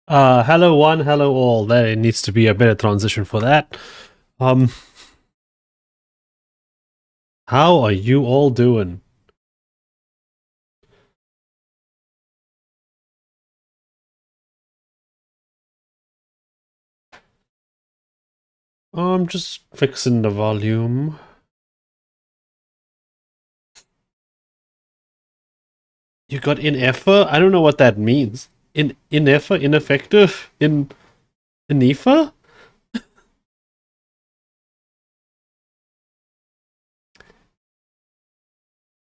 Hello one, hello all. There needs to be a better transition for that. Um, how are you all doing? I'm just fixing the volume. You got ineffer? I don't know what that means. Ineffer? Ineffective? Inifa?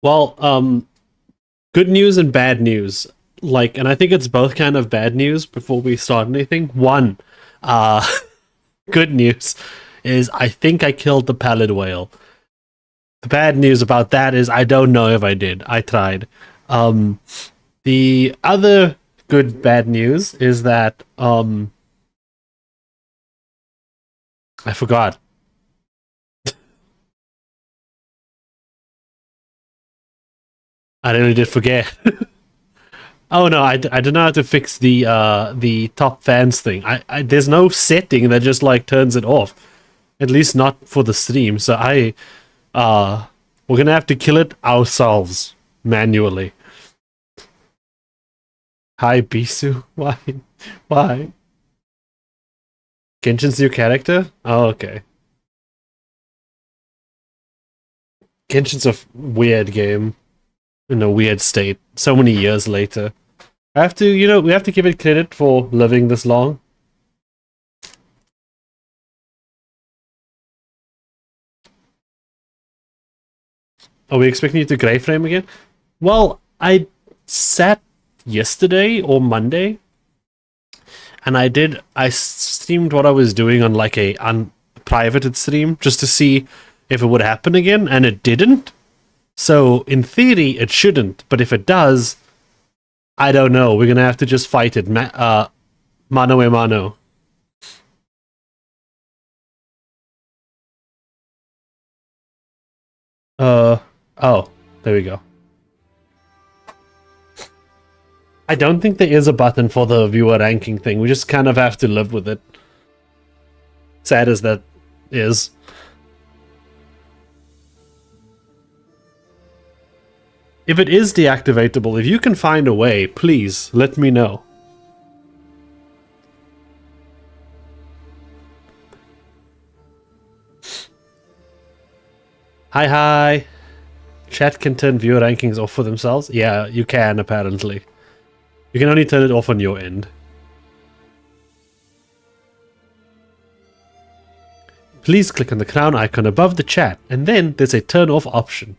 Well, good news and bad news. Like, and I think it's both kind of bad news before we start anything. One, uh, good news is I think I killed the pallid whale. The bad news about that is I don't know if I did. I tried. Um, the other good bad news is that I forgot. I really did forget. Oh no, I don't know how to fix the top fans thing. I there's no setting that just like turns it off. At least not for the stream. So uh we're gonna have to kill it ourselves manually. Hi Bisu. Why? Why? Genshin's new character? Oh, okay. Genshin's a weird game in a weird state. So many years later, I have to, we have to give it credit for living this long. Are we expecting you to gray frame again? Well, I sat yesterday or Monday, and I streamed what I was doing on like a unprivated stream just to see if it would happen again, and it didn't. So in theory, it shouldn't, but if it does, I don't know. We're gonna have to just fight it, mano a mano. Oh, there we go. I don't think there is a button for the viewer ranking thing. We just kind of have to live with it. Sad as that is. If it is deactivatable, if you can find a way, please let me know. Hi, hi. Chat can turn viewer rankings off for themselves? Yeah, you can, apparently. You can only turn it off on your end. Please click on the crown icon above the chat, and then there's a turn off option.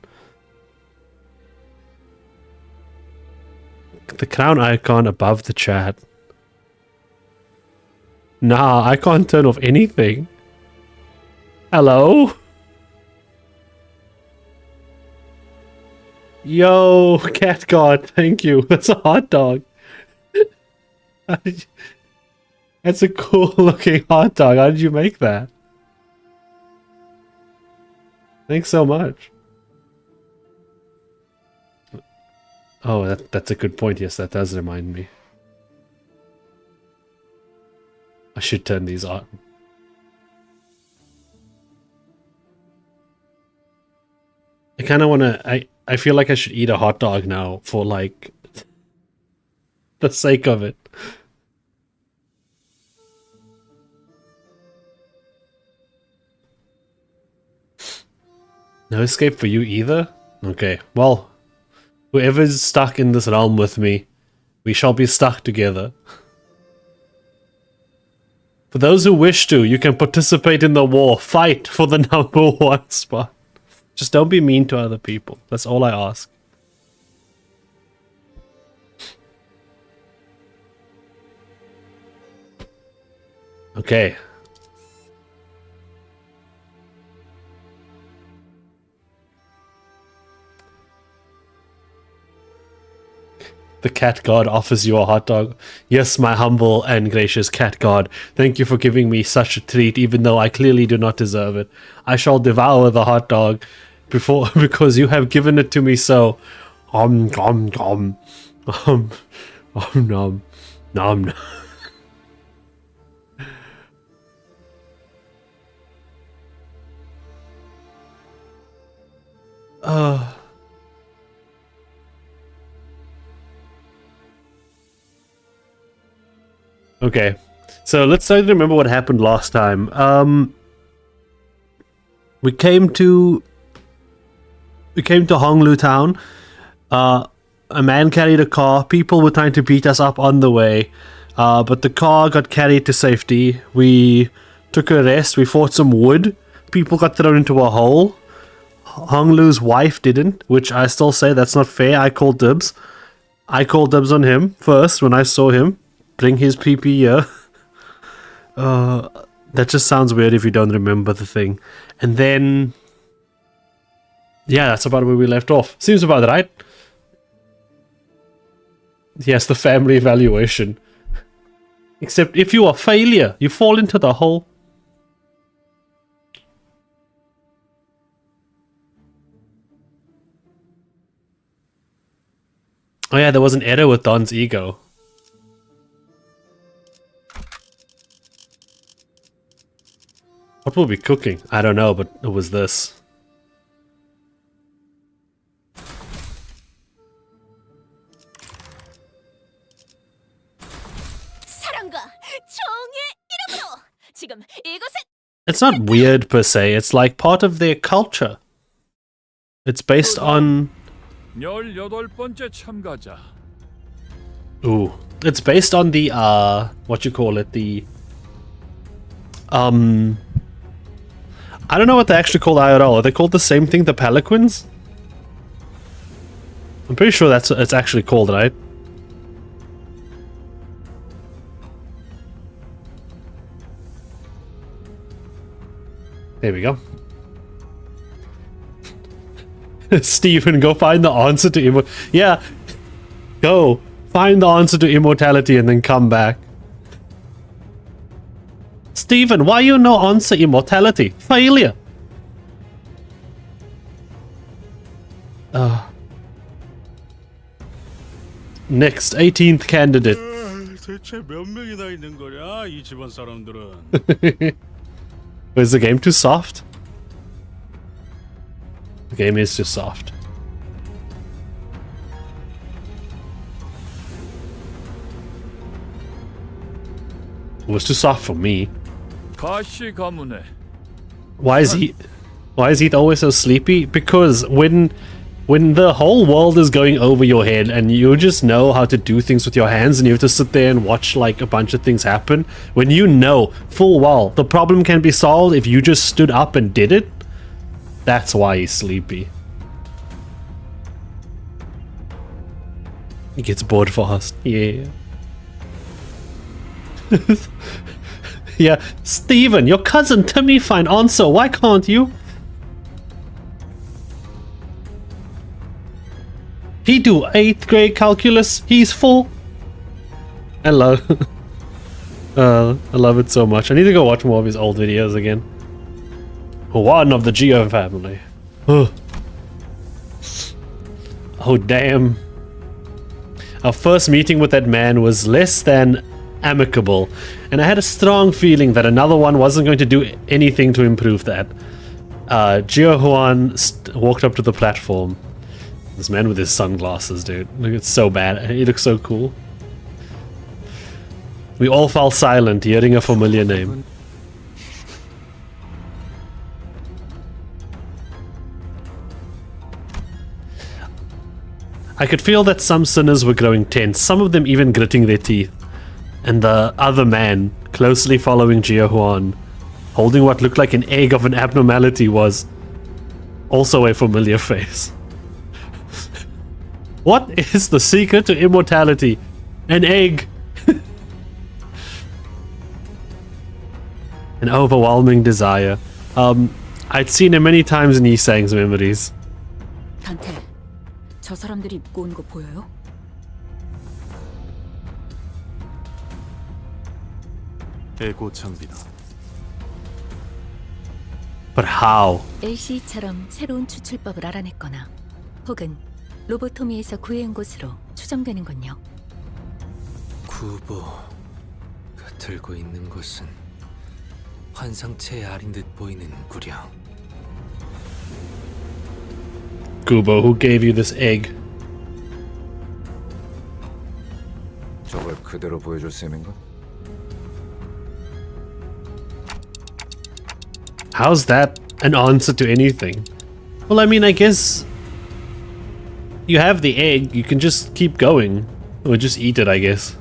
The crown icon above the chat. Nah, I can't turn off anything. Hello? Yo, cat god, thank you. That's a hot dog. That's a cool looking hot dog. How did you make that? Thanks so much. Oh, that's a good point. Yes, that does remind me. I should turn these on. I kind of want to... I feel like I should eat a hot dog now for, like, the sake of it. No escape for you either? Okay, well, whoever's stuck in this realm with me, we shall be stuck together. For those who wish to, you can participate in the war. Fight for the #1 spot. Just don't be mean to other people. That's all I ask. Okay. The cat god offers you a hot dog. Yes, my humble and gracious cat god, thank you for giving me such a treat, even though I clearly do not deserve it. I shall devour the hot dog before because you have given it to me so. Nom nom nom nom nom nom nom. Okay, so let's try to remember what happened last time. We came to Honglu town. A man carried a car. People were trying to beat us up on the way, but the car got carried to safety. We took a rest. We fought some wood. People got thrown into a hole. Honglu's wife didn't, which I still say that's not fair. I called dibs. I called dibs on him first when I saw him bring his PP here. That just sounds weird if you don't remember the thing. And then, yeah, that's about where we left off. Seems about right. Yes, the family evaluation. Except if you are failure, you fall into the hole. Oh yeah, there was an error with Don's ego. What were we cooking? I don't know, but it was this. It's not weird per se, it's like part of their culture. It's based on... Ooh. It's based on the, what you call it, the... I don't know what they actually call IRL. Are they called the same thing, the Peliquins? I'm pretty sure that's what it's actually called, right? There we go. Stephen, go find the answer to yeah, go find the answer to immortality and then come back. Stephen, why you no answer immortality? Failure. Next, 18th candidate. 대체 몇 명이나 있는 거야 이 집안 사람들은? Is the game too soft? The game is too soft. It was too soft for me. Why is he always so sleepy? Because when the whole world is going over your head and you just know how to do things with your hands and you have to sit there and watch like a bunch of things happen, when you know full well the problem can be solved if you just stood up and did it, that's why he's sleepy. He gets bored fast. Yeah. Yeah, Steven, your cousin Timmy find answer. Why can't you? He do 8th grade calculus. He's full. I love it so much. I need to go watch more of his old videos again. One of the Geo family. Oh damn. Our first meeting with that man was less than amicable, and I had a strong feeling that another one wasn't going to do anything to improve that. Gio Juan walked up to the platform. This man with his sunglasses, dude. Look, it's so bad. He looks so cool. We all fell silent, hearing a familiar name. I could feel that some sinners were growing tense, some of them even gritting their teeth. And the other man, closely following Gio Juan, holding what looked like an egg of an abnormality, was also a familiar face. What is the secret to immortality? An egg. An overwhelming desire. I'd seen him many times in Yisang's memories. 단테, 저 사람들이 입고 온 거 보여요? 에고 장비다. But how? LC처럼 새로운 추출법을 알아냈거나 혹은 로보토미에서 구해온 곳으로 추정되는군요. 구보가 들고 있는 것은 환상체의 알인 듯 보이는 구령. Kubo, who gave you this egg? 저걸 그대로 보여줄 셈인가? How's that an answer to anything? Well, I mean, I guess you have the egg, you can just keep going. Or just eat it, I guess.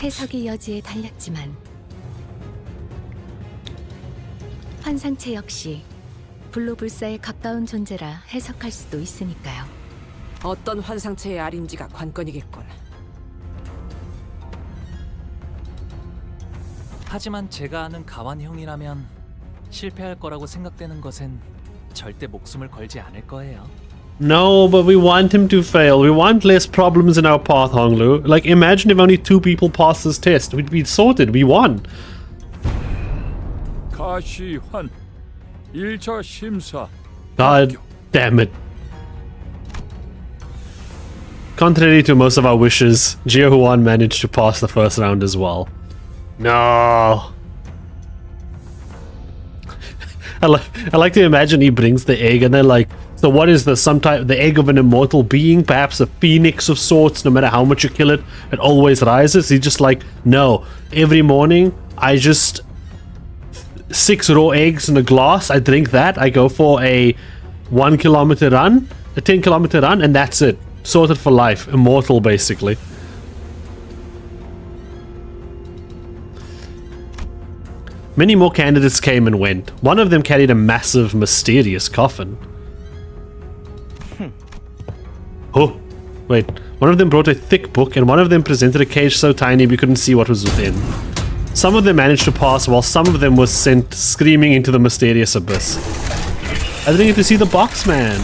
해석의 여지에 달렸지만 환상체 역시 불로불사에 가까운 존재라 해석할 수도 있으니까요. 어떤 환상체의 아린지가 관건이겠군. 하지만 제가 아는 가완 형이라면 실패할 거라고 생각되는 것엔 절대 목숨을 걸지 않을 거예요. No, but we want him to fail. We want less problems in our path, Honglu. Like, imagine if only 2 people passed this test. We'd be sorted. We won. 가시환 1차 심사. God damn it. Contrary to most of our wishes, Jiahuan managed to pass the first round as well. No. I like to imagine he brings the egg and they're like, so what is this? Some type, the egg of an immortal being? Perhaps a phoenix of sorts? No matter how much you kill it, it always rises? He's just like, no. Every morning, I just 6 raw eggs in a glass. I drink that. I go for a 1 kilometer run, a 10 kilometer run, and that's it. Sorted for life. Immortal, basically. Many more candidates came and went. One of them carried a massive, mysterious coffin. Oh, wait. One of them brought a thick book, and one of them presented a cage so tiny we couldn't see what was within. Some of them managed to pass, while some of them were sent screaming into the mysterious abyss. I didn't get to see the box, man.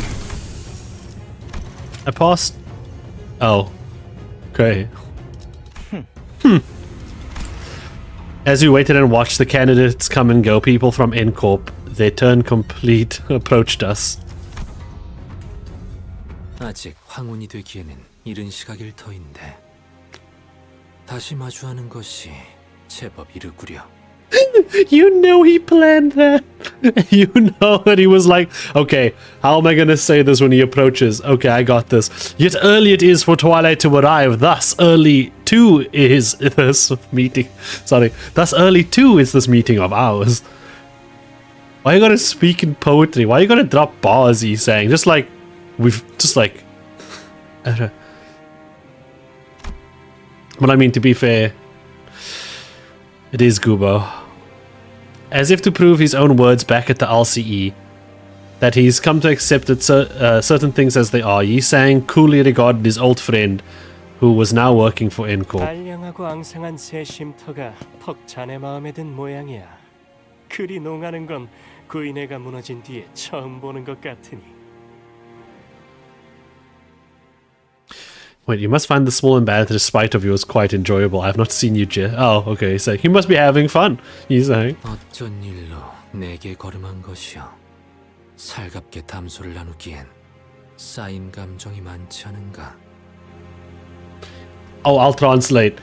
I passed. Oh. Okay. As we waited and watched the candidates come and go, people from N-Corp, their turn complete, approached us. 아직 황혼이 되기에는 이른 시각일 터인데 다시 마주하는 것이 제법 이르구려. You know he planned that. You know that he was like, okay, how am I gonna say this when he approaches? Okay, I got this. Yet early it is for twilight to arrive. Thus early too is this meeting. Sorry. Thus early too is this meeting of ours. Why you gotta speak in poetry? Why you gotta drop bars, he's saying? Just like, we've just like... But I mean, to be fair, it is Gubo. As if to prove his own words back at the LCE, that he's come to accept that certain things as they are, Yi Sang coolly regarded his old friend, who was now working for N-Corp. 알량하고 앙상한 새 쉼터가 턱 자네 마음에 든 모양이야. 그리 농하는 건 구인회가 무너진 뒤에 처음 보는 것 같으니. Wait, you must find the small and bad despite of yours quite enjoyable. I have not seen you, Oh, okay. So he must be having fun. He's saying. 어쩐 일로 내게 걸음한 것이여. 살갑게 담소를 나누기엔 쌓인 감정이 많지 않은가. Oh, I'll translate.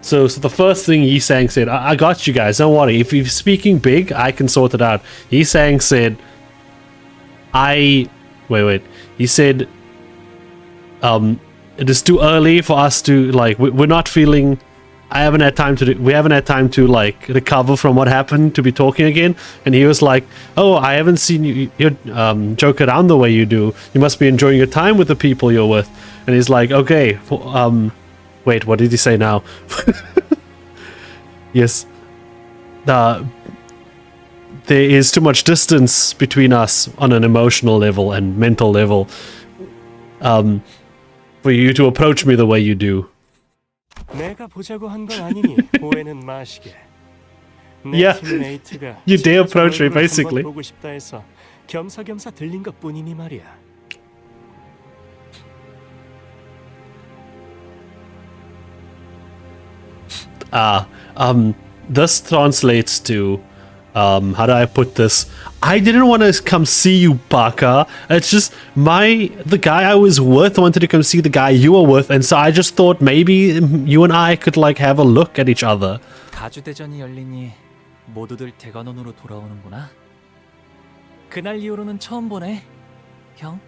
So the first thing Yi Sang said, I got you guys. Don't worry. If you're speaking big, I can sort it out. Yi Sang said, wait. He said, it is too early for us to like. We're not feeling. We haven't had time to like recover from what happened to be talking again. And he was like, "Oh, I haven't seen you joke around the way you do. You must be enjoying your time with the people you're with." And he's like, "Okay, wait, what did he say now?" Yes, there is too much distance between us on an emotional level and mental level. For you to approach me the way you do. 내가 보자고 한 건 아니니 오해는 마시게. Yeah, you dare approach me, basically. 보고 싶다 해서 겸사겸사 들린 것뿐이니 말이야. This translates to, how do I put this? I didn't want to come see you, Baka. It's just the guy I was with wanted to come see the guy you were with, and so I just thought maybe you and I could like have a look at each other. 가주대전이 열리니 모두들 대관원으로 돌아오는구나. 그날 이후로는 처음 보네. 형?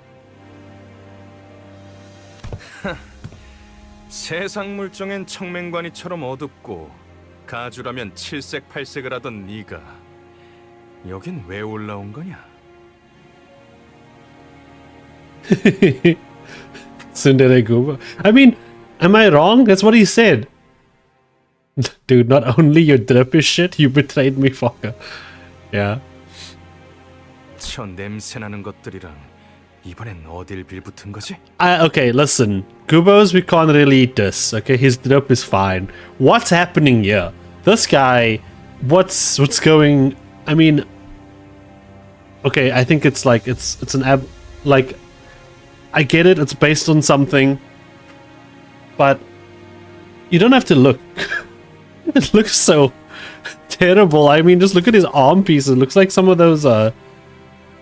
세상 물정엔 청맹관이처럼 어둡고 가주라면 칠색팔색을 하던 네가 여긴 왜 올라온 거냐? Tsundere Gooba. I mean, am I wrong? That's what he said. Dude, not only your drip is shit, you betrayed me, fucker. Yeah. 저 냄새나는 것들이랑 이번엔 어딜 빌붙은 거지? Okay, listen. Gubos, we can't really eat this. Okay, his drip is fine. What's happening here? This guy, what's going? I mean, okay, I think it's like it's like I get it. It's based on something, but you don't have to look. It looks so terrible. I mean, just look at his arm piece. It looks like some of those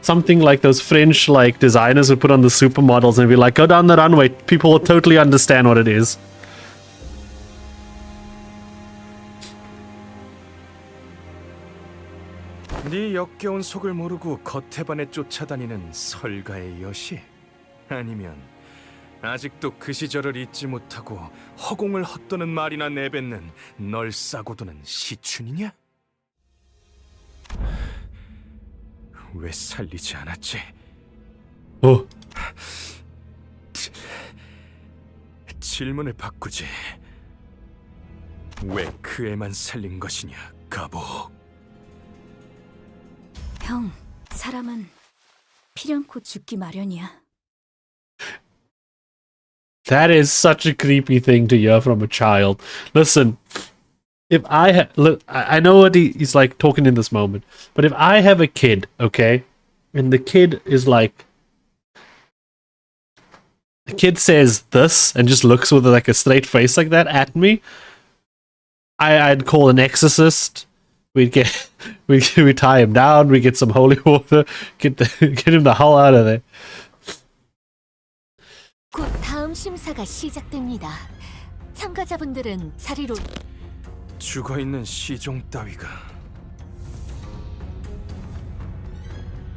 something like those French like designers would put on the supermodels and be like, go down the runway. People will totally understand what it is. 네 역겨운 속을 모르고 겉에 반해 쫓아다니는 설가의 여시? 아니면 아직도 그 시절을 잊지 못하고 허공을 헛도는 말이나 내뱉는 널 싸고 도는 시춘이냐? 왜 살리지 않았지? Oh. 질문을 바꾸지. 왜 그 애만 살린 것이냐, 가보. 형, 사람은 필연코 죽기 마련이야. That is such a creepy thing to hear from a child. Listen, if I know what he's like talking in this moment, but if I have a kid, okay, and the kid is like, the kid says this and just looks with like a straight face like that at me, I'd call an exorcist. We'd tie him down. We get some holy water. Get him the hell out of there. 곧 다음 심사가 시작됩니다. 참가자분들은 자리로 죽어있는 시종 따위가.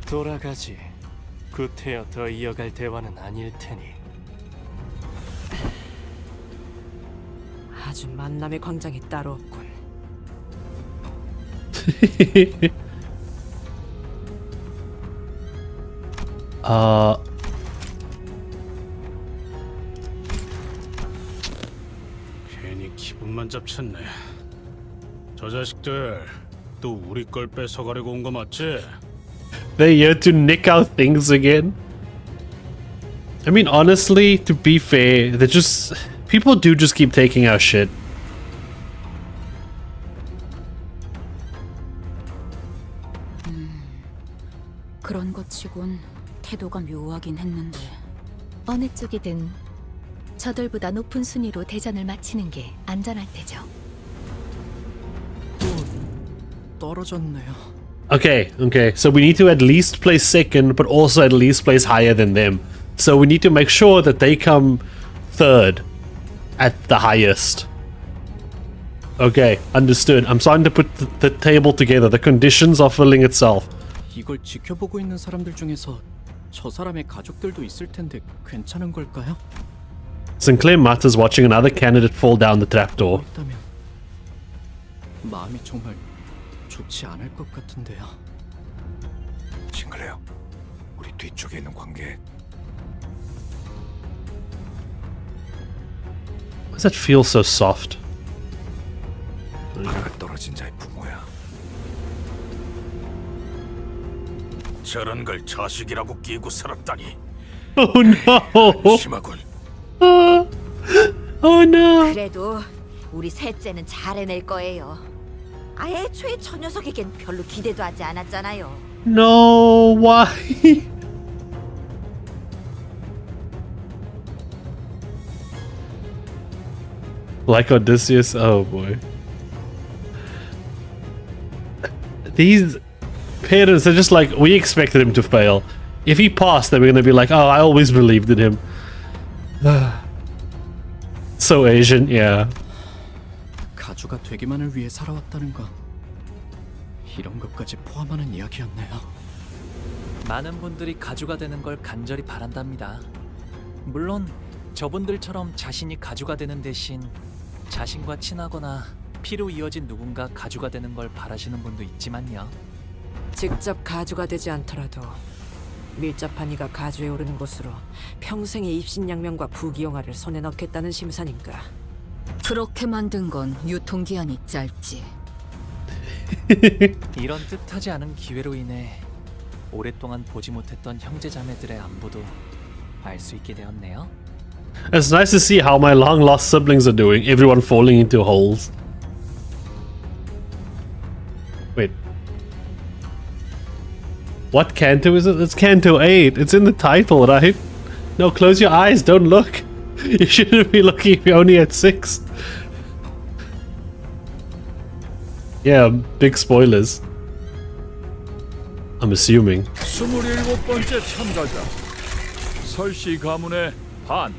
돌아가지. 구태여 더 이어갈 대화는 아닐 테니. 아주 만남의 광장이 따로 없군. 괜히 기분만 잡쳤네. 저 자식들 또 우리 걸 뺏어가려고 온 거 맞지? They're here to nick our things again. I mean, honestly, to be fair, they're just people do just keep taking our shit. 그런 것 치곤 태도가 묘하긴 했는데. 어느 쪽이든 저들보다 높은 순위로 대전을 마치는 게 안전할 테죠. 떨어졌네요. Okay, so we need to at least place second, but also at least place higher than them. So we need to make sure that they come third at the highest. Okay, understood. I'm starting to put the table together. The conditions are filling itself. 이걸 지켜보고 있는 사람들 중에서 저 사람의 가족들도 있을 텐데 괜찮은 걸까요? Sinclair Mutt is watching another candidate fall down the trapdoor. 있다면 마음이 정말 좋지 않을 것 같은데요. 싱클레어, 우리 뒤쪽에 있는 관객. Why does that feel so soft? 하나가 떨어진 자의 부모야. 저런 걸 자식이라고 끼고 살았다니. Oh no! 심하군. Oh no! 그래도 우리 셋째는 잘 해낼 거예요. 애초에 저 녀석에겐 별로 기대도 하지 않았잖아요. No, why? Like Odysseus? Oh boy. These parents are just like, we expected him to fail. If he passed, then we're gonna be like, oh, I always believed in him. So Asian, yeah. 가주가 되기만을 위해 살아왔다는 건 이런 것까지 포함하는 이야기였네요. 많은 분들이 가주가 되는 걸 간절히 바란답니다. 물론 저분들처럼 자신이 가주가 되는 대신 자신과 친하거나 피로 이어진 누군가 가주가 되는 걸 바라시는 분도 있지만요. 직접 가주가 되지 않더라도 밀접한 이가 가주에 오르는 곳으로 평생의 입신양명과 부귀영화를 손에 넣겠다는 심산인가. 그렇게 만든 건 유통기한이 짧지. 이런 뜻하지 않은 기회로 인해 오랫동안 보지 못했던 형제자매들의 안부도 알 수 있게 되었네요. It's nice to see how my long lost siblings are doing, everyone falling into holes. Wait. What Canto is it? It's Canto 8. It's in the title, right? No, close your eyes, don't look. You shouldn't be looking if you're only at 6. Yeah, big spoilers. I'm assuming. 27번째 참가자 설씨 가문의 반.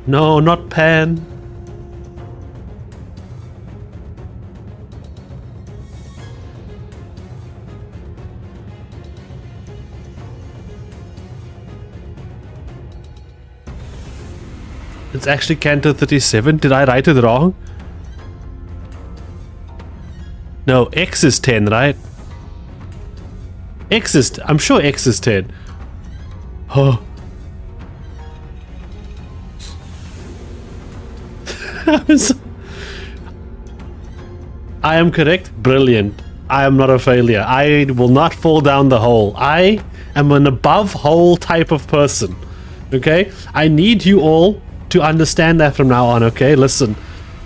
No, not Pan. It's actually Canto 37. Did I write it wrong? No, X is 10, right? X is... I'm sure X is 10. Oh. I am correct? Brilliant. I am not a failure. I will not fall down the hole. I am an above hole type of person. Okay? I need you all to understand that from now on, okay? Listen.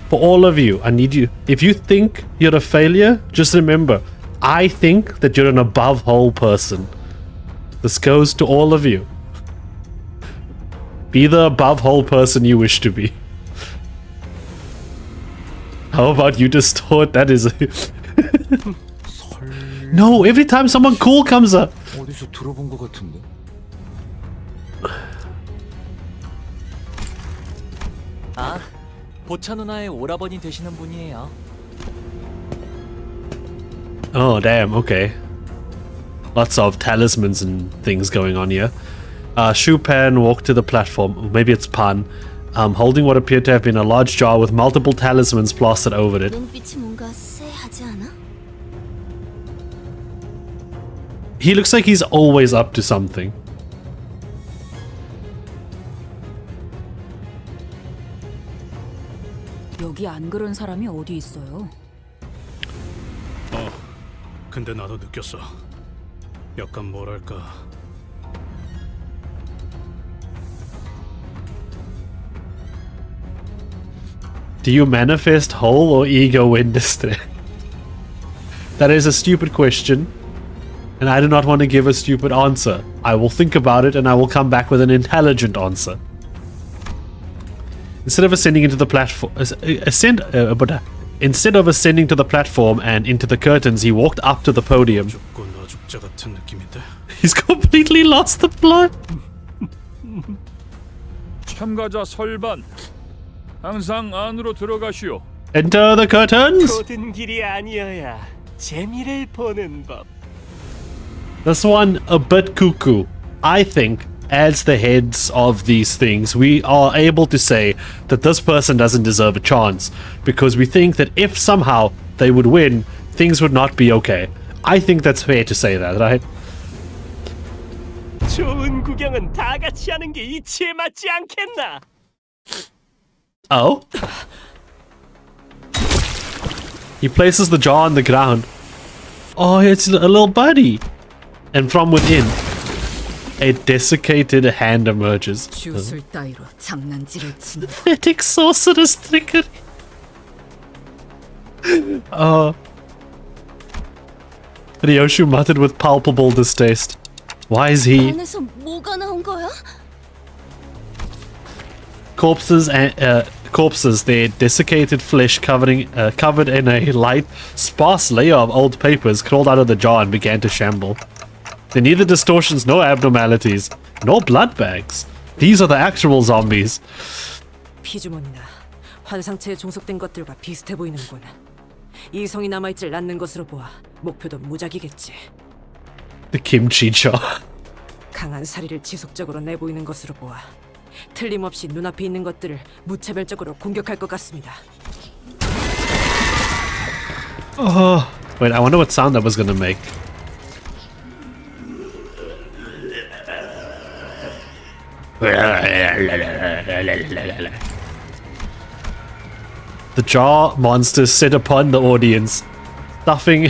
For all of you, I need you. If you think you're a failure, just remember, I think that you're an above hole person. This goes to all of you. Be the above hole person you wish to be. How about you distort? That is No, every time someone cool comes up. 어디서 들어본 것 같은데. 아, 보차 누나의 오라버니 되시는 분이에요. Oh, damn, okay. Lots of talismans and things going on here. Shupan walked to the platform. Maybe it's Pan. Holding what appeared to have been a large jar with multiple talismans plastered over it. 눈빛이 뭔가 쎄하지 않아? He looks like he's always up to something. 여기 안 그런 사람이 어디 있어요? 근데 나도 느꼈어. 약간 뭐랄까. Do you manifest whole or ego in distress? That is a stupid question, and I do not want to give a stupid answer. I will think about it and I will come back with an intelligent answer. Instead of ascending into the platform, instead of ascending to the platform and into the curtains, he walked up to the podium. 죽고 나 죽자 같은 느낌인데. He's completely lost the plot. 참가자 설반 항상 안으로 들어가시오. Enter the curtains. 모든 길이 아니어야 재미를 보는 법. This one a bit cuckoo. I think as the heads of these things, we are able to say that this person doesn't deserve a chance because we think that if somehow they would win, things would not be okay. I think that's fair to say that, right? 좋은 구경은 다 같이 하는 게 이치에 맞지 않겠나? Oh? He places the jar on the ground. Oh, it's a little buddy. And from within, a desiccated hand emerges. 주술 따위로 장난질을 치는. Pathetic sorceress trickery. Ryoshu muttered with palpable distaste. Why is he... 안에서 뭐가 나온 거야? Corpses and their desiccated flesh covered in a light, sparse layer of old papers crawled out of the jar and began to shamble. They're neither distortions nor abnormalities, nor blood bags. These are the actual zombies. 피주머니나 환상체에 종속된 것들과 비슷해 보이는군. 이성이 남아있질 않는 것으로 보아 목표도 무작이겠지. The kimchi jar. 강한 사리를 지속적으로 내보이는 것으로 보아 틀림없이 눈앞에 있는 것들을 무차별적으로 공격할 것 같습니다. Oh, wait, I wonder what sound that was gonna make. The jar monsters sit upon the audience, stuffing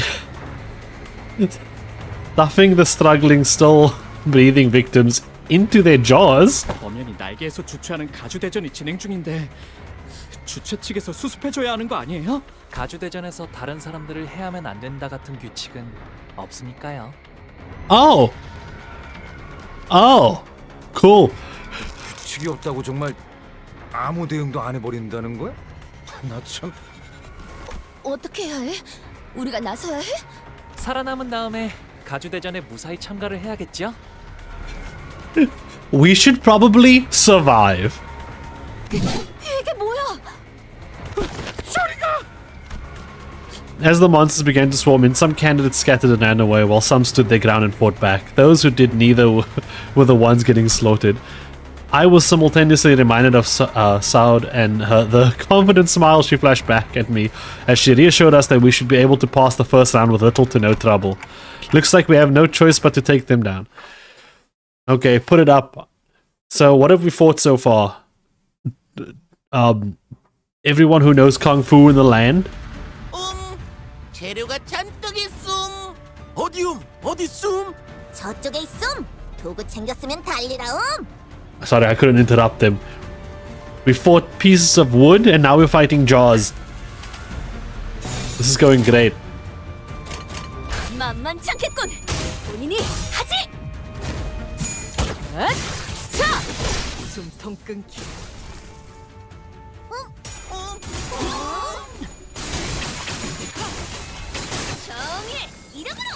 the struggling, still breathing victims into their jaws. 엄연히 날개에서 주최하는 가주 대전이 진행 중인데 주최 측에서 수습해줘야 하는 거 아니에요? 가주 대전에서 다른 사람들을 해하면 안 된다 같은 규칙은 없으니까요. Oh, oh, cool. 규칙이 없다고 정말 아무 대응도 안 해버린다는 거야? 나 참. 어떻게 해야 해? 우리가 나서야 해? 살아남은 다음에 가주 대전에 무사히 참가를 해야겠죠? We should probably survive. 이게 뭐야? As the monsters began to swarm in, some candidates scattered and ran away, while some stood their ground and fought back. Those who did neither were the ones getting slaughtered. I was simultaneously reminded of Saud and the confident smile she flashed back at me as she reassured us that we should be able to pass the first round with little to no trouble. Looks like we have no choice but to take them down. Okay, put it up. So what have we fought so far? Everyone who knows Kung Fu in the land? 재료가 잔뜩 있음. 어디 있음? 저쪽에 있음. 도구 챙겼으면 달리라움. Sorry, I couldn't interrupt them. We fought pieces of wood and now we're fighting jaws. This is going great. 만만치 않겠군. 본인이 하지. 자, 숨통 끊기. 정의 이름으로.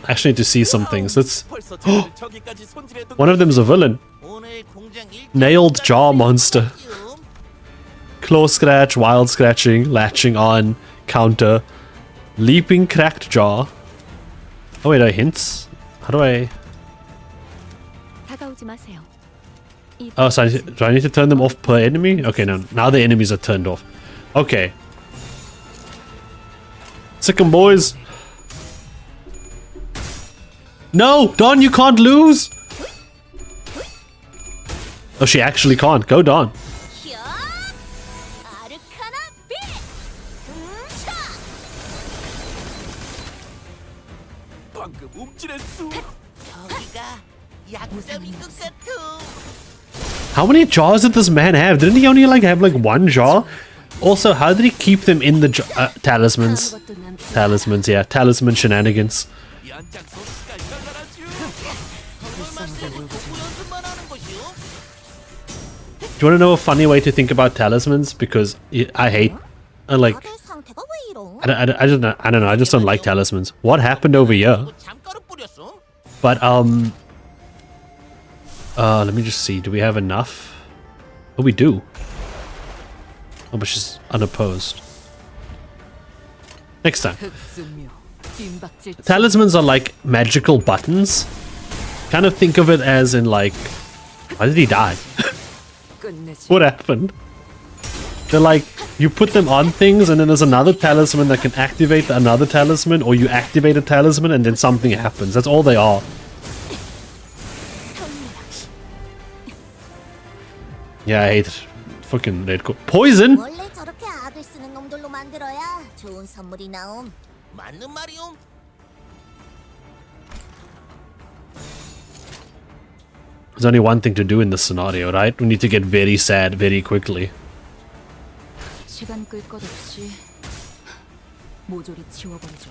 I actually need to see some things. Let's. One of them's a villain. Nailed jaw monster. Claw scratch, wild scratching, latching on, counter, leaping cracked jaw. Oh wait, are hints? How do I? 다가오지 마세요. Oh, so do I need to turn them off per enemy? Okay, no. Now the enemies are turned off. Okay. Sick 'em, boys. No! Don, you can't lose! Oh, she actually can't. Go, Don. How many jaws did this man have? Didn't he only have one jaw? Also, how did he keep them in the talismans? Talismans, yeah. Talisman shenanigans. Do you want to know a funny way to think about talismans? Because I don't know. I just don't like talismans. What happened over here? But let me just see. Do we have enough? Oh, we do. Oh, but she's unopposed. Next time. Talismans are like magical buttons. Kind of think of it as in like, why did he die? What happened? They're like, you put them on things and then there's another talisman that can activate another talisman, or you activate a talisman and then something happens. That's all they are. Yeah, I hate it. Fucking red coat. Poison? 원래 저렇게 악을 쓰는 놈들로 만들어야 좋은 선물이 나옴. 맞는 말이옴. There's only one thing to do in this scenario, right? We need to get very sad very quickly. 시간 끌 것 없이 모조리 치워버리죠.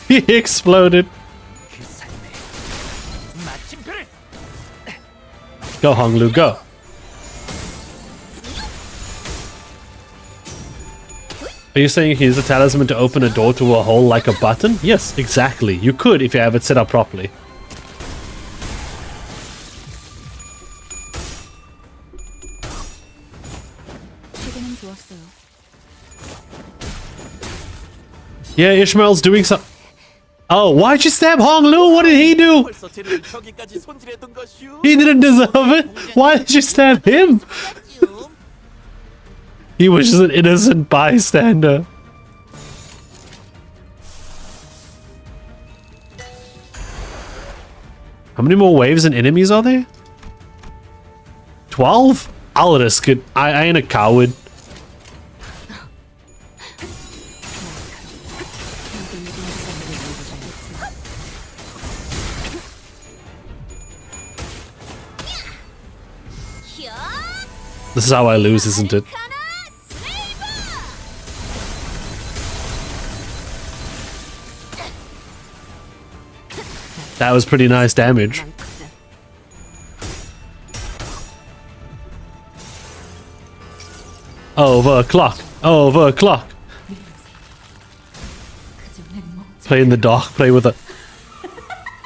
He exploded. Go, Honglu, go. Are you saying here's a talisman to open a door to a hole like a button? Yes, exactly. You could if you have it set up properly. 때는 좋았어요. Yeah, Ishmael's doing some. Oh, why'd you stab Hong Lu? What did he do? 벌써 재료를 저기까지 손질해둔 것이오. He didn't deserve it. Why did you stab him? He was just an innocent bystander. How many more waves and enemies are there? 12? I'll risk it. I ain't a coward. This is how I lose, isn't it? That was pretty nice damage. Overclock! Overclock! Play in the dark, play with it.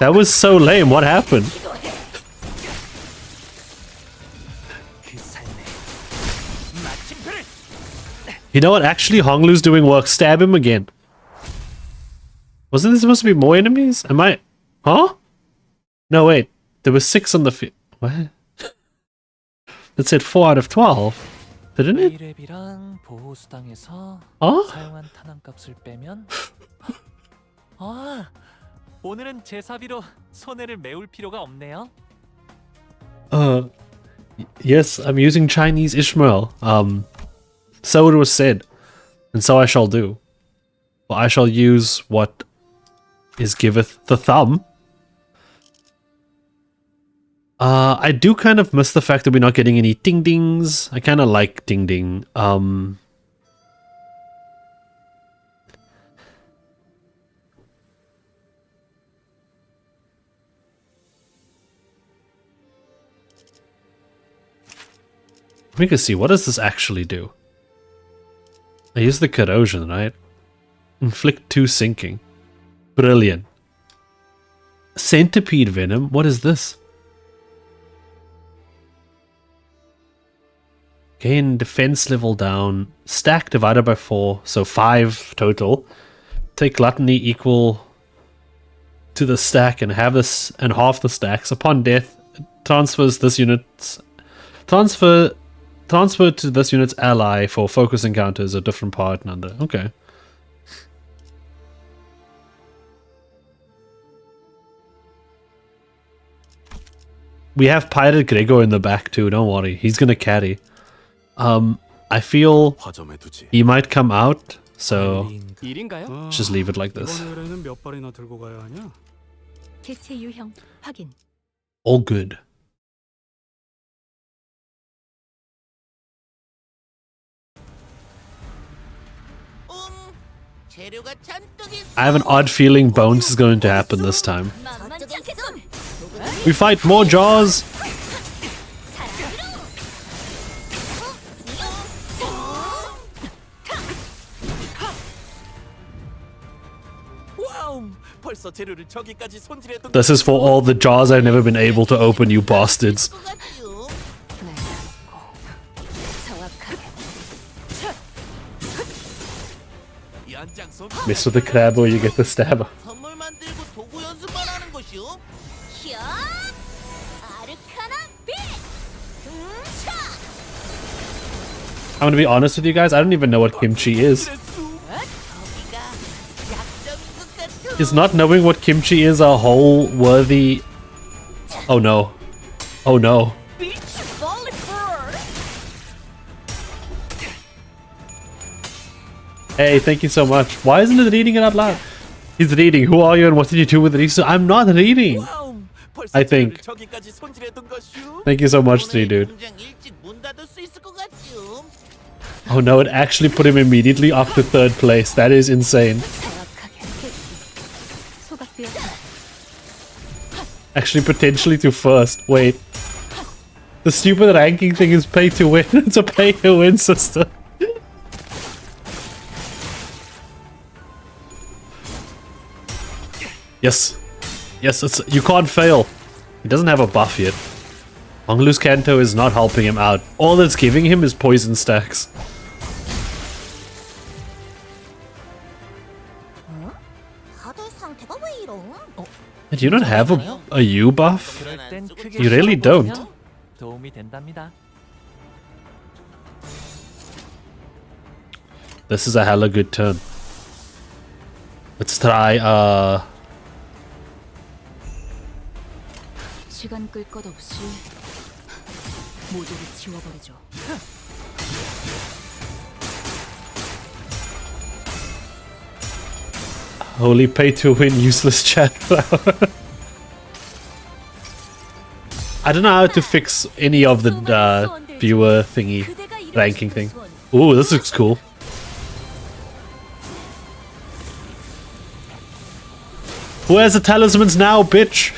That was so lame, what happened? You know what? Actually, Honglu's doing work. Stab him again. Wasn't there supposed to be more enemies? Am I... Huh? No, wait. There were 6 on the field. What? That said 4 out of 12. Didn't it? Re랩이랑 보호수당에서 어? 사용한 탄환값을 빼면 아, 오늘은 제 사비로 손해를 메울 필요가 없네요. Yes, I'm using Chinese Ishmael. So it was said, and so I shall do. Well, I shall use what is giveth the thumb. I do kind of miss the fact that we're not getting any ding dings. I kind of like ding ding. We can see, what does this actually do? I use the corrosion, right? Inflict 2 sinking. Brilliant. Centipede venom? What is this? Gain defense level down. Stack divided by 4, so 5 total. Take gluttony equal to the stack and have this and half the stacks. Upon death, transfers this unit's transfer to this unit's ally for focus encounters a different part and under. Okay. We have Pirate Gregor in the back too, don't worry. He's gonna carry. I feel he might come out, so just leave it like this. 개체 유형 확인. All good. I have an odd feeling Bones is going to happen this time. We fight more jaws! This is for all the jaws I've never been able to open, you bastards. Mess with the crab or you get the stabber. I'm gonna be honest with you guys, I don't even know what kimchi is. Is not knowing what kimchi is a whole worthy... Oh no. Oh no. Hey, thank you so much. Why isn't it reading it out loud? He's reading. Who are you and what did you do with it? I'm not reading. I think. Thank you so much, dude. Oh no, it actually put him immediately up to 3rd place. That is insane. Actually, potentially to 1st. Wait. The stupid ranking thing is pay to win. It's a pay to win system. Yes. Yes, you can't fail. He doesn't have a buff yet. Honglu's Canto is not helping him out. All it's giving him is poison stacks. Do you not have a U buff? 그럴 땐 크게 You really don't. 씹어보면 도움이 된답니다. This is a hella good turn. Let's try 시간 끌 것 없이 모조리 지워버리죠. Holy pay to win useless chat. I don't know how to fix any of the viewer thingy ranking thing. Ooh, this looks cool. Who has the talismans now, bitch?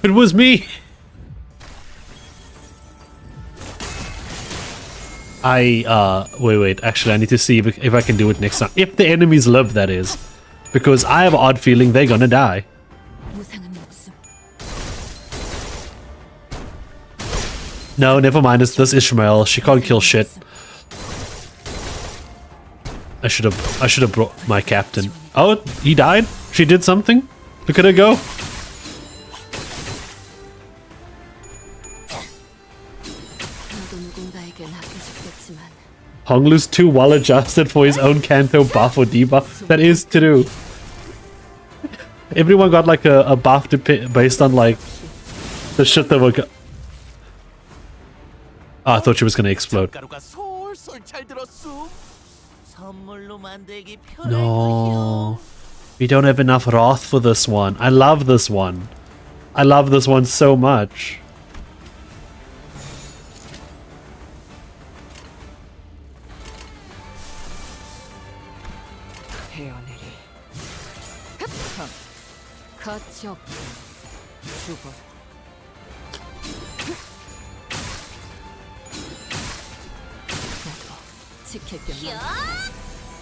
It was me. Wait, actually I need to see if I can do it next time. If the enemies live, that is. Because I have an odd feeling they're gonna die. No, never mind, it's this Ishmael. She can't kill shit. I should have brought my captain. Oh, he died? She did something? Look at her go. Honglu's too well adjusted for his own Canto buff or debuff. That is true. Everyone got like a buff based on like the shit that were. Oh, I thought she was gonna explode. No. We don't have enough Wrath for this one. I love this one. I love this one so much.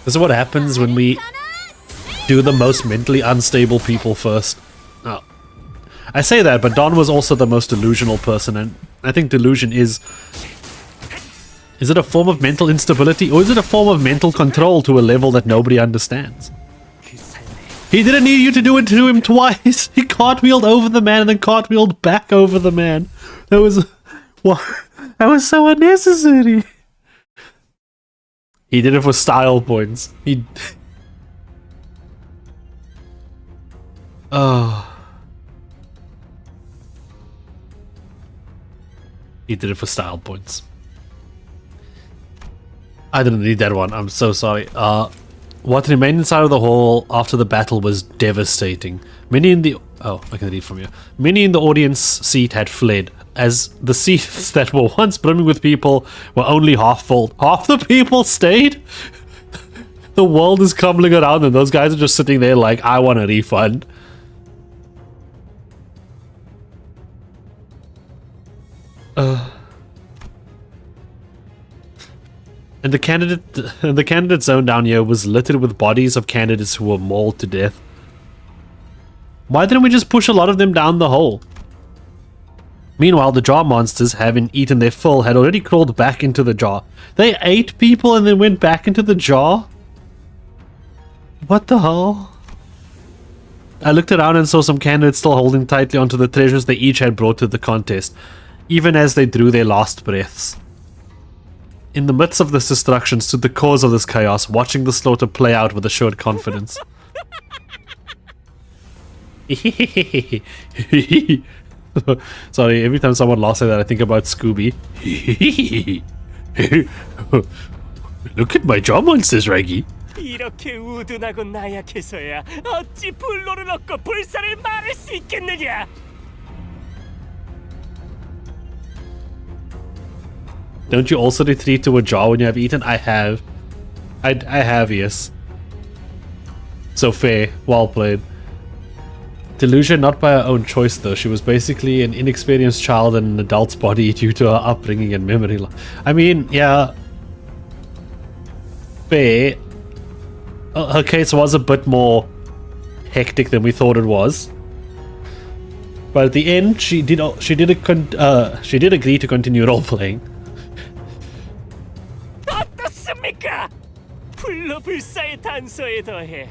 This is what happens when we do the most mentally unstable people first. Oh. I say that, but Don was also the most delusional person, and I think delusion is... Is it a form of mental instability, or is it a form of mental control to a level that nobody understands? He didn't need you to do it to him twice! He cartwheeled over the man and then cartwheeled back over the man. That was... What? That was so unnecessary! He did it for style points. He... Oh. He did it for style points. I didn't need that one. I'm so sorry. What remained inside of the hall after the battle was devastating. Many in the... Oh, I can read from here. Many in the audience seat had fled, as the seats that were once brimming with people were only half full. Half the people stayed? The world is crumbling around them. Those guys are just sitting there like, I want a refund. And the candidate zone down here was littered with bodies of candidates who were mauled to death. Why didn't we just push a lot of them down the hole? Meanwhile, the jar monsters, having eaten their fill, had already crawled back into the jar. They ate people and then went back into the jar? What the hell? I looked around and saw some candidates still holding tightly onto the treasures they each had brought to the contest, even as they drew their last breaths. In the midst of this destruction stood the cause of this chaos, watching the slaughter play out with assured confidence. Sorry, every time someone laughs like that, I think about Scooby. Look at my jaw monsters, Raggy. 이렇게 우둔하고 나약해서야 어찌 불로를 얻고 불사를 말할 수 있겠느냐? Don't you also retreat to a jar when you have eaten? I have. I have, yes. So fair. Well played. Delusion not by her own choice though. She was basically an inexperienced child in an adult's body due to her upbringing and memory loss. I mean, yeah. Fair. Her case was a bit more hectic than we thought it was. But at the end, she did agree to continue role playing. 어떻습니까? 불로 불사의 단서에 더해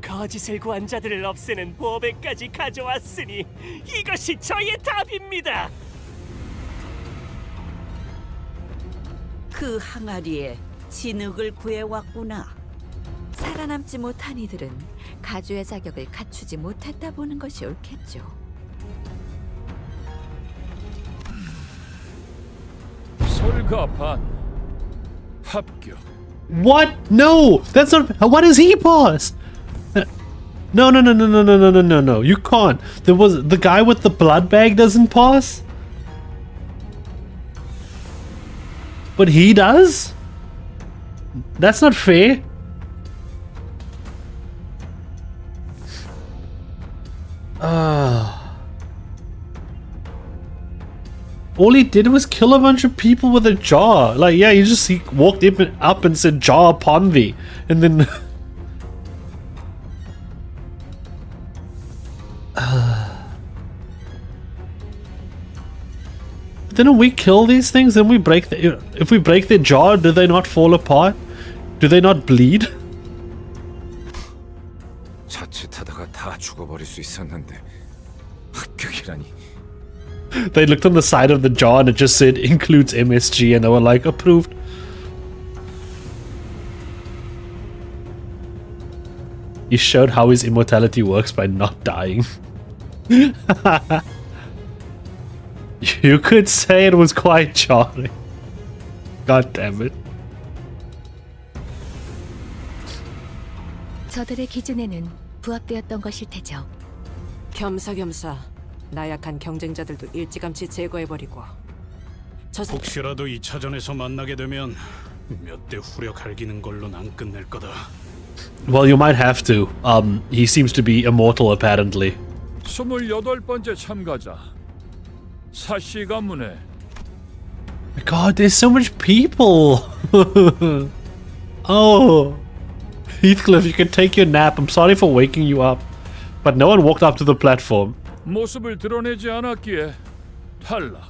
거짓을 구한 자들을 없애는 보배까지 가져왔으니 이것이 저의 답입니다. 그 항아리에 진흙을 구해왔구나. 살아남지 못한 이들은 가주의 자격을 갖추지 못했다 보는 것이 옳겠죠. 설가 반 합격. What? No, that's not. Why does he pass? No, no, no, no, no, no, no, no, no, no. You can't. There was the guy with the blood bag doesn't pass, but he does. That's not fair. All he did was kill a bunch of people with a jar. Like, yeah, he walked up and said jar upon thee, and then didn't we kill these things? Then we break if we break their jar, do they not fall apart? Do they not bleed? 자칫하다가 다 죽어버릴 수 있었는데 합격이라니. They looked on the side of the jar and it just said includes MSG, and they were like, approved. He showed how his immortality works by not dying. You could say it was quite charming. God damn it. 저들의 기준에는 부합되었던 것일 테죠. 겸사겸사 나약한 경쟁자들도 일찌감치 제거해버리고 혹시라도 2차전에서 만나게 되면 몇 대 후려 갈기는 걸로는 안 끝낼 거다. Well, you might have to. He seems to be immortal apparently. 28번째 참가자 사씨 가문의 God, there's so much people. Oh, Heathcliff, you can take your nap. I'm sorry for waking you up, but no one walked up to the platform. 모습을 드러내지 않았기에 탈락.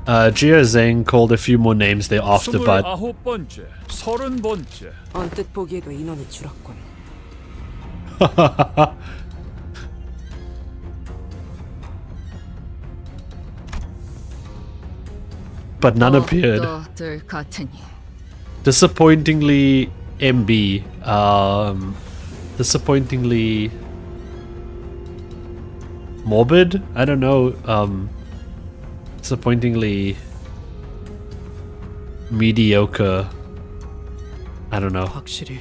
Jia Zheng called a few more names there after, but 29번째, 30번째. 언뜻 보기에도 인원이 줄었군. but none appeared. 너들 같으니 Disappointingly MB. Disappointingly morbid? I don't know. Disappointingly mediocre. I don't know. 확실히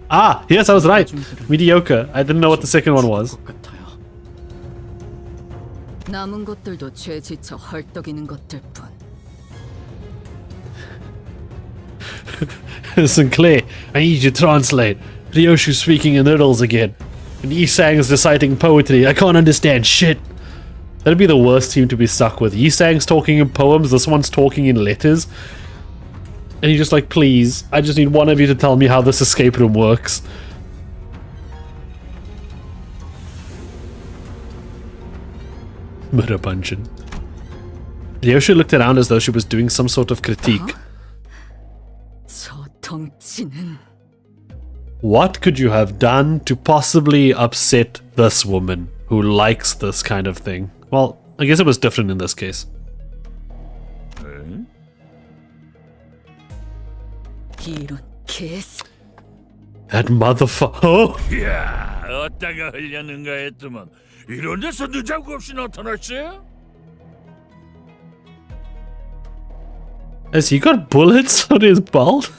Ah, yes, I was right. Mediocre. I didn't know what the second one was. 남은 것들도 죄 지쳐 헐떡이는 것들뿐. Sinclair, I need you to translate. Ryoshu's speaking in riddles again. And Yisang's reciting poetry. I can't understand shit. That'd be the worst team to be stuck with. Yisang's talking in poems, this one's talking in letters. And you're just like, please, I just need one of you to tell me how this escape room works. Murabungeon. Ryoshu looked around as though she was doing some sort of critique. 저 덩치는 What could you have done to possibly upset this woman who likes this kind of thing? Well, I guess it was different in this case. 이런 개새. That motherfucker. 이야, 어디다가 흘렸는가 했더만 이런 데서 늦자고 없이 나타났지? Has he got bullets on his belt?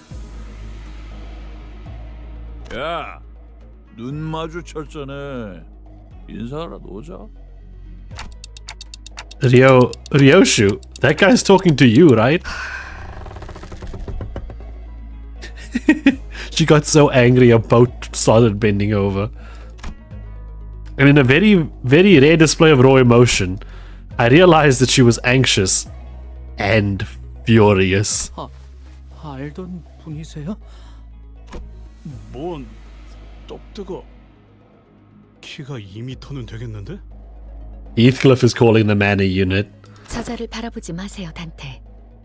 야, 눈 마주쳤잖아. 인사하러 오자. Ryoshu, that guy's talking to you, right? She got so angry her boat started bending over. And in a very, very rare display of raw emotion, I realized that she was anxious and furious. 알던 분이세요? 뭔 떡뜨거. 키가 2m는 되겠는데? Heathcliff is calling the man a unit. 저자를 바라보지 마세요, 단테.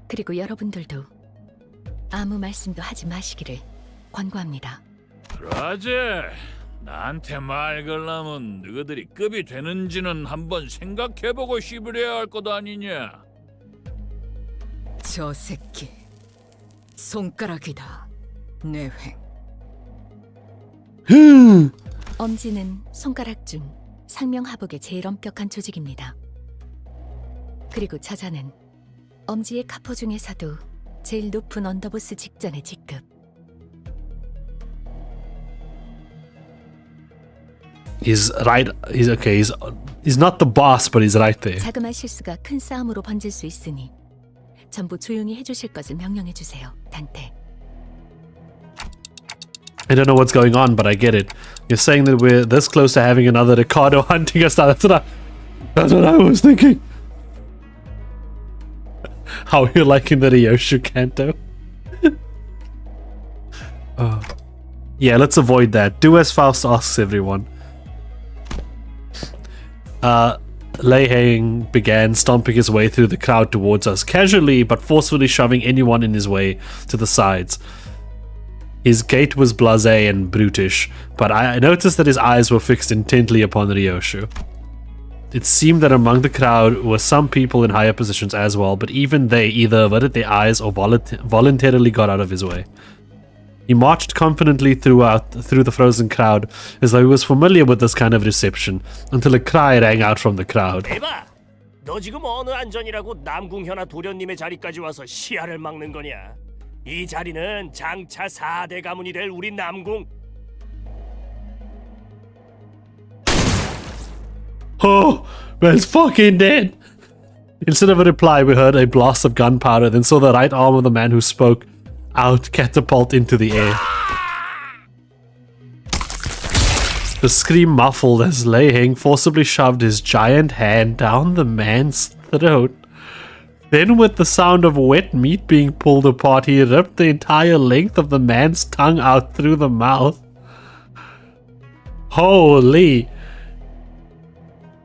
그리고 여러분들도 아무 말씀도 하지 마시기를. 권고합니다. 그러지. 나한테 말 걸라면 너희들이 급이 되는지는 한번 생각해보고 씹으려야 할 것 아니냐. 저 새끼 손가락이다. 뇌횡. 엄지는 손가락 중 상명하복의 제일 엄격한 조직입니다. 그리고 저자는 엄지의 카포 중에서도 제일 높은 언더보스 직전의 직급. He's right. He's okay. He's not the boss, but he's right there. 자그마한 실수가 큰 싸움으로 번질 수 있으니 전부 조용히 해주실 것을 명령해 주세요, 단테. I don't know what's going on, but I get it. You're saying that we're this close to having another Ricardo hunting us down. That's what I was thinking. How are you liking the Ryoshu Canto? Yeah, let's avoid that. Do as Faust asks everyone. Lei Heng began stomping his way through the crowd towards us, casually but forcefully shoving anyone in his way to the sides. His gait was blasé and brutish, but I noticed that his eyes were fixed intently upon Ryoshu. It seemed that among the crowd were some people in higher positions as well, but even they either averted their eyes or voluntarily got out of his way. He marched confidently through the frozen crowd, as though he was familiar with this kind of reception, until a cry rang out from the crowd. 대박! 너 지금 어느 안전이라고 남궁현아 도련님의 자리까지 와서 시야를 막는 거냐? 이 자리는 장차 4대 가문이 될 우리 남궁. Oh, man's fucking dead! Instead of a reply, we heard a blast of gunpowder, then saw the right arm of the man who spoke out catapult into the air. The scream muffled as Lei Heng forcibly shoved his giant hand down the man's throat. Then, with the sound of wet meat being pulled apart, he ripped the entire length of the man's tongue out through the mouth. Holy!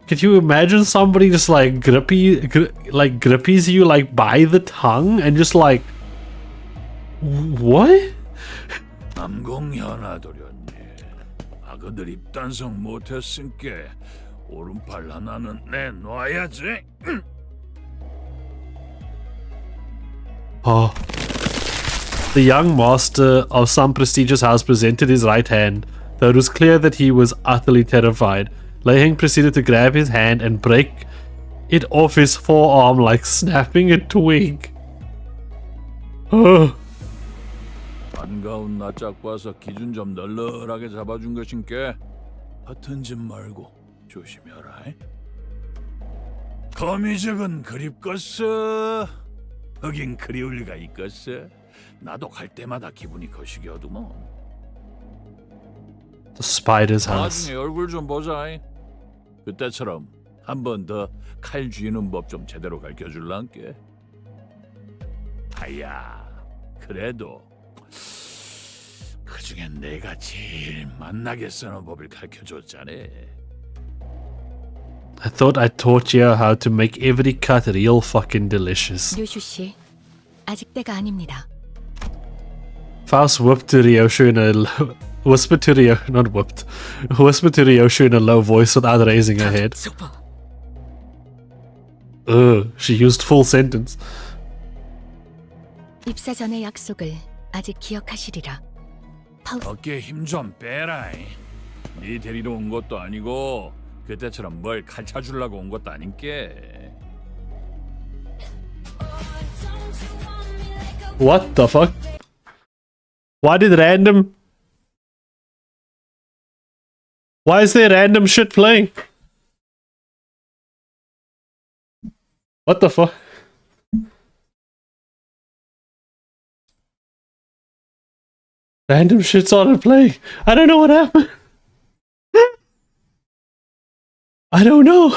Could you imagine somebody just like grippies you like by the tongue and just like what? 남궁현아 도련님, 아그들 입단속 못했으니까 오른팔 하나는 내놔야지. Oh. The young master of some prestigious house presented his right hand, though it was clear that he was utterly terrified. Lei Heng proceeded to grab his hand and break it off his forearm like snapping a twig. Oh. 반가운 나 짝 봐서 기준 좀 널널하게 잡아준 것인께 허튼 짓 말고 조심해라. 거미적은 그립겠어. 하긴 그리울 리가 있겠어. 나도 갈 때마다 기분이 거시기하더만. The spider's house. 나중에 얼굴 좀 보자. 그때처럼 한 번 더 칼 쥐는 법 좀 제대로 가르쳐줄란께. 아야, 그래도 그중엔 내가 제일 만나게 쓰는 법을 가르쳐줬잖아. I thought I taught you how to make every cut real fucking delicious. 류슈 씨, 아직 때가 아닙니다. Faust whispered to Ryoshu in a low voice without raising her head. She used full sentence. 입사 전의 약속을 아직 기억하시리라. 어깨에 힘 좀 빼라. 네 데리러 온 것도 아니고 그때처럼 뭘 가르쳐주려고 온 것도 아닌께. What the fuck? Why is there random shit playing? What the fuck? Random shit started playing. I don't know what happened. I don't know.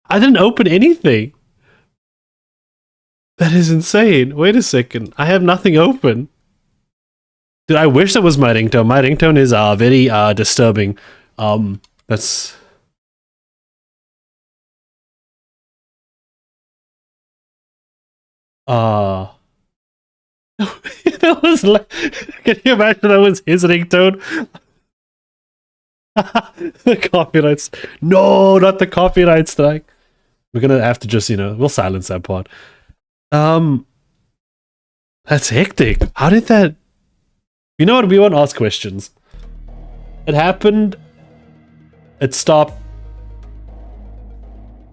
I didn't open anything. That is insane. Wait a second. I have nothing open. Dude, I wish that was my ringtone. My ringtone is very disturbing. That's... That was like, can you imagine that was his ringtone? The copyrights. No, not the copyright strike. We're gonna have to just, we'll silence that part. That's hectic. How did that... You know what? We won't ask questions. It happened. It stopped.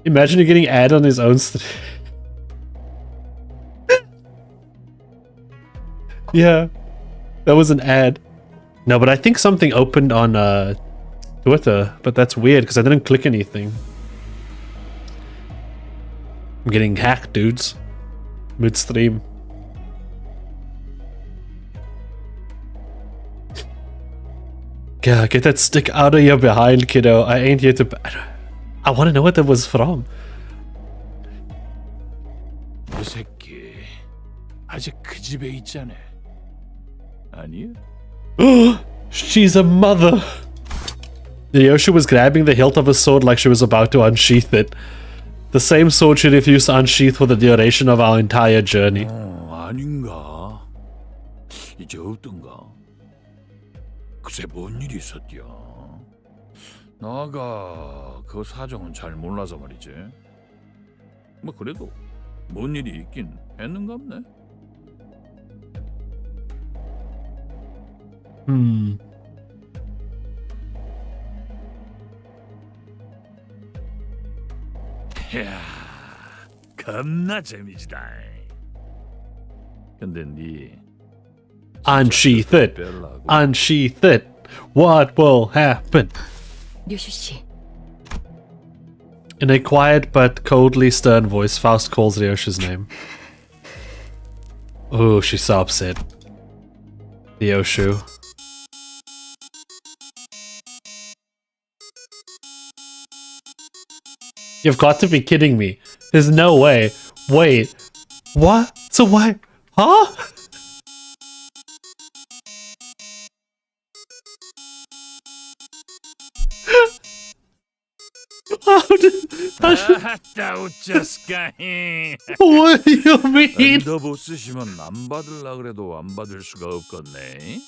Imagine you're getting ad on his own Yeah. That was an ad. No, but I think something opened on Twitter, but that's weird because I didn't click anything. I'm getting hacked, dudes. Midstream. God, get that stick out of your behind, kiddo. I ain't here to... I want to know what that was from. 이 새끼 아직 그 집에 있잖아. 아니야? She's a mother. Yoshu was grabbing the hilt of a sword like she was about to unsheath it. The same sword she refused to unsheath for the duration of our entire journey. 아닌가? 이제 어떤가? 글쎄 뭔 일이 있었디야? 나가 그 사정은 잘 몰라서 말이지. 뭐 그래도 뭔 일이 있긴 했는갑네. 이야, 겁나 재미지다. 근데 니 Unsheath it. Unsheath it. What will happen? 류슈 씨, In a quiet but coldly stern voice, Faust calls Ryoshi's name. Oh, she's so upset. Ryoshu. You've got to be kidding me. There's no way. Wait. What? So why? Huh? 아따 웃자스까이. What do you mean? 너 못 쓰시면 안 받을라 그래도 안 받을 수가 없겠네.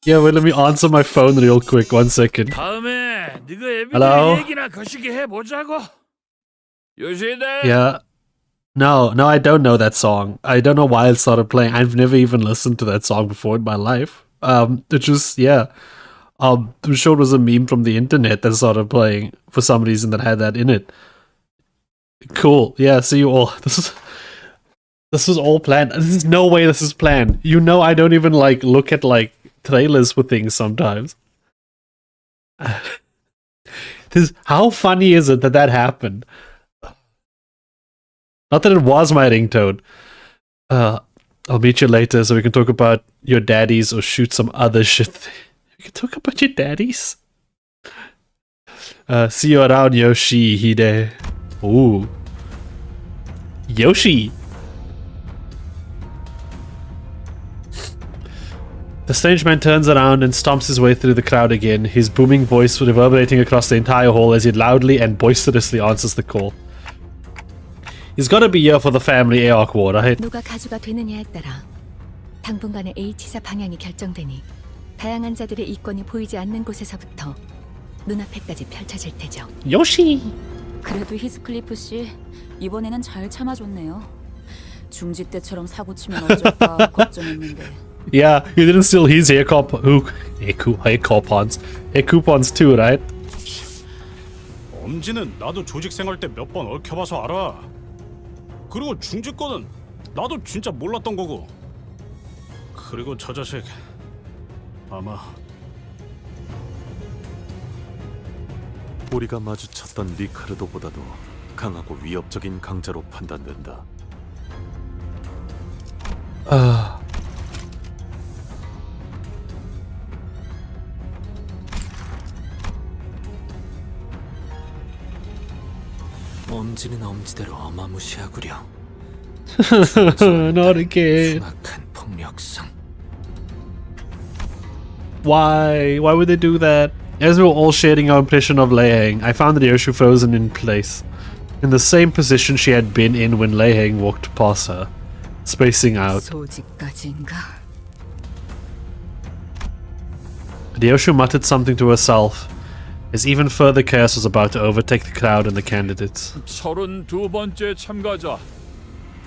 Yeah, wait, let me answer my phone real quick. 1 second. 다음에 네가 Hello? 에비데이 얘기나 거시기 해보자고. 요시다. Yeah. No, I don't know that song. I don't know why it started playing. I've never even listened to that song before in my life. It just, yeah. I'm sure it was a meme from the internet that started playing for some reason that had that in it. Cool. Yeah, see you all. This was all planned. There's no way this is planned. You know I don't even look at trailers for things sometimes. How funny is it that happened? Not that it was my ringtone. I'll meet you later so we can talk about your daddies or shoot some other shit. We can talk about your daddies. See you around, Yoshi Hide. Ooh. Yoshi! The strange man turns around and stomps his way through the crowd again, his booming voice reverberating across the entire hall as he loudly and boisterously answers the call. He's gotta be here for the family ARC war, right? 누가 가주가 되느냐에 따라 당분간의 H사 방향이 결정되니 다양한 자들의 이권이 보이지 않는 곳에서부터 눈앞에까지 펼쳐질 테죠. 요시! 그래도 히스클리프 씨 이번에는 잘 참아줬네요. 중지 때처럼 사고 치면 어쩔까 걱정했는데. Yeah, you didn't steal his hair coupons too, right? 엄지는 나도 조직 생활 때 몇 번 얽혀봐서 알아. 그리고 중지 거는 나도 진짜 몰랐던 거고. 그리고 저 자식 아마 우리가 마주쳤던 리카르도보다도 강하고 위협적인 강자로 판단된다. 엄지는 엄지대로 어마무시하구려. Not again. 흉악한 폭력성. Why? Why would they do that? As we were all sharing our impression of Lei, I found Ryoshu frozen in place. in the same position she had been in when Lei Heng walked past her, spacing out. 소집까지인가? Ryoshu muttered something to herself, as even further chaos was about to overtake the crowd and the candidates. 32번째 참가자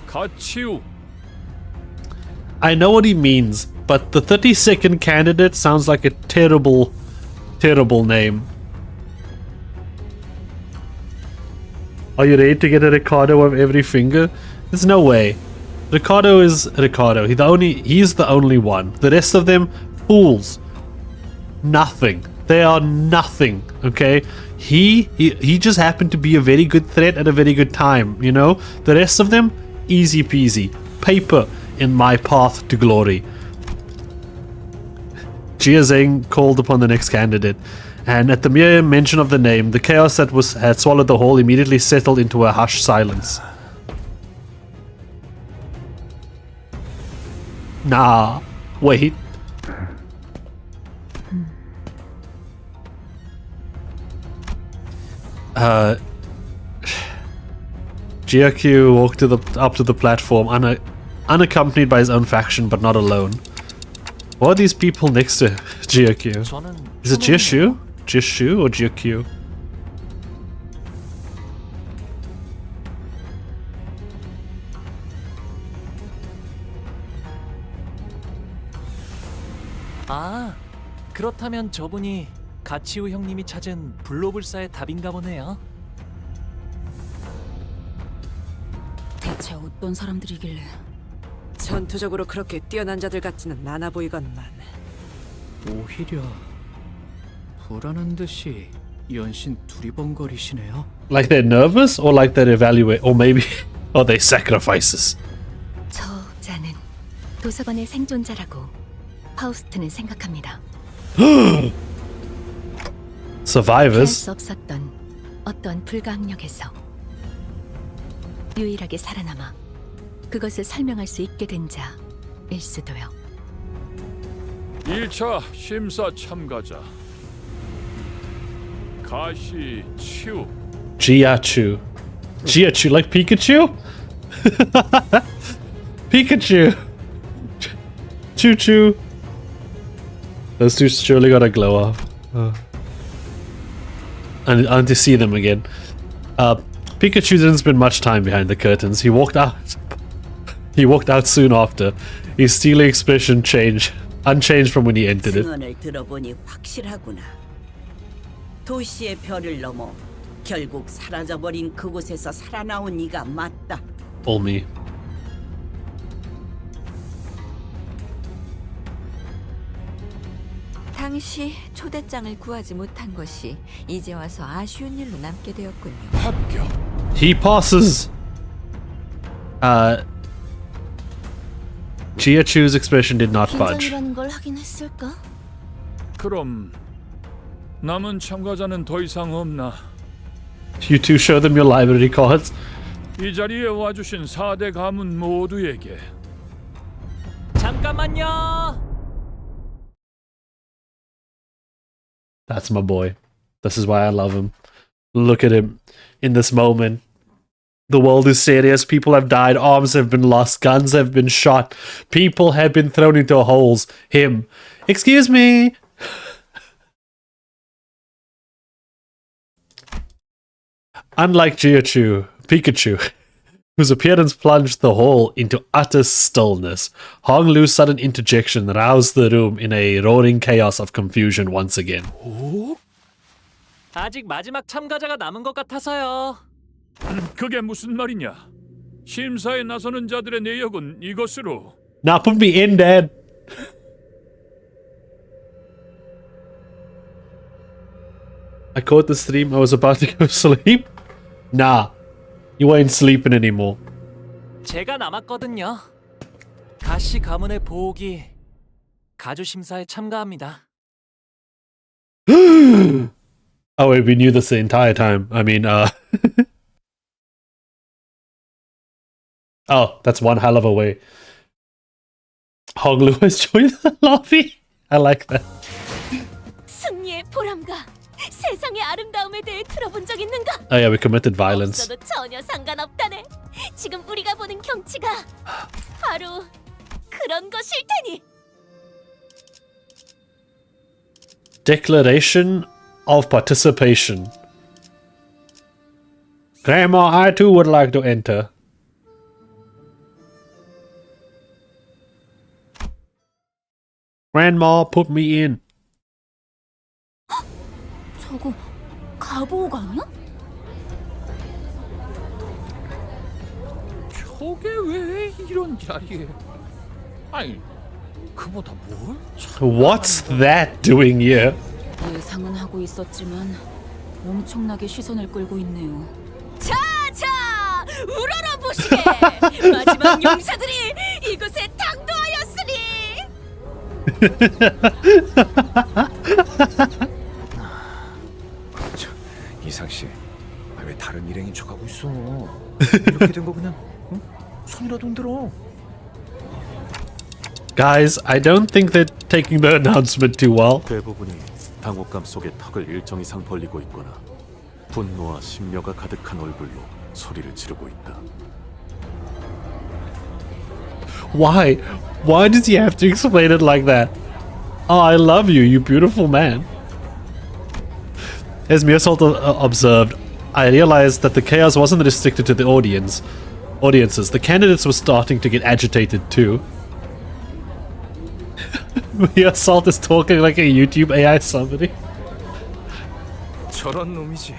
가치우. I know what he means, but the 32nd candidate sounds like a terrible, terrible name. Are you ready to get a Ricardo of every finger? There's no way. Ricardo is Ricardo. He's the only one. The rest of them, fools. Nothing. They are nothing. Okay? He just happened to be a very good threat at a very good time, you know? The rest of them, easy peasy. Paper in my path to glory. Jia Zheng called upon the next candidate, and at the mere mention of the name, the chaos that had swallowed the hall immediately settled into a hushed silence. Nah, wait. GRQ walked up to the platform, unaccompanied by his own faction, but not alone. What are these people next to GRQ? Is it Jiashu? Jiashu or GRQ? 아, 그렇다면 저분이 가치우 형님이 찾은 불로불사의 답인가 보네요. 대체 어떤 사람들이길래? 전투적으로 그렇게 뛰어난 자들 같지는 않아 보이건만. 오히려 불안한 듯이 연신 두리번거리시네요. Like they're nervous, or like they're evaluate, or maybe are they sacrifices? 저자는 도서관의 생존자라고 파우스트는 생각합니다. Survivors. 피할 수 없었던 어떤 불가항력에서 유일하게 살아남아 그것을 설명할 수 있게 된 자일 수도요. 1차 심사 참가자 가시치우. Jiachu. Jiachu, like Pikachu? Pikachu! Choo choo. Those two surely got a glow off. And to see them again. Pikachu didn't spend much time behind the curtains. He walked out. He walked out soon after. His steely expression changed, unchanged from when he entered it. 증언을 들어보니 확실하구나. 도시의 별을 넘어 결국 사라져버린 그곳에서 살아나온 이가 맞다. All me. 당시 초대장을 구하지 못한 것이 이제 와서 아쉬운 일로 남게 되었군요. He passes. Jiachu's expression did not budge. 긴장이라는 걸 하긴 했을까? 그럼 남은 참가자는 더 이상 없나? You two show them your library cards. 이 자리에 와주신 4대 가문 모두에게 잠깐만요. That's my boy. This is why I love him. Look at him in this moment. The world is serious. People have died. Arms have been lost. Guns have been shot. People have been thrown into holes. Him. Excuse me. Unlike Pikachu, whose appearance plunged the hall into utter stillness, Hong Lu's sudden interjection roused the room in a roaring chaos of confusion once again. 아직 마지막 참가자가 남은 것 같아서요. 그게 무슨 말이냐? 심사에 나서는 자들의 내역은 이것으로. Now put me in, Dad. I caught the stream. I was about to go sleep. Nah, you ain't sleeping anymore. 제가 남았거든요. 가시 가문의 보호기 가주 심사에 참가합니다. Oh wait, we knew this the entire time. I mean, oh, that's one hell of a way. Hong Lu has joined the lobby. I like that. 승리의 보람과 세상의 아름다움에 대해 들어본 적 있는가? Oh yeah, we committed violence. 없어도 전혀 상관없다네. 지금 우리가 보는 경치가 바로 그런 것일 테니. Declaration of participation. Grandma, I too would like to enter. Grandma, put me in. 저거 가보옥 아니야? 저게 왜 이런 자리에? 아니, 그보다 뭘? What's that doing here? 예상은 하고 있었지만 엄청나게 시선을 끌고 있네요. 자자, 우러러 보시게. 마지막 용사들이 이곳에 당도하였으니. 이상 씨, 왜 다른 일행인 척하고 있어? 이렇게 된 거 그냥 손이라도 흔들어. Guys, I don't think they're taking the announcement too well. 대부분이 당혹감 속에 턱을 일정 이상 벌리고 있거나 분노와 심려가 가득한 얼굴로 소리를 지르고 있다. Why? Why does he have to explain it like that? Oh, I love you, you beautiful man. As Miyasalt observed, I realized that the chaos wasn't restricted to the audiences. The candidates were starting to get agitated too. Miyasalt is talking like a YouTube AI somebody. 저런 놈이지.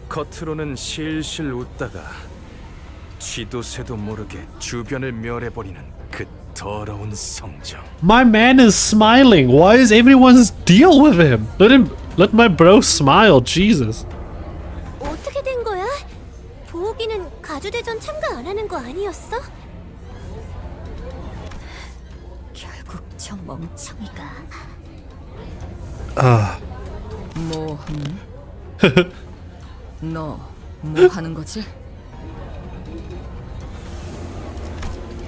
겉으로는 실실 웃다가 쥐도 새도 모르게 주변을 멸해버리는 그 더러운 성정. My man is smiling. Why is everyone's deal with him? Let my bro smile. Jesus. 어떻게 된 거야? 보옥이는 가주대전 참가 안 하는 거 아니었어? 결국 저 멍청이가. 뭐? 너 뭐 하는 거지?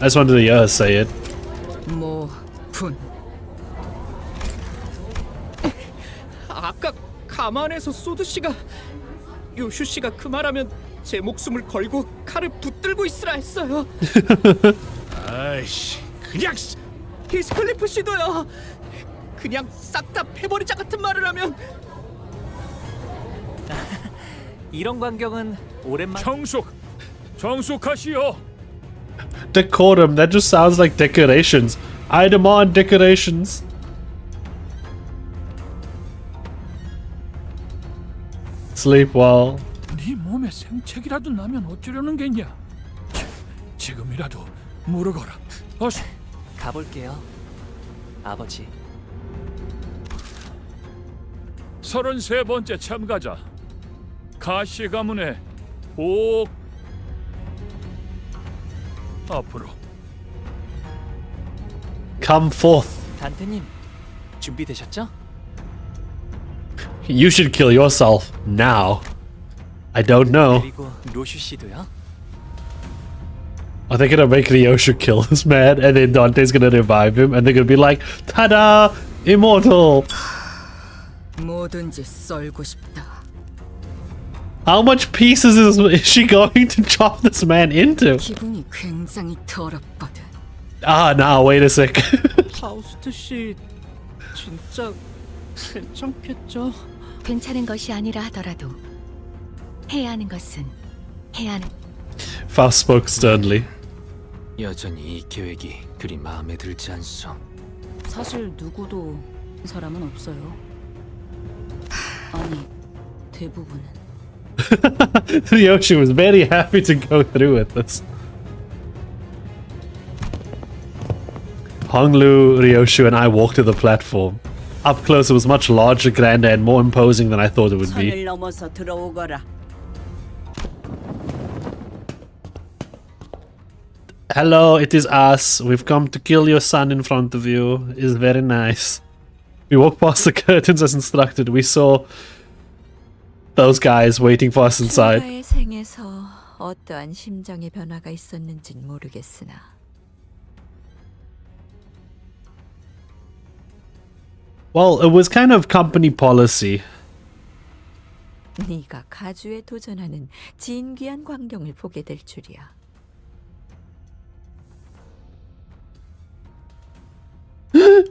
I just wanted to hear her say it. 뭐 분. 아까 가만에서 소드 씨가 요슈 씨가 그 말하면 제 목숨을 걸고 칼을 붙들고 있으라 했어요. 아이씨, 그냥 히스클리프 씨도요. 그냥 싹 다 패버리자 같은 말을 하면. 이런 광경은 오랜만. 정숙하시오. Decorum. That just sounds like decorations. I demand decorations. Sleep well. 네 몸에 생책이라도 나면 어쩌려는 겠냐? 지금이라도 물어거라. 어서. 가볼게요, 아버지. 33번째 참가자 가시 가문의 복 앞으로. Come forth. 단테님, 준비되셨죠? You should kill yourself now. I don't know. 그리고 로슈 씨도요. Are they gonna make Ryoshu kill this man and then Dante's gonna revive him and they're gonna be like, ta-da! Immortal! 뭐든지 썰고 싶다. How much pieces is she going to chop this man into? 기분이 굉장히 더럽거든. Ah, now wait a sec. 하우스트 씨 진짜 괜찮겠죠? 괜찮은 것이 아니라 하더라도 해야 하는 것은 해야 하는. Faust spoke sternly. 여전히 이 계획이 그리 마음에 들지 않소. 사실 누구도 이 사람은 없어요. 아니, 대부분은. Ryoshu was very happy to go through with this. Honglu, Ryoshu, and I walked to the platform. Up close, it was much larger, grander, and more imposing than I thought it would be. 선을 넘어서 들어오거라. Hello, it is us. We've come to kill your son in front of you. It is very nice. We walked past the curtains as instructed. We saw those guys waiting for us inside. 나의 생에서 어떠한 심정의 변화가 있었는진 모르겠으나 Well, it was kind of company policy 네가 가주에 도전하는 진귀한 광경을 보게 될 줄이야.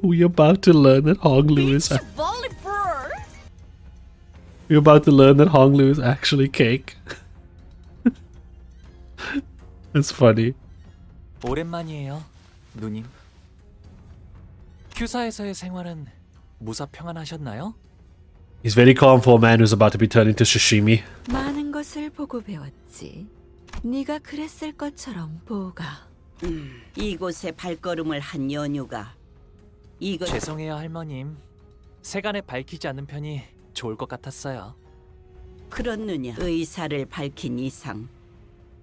We're about to learn that Honglu is. We're about to learn that Honglu is actually cake. It's funny. 오랜만이에요, 누님. 큐사에서의 생활은 무사 평안하셨나요? He's very calm for a man who's about to be turned into sashimi. 많은 것을 보고 배웠지. 네가 그랬을 것처럼 보가. 이곳에 발걸음을 한 연유가 이것. 죄송해요, 할머님. 세간에 밝히지 않는 편이 좋을 것 같았어요. 그렇느냐? 의사를 밝힌 이상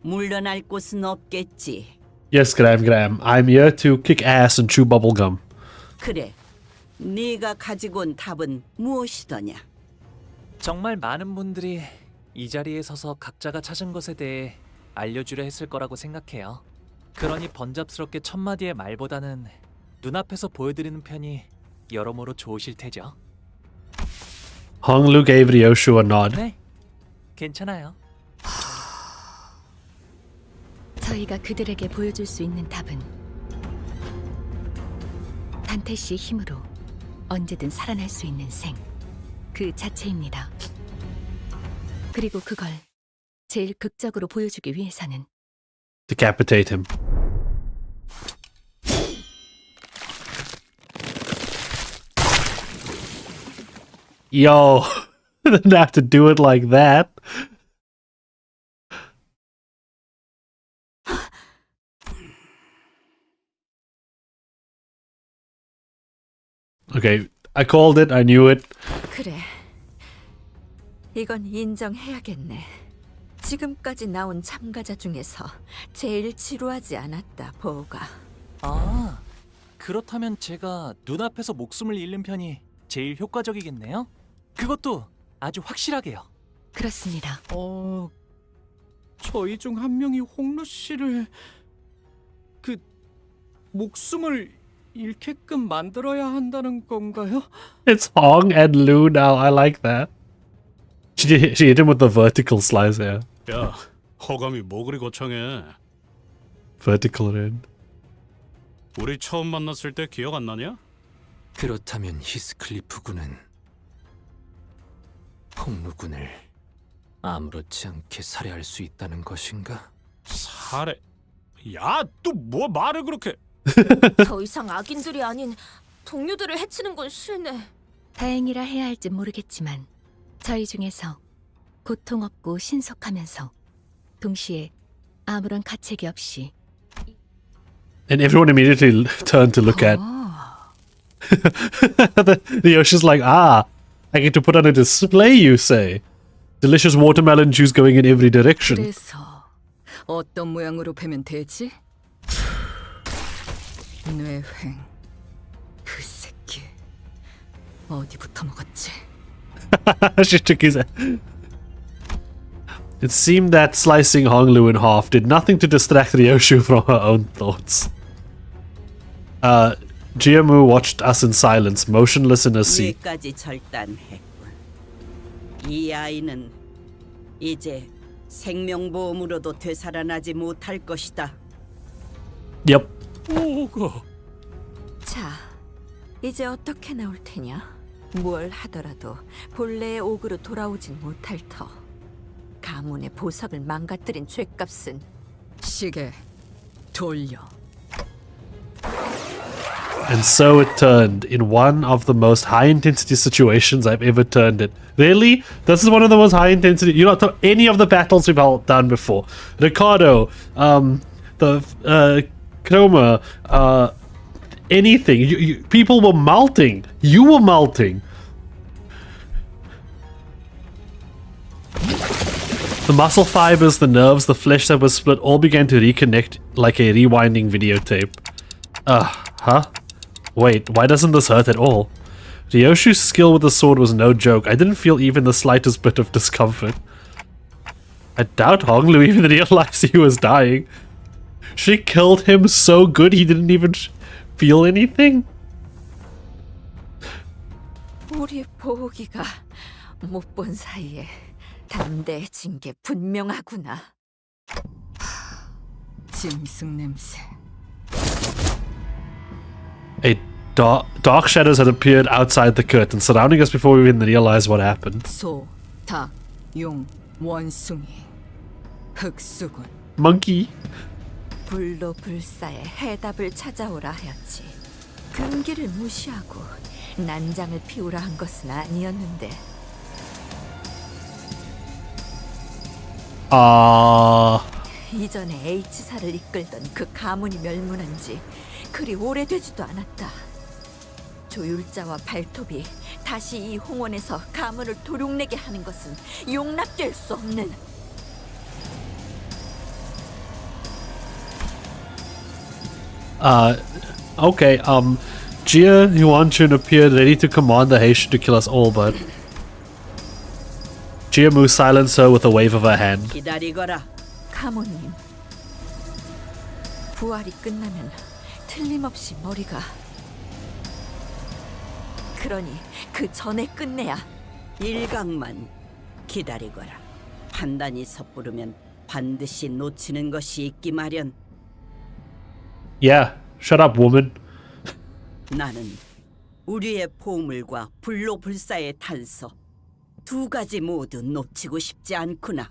물러날 곳은 없겠지. Yes, Graham. I'm here to kick ass and chew bubblegum. 그래, 네가 가지고 온 답은 무엇이더냐? 정말 많은 분들이 이 자리에 서서 각자가 찾은 것에 대해 알려주려 했을 거라고 생각해요. 그러니 번잡스럽게 첫마디의 말보다는 눈앞에서 보여드리는 편이 여러모로 좋으실 테죠. Honglu gave Ryoshu a nod. 네, 괜찮아요. 저희가 그들에게 보여줄 수 있는 답은 단테 씨의 힘으로 언제든 살아날 수 있는 생, 그 자체입니다. 그리고 그걸 제일 극적으로 보여주기 위해서는 Decapitate him. Yo, didn't have to do it like that. Okay, I called it. I knew it. 그래, 이건 인정해야겠네. 지금까지 나온 참가자 중에서 제일 지루하지 않았다, 보가. 아, 그렇다면 제가 눈앞에서 목숨을 잃는 편이 제일 효과적이겠네요? 그것도 아주 확실하게요. 그렇습니다. 저희 중 한 명이 홍루 씨를 그 목숨을 잃게끔 만들어야 한다는 건가요? It's Hong and Lu now. I like that. She hit him with the vertical slice here. 야, 허감이 뭐 그리 거창해. Vertical in. 우리 처음 만났을 때 기억 안 나냐? 그렇다면 히스클리프 군은 홍루 군을 아무렇지 않게 살해할 수 있다는 것인가? 살해? 야, 또 뭐 말을 그렇게... 더 이상 악인들이 아닌 동료들을 해치는 건 싫네. 다행이라 해야 할지 모르겠지만 저희 중에서 고통 없고 신속하면서 동시에 아무런 가책이 없이 And everyone immediately turned to look at. The Yoshi's like, I get to put on a display, you say. Delicious watermelon juice going in every direction. 그래서 어떤 모양으로 베면 되지? 뇌횡, 그 새끼 어디부터 먹었지? She took his. It seemed that slicing Honglu in half did nothing to distract Ryoshu from her own thoughts. Jiamu watched us in silence, motionless in her seat. 위까지 절단했군. 이 아이는 이제 생명보험으로도 되살아나지 못할 것이다. Yep. 오가. 자, 이제 어떻게 나올 테냐? 뭘 하더라도 본래의 옥으로 돌아오진 못할 터. 가문의 보석을 망가뜨린 죄값은 시계 돌려. And so it turned in one of the most high-intensity situations I've ever turned it. Really? This is one of the most high-intensity... You know, any of the battles we've done before. Ricardo, Chroma, anything. People were melting. You were melting. The muscle fibers, the nerves, the flesh that was split all began to reconnect like a rewinding videotape. Huh? Wait, why doesn't this hurt at all? Ryoshu's skill with the sword was no joke. I didn't feel even the slightest bit of discomfort. I doubt Honglu even realized he was dying. She killed him so good he didn't even feel anything? 우리 보기가 못 본 사이에 담대해진 게 분명하구나. 짐승 냄새. A dark shadows had appeared outside the curtain, surrounding us before we even realized what happened. 소, 닭, 용, 원숭이. 흑수군. Monkey. 불로 불사에 해답을 찾아오라 하였지. 금기를 무시하고 난장을 피우라 한 것은 아니었는데. 이전에 H사를 이끌던 그 가문이 멸문한 지 그리 오래되지도 않았다. 조율자와 발톱이 다시 이 홍원에서 가문을 도륙내게 하는 것은 용납될 수 없는. Okay, Jia Yuanchun appeared ready to command the Haitian to kill us all, but Jia Mu silenced her with a wave of her hand. 기다리거라. 가모님, 부활이 끝나면 틀림없이 머리가. 그러니 그 전에 끝내야. 일각만 기다리거라. 판단이 섣부르면 반드시 놓치는 것이 있기 마련. Yeah, shut up, woman. 나는 우리의 보물과 불로 불사의 단서 두 가지 모두 놓치고 싶지 않구나.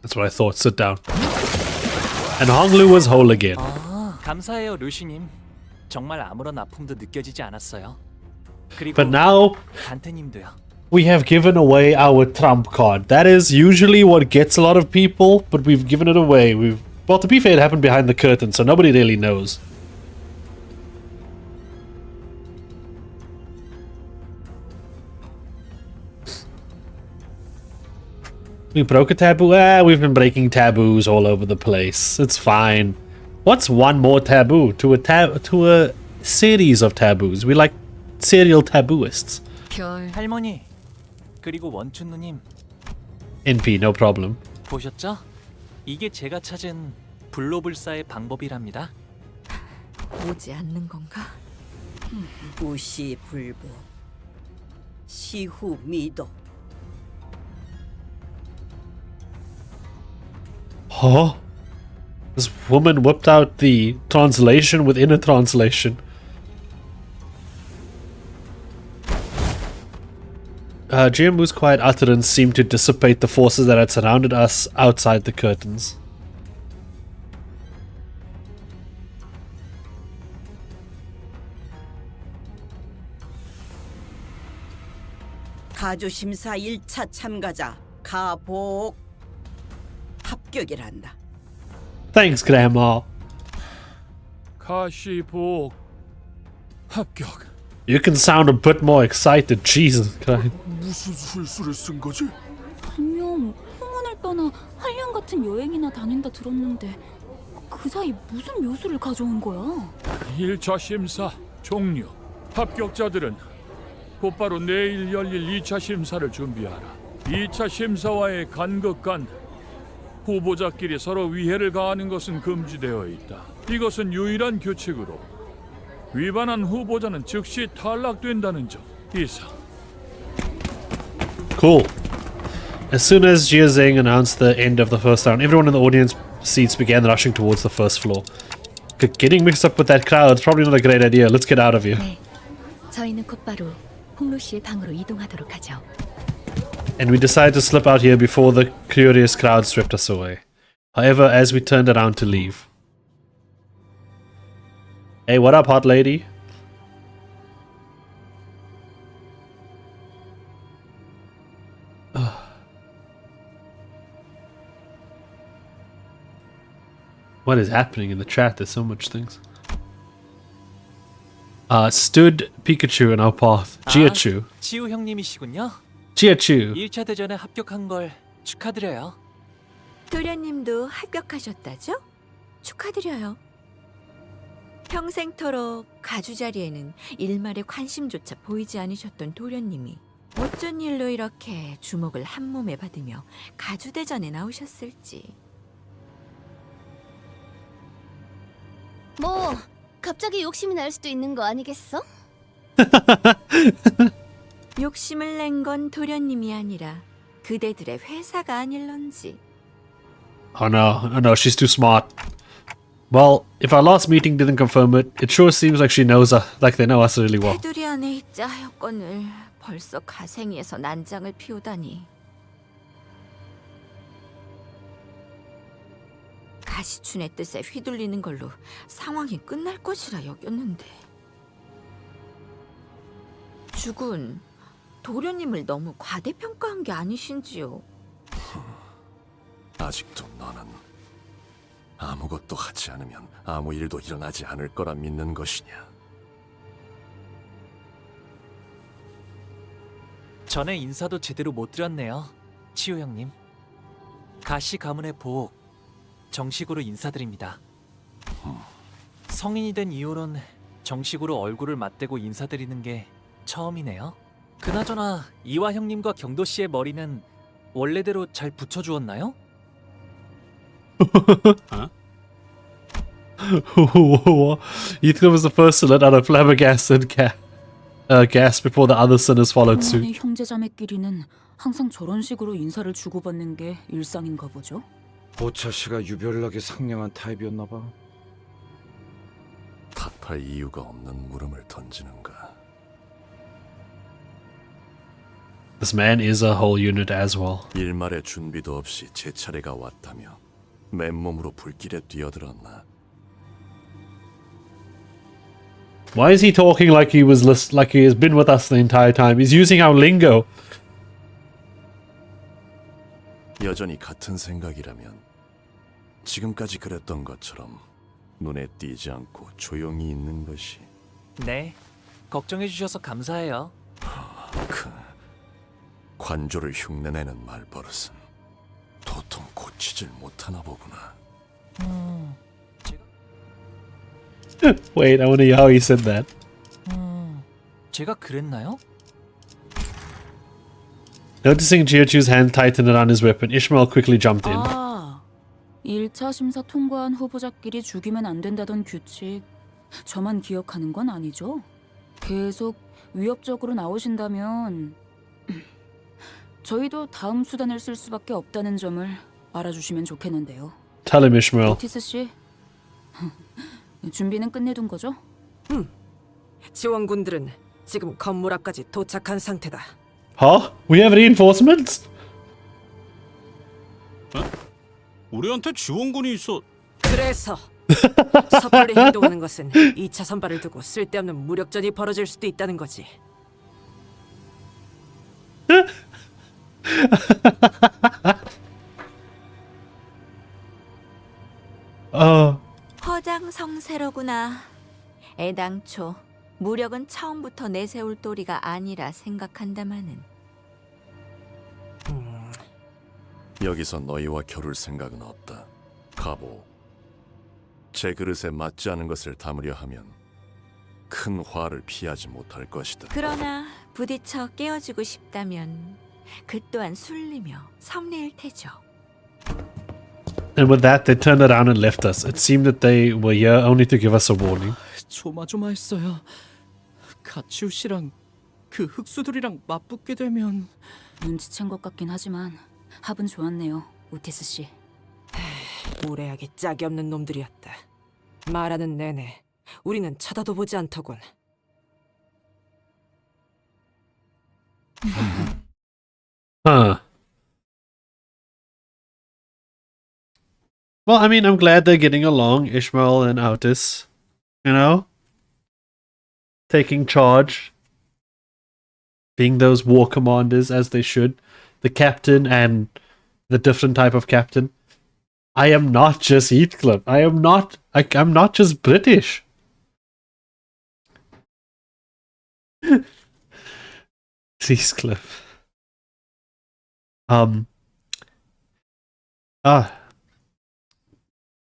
That's what I thought. Sit down. And Honglu was whole again. 감사해요, 루시님. 정말 아무런 아픔도 느껴지지 않았어요. 그리고 But now 단테님도요. we have given away our trump card. That is usually what gets a lot of people, but we've given it away. Well, to be fair, it happened behind the curtain, so nobody really knows. We broke a taboo? We've been breaking taboos all over the place. It's fine. What's one more taboo to a series of taboos? We like serial tabooists. 할머니, 그리고 원춘 누님. NP, no problem. 보셨죠? 이게 제가 찾은 불로불사의 방법이랍니다. 오지 않는 건가? 무시불보, 시후미도. Huh? This woman whipped out the translation within a translation. GMU's quiet utterance seemed to dissipate the forces that had surrounded us outside the curtains. 가주 심사 1차 참가자 가복 합격이란다. Thanks, Grandma. 가시복 합격. You can sound a bit more excited, Jesus Christ. 무슨 술수를 쓴 거지? 분명 홍원을 떠나 한량 같은 여행이나 다닌다 들었는데 그 사이 무슨 묘수를 가져온 거야? 1차 심사 종료. 합격자들은 곧바로 내일 열릴 2차 심사를 준비하라. 2차 심사와의 간극 간 후보자끼리 서로 위해를 가하는 것은 금지되어 있다. 이것은 유일한 규칙으로 위반한 후보자는 즉시 탈락된다는 점. 이상. Cool. As soon as Jia Zheng announced the end of the first round, everyone in the audience seats began rushing towards the first floor. Getting mixed up with that crowd is probably not a great idea. Let's get out of here. 네, 저희는 곧바로 홍루 씨의 방으로 이동하도록 하죠. And we decided to slip out here before the curious crowd swept us away. However, as we turned around to leave... Hey, what up, hot lady? What is happening in the chat? There's so much things. Stood Pikachu in our path. Jiachu. 치우 형님이시군요. Jiachu. 1차 대전에 합격한 걸 축하드려요. 도련님도 합격하셨다죠? 축하드려요. 평생토록 가주 자리에는 일말의 관심조차 보이지 않으셨던 도련님이 어쩐 일로 이렇게 주목을 한 몸에 받으며 가주대전에 나오셨을지. 뭐 갑자기 욕심이 날 수도 있는 거 아니겠어? 욕심을 낸 건 도련님이 아니라 그대들의 회사가 아닐런지. Oh no, she's too smart. Well, if our last meeting didn't confirm it, it sure seems like she knows like they know us really well. 테두리 안에 있자 하였건을 벌써 가생이에서 난장을 피우다니. 가시춘의 뜻에 휘둘리는 걸로 상황이 끝날 것이라 여겼는데. 주군, 도련님을 너무 과대평가한 게 아니신지요? 아직도 너는 아무것도 하지 않으면 아무 일도 일어나지 않을 거라 믿는 것이냐? 전에 인사도 제대로 못 드렸네요, 치우 형님. 가시 가문의 보옥, 정식으로 인사드립니다. 성인이 된 이후론 정식으로 얼굴을 맞대고 인사드리는 게 처음이네요. 그나저나 이화 형님과 경도 씨의 머리는 원래대로 잘 붙여주었나요? Ethan was the first to let out a flabbergasted gasp before the other sinners followed suit. 홍원의 형제자매끼리는 항상 저런 식으로 인사를 주고받는 게 일상인가 보죠? 보차 씨가 유별나게 상냥한 타입이었나 봐. 탓할 이유가 없는 물음을 던지는가? This man is a whole unit as well. 일말의 준비도 없이 제 차례가 왔다며 맨몸으로 불길에 뛰어들었나? Why is he talking like he has been with us the entire time? He's using our lingo. 여전히 같은 생각이라면 지금까지 그랬던 것처럼 눈에 띄지 않고 조용히 있는 것이. 네, 걱정해 주셔서 감사해요. 그 관조를 흉내내는 말버릇은 도통 고치질 못하나 보구나. Wait, I want to hear how he said that. 제가 그랬나요? Noticing Chiochu's hand tighten around his weapon, Ishmael quickly jumped in. 아, 1차 심사 통과한 후보자끼리 죽이면 안 된다던 규칙. 저만 기억하는 건 아니죠? 계속 위협적으로 나오신다면 저희도 다음 수단을 쓸 수밖에 없다는 점을 알아주시면 좋겠는데요. Tell him, Ishmael. 오티스 씨, 준비는 끝내둔 거죠? 지원군들은 지금 건물 앞까지 도착한 상태다. Huh? We have reinforcements? 우리한테 지원군이 있어. 그래서 섣불리 행동하는 것은 2차 선발을 두고 쓸데없는 무력전이 벌어질 수도 있다는 거지. 허장성세로구나. 애당초 무력은 처음부터 내세울 도리가 아니라 생각한다마는. 여기서 너희와 겨룰 생각은 없다. 가보. 제 그릇에 맞지 않은 것을 담으려 하면 큰 화를 피하지 못할 것이다. 그러나 부딪혀 깨어지고 싶다면 그 또한 술리며 섭리일 테죠. And with that, they turned around and left us. It seemed that they were here only to give us a warning. 조마조마했어요. 가치우 씨랑 그 흑수들이랑 맞붙게 되면 눈치챈 것 같긴 하지만 합은 좋았네요, 오티스 씨. 무례하게 짝이 없는 놈들이었다. 말하는 내내 우리는 쳐다도 보지 않더군. Huh. Well, I mean, I'm glad they're getting along, Ishmael and Autis. You know? Taking charge. Being those war commanders as they should. The captain and the different type of captain. I am not just Heathcliff. I'm not just British. Heathcliff.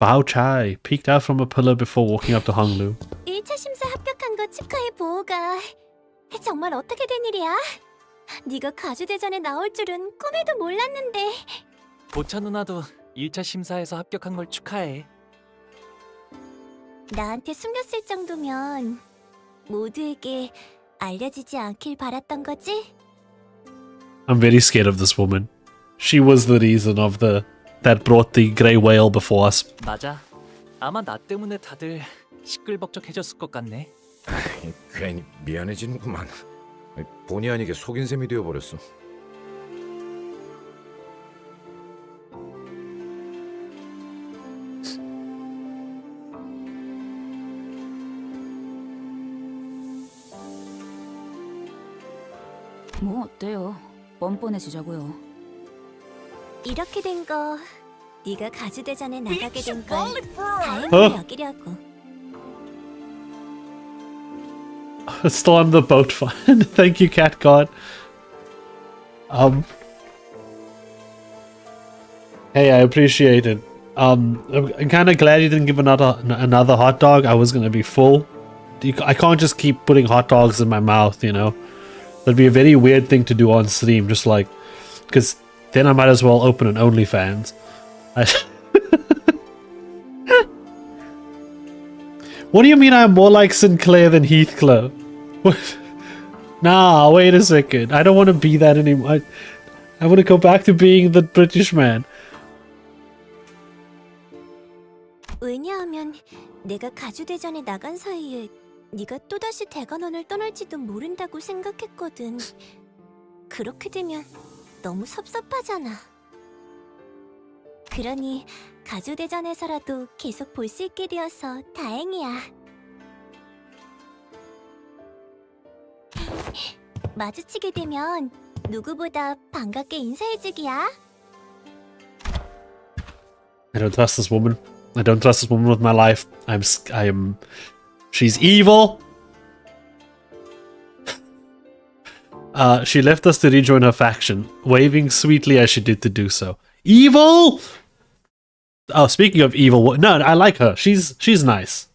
Bao Chai peeked out from a pillar before walking up to Honglu. 1차 심사 합격한 거 축하해, 보호가. 정말 어떻게 된 일이야? 네가 가주대전에 나올 줄은 꿈에도 몰랐는데. 보차 누나도 1차 심사에서 합격한 걸 축하해. 나한테 숨겼을 정도면 모두에게 알려지지 않길 바랐던 거지? I'm very scared of this woman. She was the reason of that brought the grey whale before us. 맞아. 아마 나 때문에 다들 시끌벅적해졌을 것 같네. 괜히 미안해지는구만. 본의 아니게 속인 셈이 되어버렸어. 뭐 어때요? 뻔뻔해지자고요. 이렇게 된 거 네가 가주대전에 나가게 된 걸 다행히 여기려고. Still on the boat fine. Thank you, Cat God. Hey, I appreciate it. I'm kind of glad you didn't give another hot dog. I was gonna be full. I can't just keep putting hot dogs in my mouth, you know. That'd be a very weird thing to do on stream. Just like, because then I might as well open an OnlyFans. What do you mean I'm more like Sinclair than Heathcliff? Nah, wait a second. I don't want to be that anymore. I want to go back to being the British man. 왜냐하면 내가 가주대전에 나간 사이에 네가 또다시 대관원을 떠날지도 모른다고 생각했거든. 그렇게 되면 너무 섭섭하잖아. 그러니 가주대전에서라도 계속 볼 수 있게 되어서 다행이야. 마주치게 되면 누구보다 반갑게 인사해주기야. I don't trust this woman. I don't trust this woman with my life. She's evil. She left us to rejoin her faction, waving sweetly as she did to do so. Evil! Oh, speaking of evil, no, I like her. She's nice.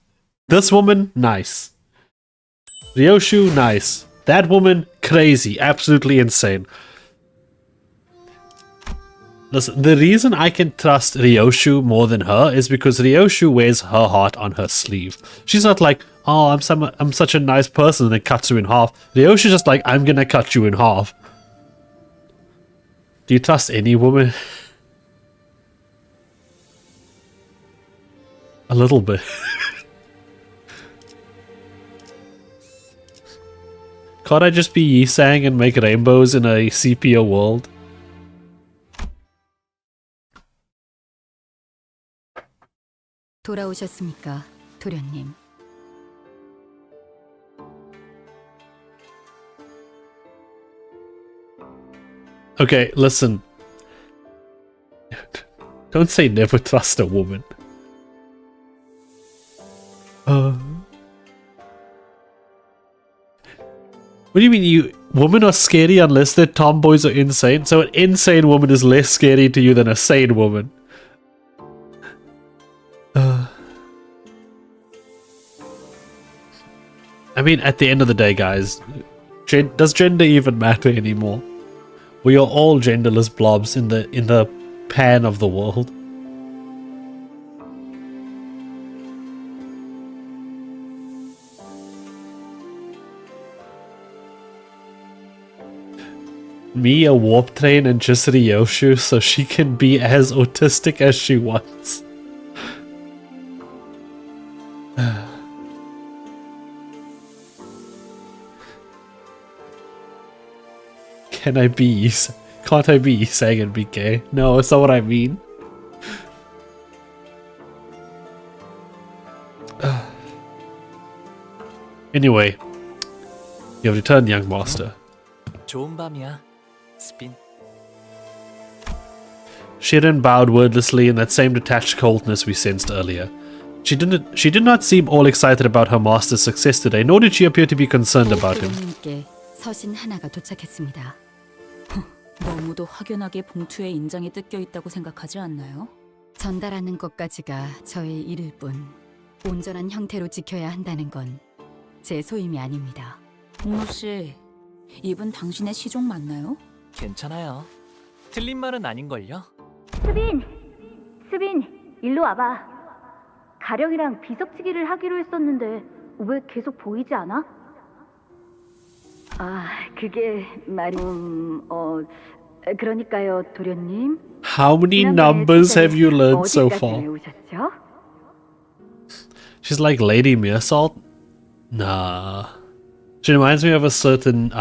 This woman, nice. Ryoshu, nice. That woman, crazy, absolutely insane. Listen, the reason I can trust Ryoshu more than her is because Ryoshu wears her heart on her sleeve. She's not like, oh, I'm such a nice person, and it cuts you in half. Ryoshu's just like, I'm gonna cut you in half. Do you trust any woman? A little bit. Can't I just be Yisang and make rainbows in a sepia world? 돌아오셨습니까, 도련님? Okay, listen. Don't say never trust a woman. What do you mean women are scary unless their tomboys are insane? So an insane woman is less scary to you than a sane woman. I mean, at the end of the day, guys, does gender even matter anymore? We are all genderless blobs in the pan of the world. Me, a warp train, and just Ryoshu so she can be as autistic as she wants. Can't I be Isang and be gay? No, that's not what I mean. Anyway, you have returned, young master. 좋은 밤이야, 스핀. Shirin bowed wordlessly in that same detached coldness we sensed earlier. She did not seem all excited about her master's success today, nor did she appear to be concerned about him. 도련님께 서신 하나가 도착했습니다. 너무도 확연하게 봉투에 인장이 뜯겨 있다고 생각하지 않나요? 전달하는 것까지가 저의 일일 뿐 온전한 형태로 지켜야 한다는 건 제 소임이 아닙니다. 공로 씨, 이분 당신의 시종 맞나요? 괜찮아요. 틀린 말은 아닌걸요? 스빈, 일로 와봐. 가령이랑 비석치기를 하기로 했었는데 왜 계속 보이지 않아? 아, 그게 그러니까요, 도련님. How many numbers have you learned so 어디까지 far? 외우셨죠? She's like Lady Meersalt? Nah. She reminds me of a certain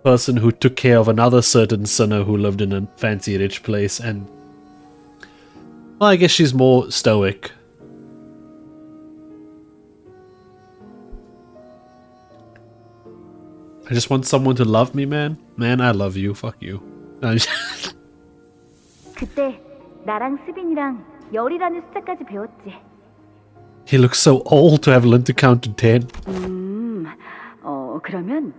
person who took care of another certain sinner who lived in a fancy rich place, and well, I guess she's more stoic. I just want someone to love me, man. Man, I love you. Fuck you. 그때 나랑 스빈이랑 열이라는 숫자까지 배웠지. He looks so old to have learned to count to 10. 그러면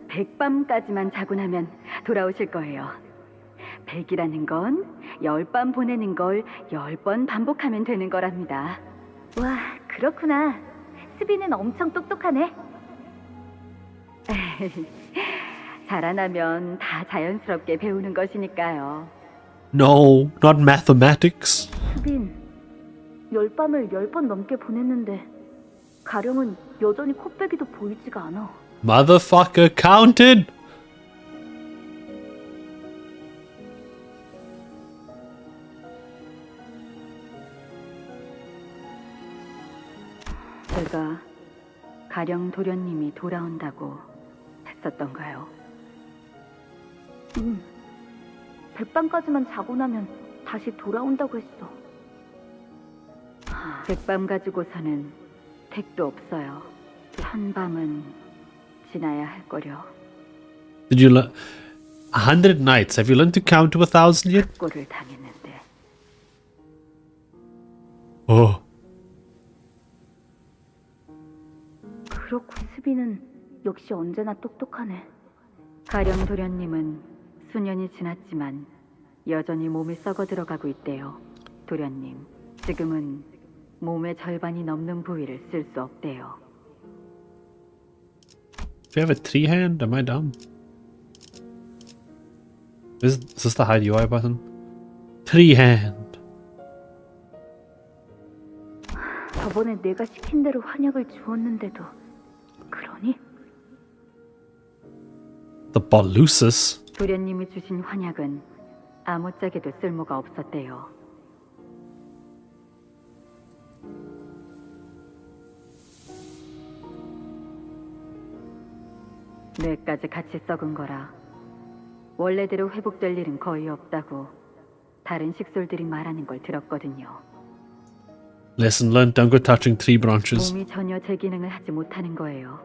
100밤까지만 자고 나면 돌아오실 거예요. 100이라는 건 10밤 보내는 걸 10번 반복하면 되는 거랍니다. 와, 그렇구나. 스빈은 엄청 똑똑하네. 자라나면 다 자연스럽게 배우는 것이니까요. No, not mathematics. 스빈, 10밤을 10번 넘게 보냈는데 가령은 여전히 코빼기도 보이지가 않아. Motherfucker counted! 제가 가령 도련님이 돌아온다고 했었던가요? 100밤까지만 자고 나면 다시 돌아온다고 했어. 100밤 가지고서는 택도 없어요. 1000밤은 지나야 할 거려. Did you learn 100 nights? Have you learned to count to 1,000 yet? 꼴을 당했는데. Oh. 그렇고 스비는 역시 언제나 똑똑하네. 가령 도련님은 수년이 지났지만 여전히 몸이 썩어 들어가고 있대요. 도련님, 지금은 몸의 절반이 넘는 부위를 쓸 수 없대요. Do you have a 3-hand? Am I dumb? Is this the hide UI button? 3-hand. 저번에 내가 시킨 대로 환약을 주었는데도 그러니? The Polarisu. 도련님이 주신 환약은 아무짝에도 쓸모가 없었대요. 뇌까지 같이 썩은 거라 원래대로 회복될 일은 거의 없다고 다른 식솔들이 말하는 걸 들었거든요. Lesson learned, don't go touching tree branches. 몸이 전혀 제 기능을 하지 못하는 거예요.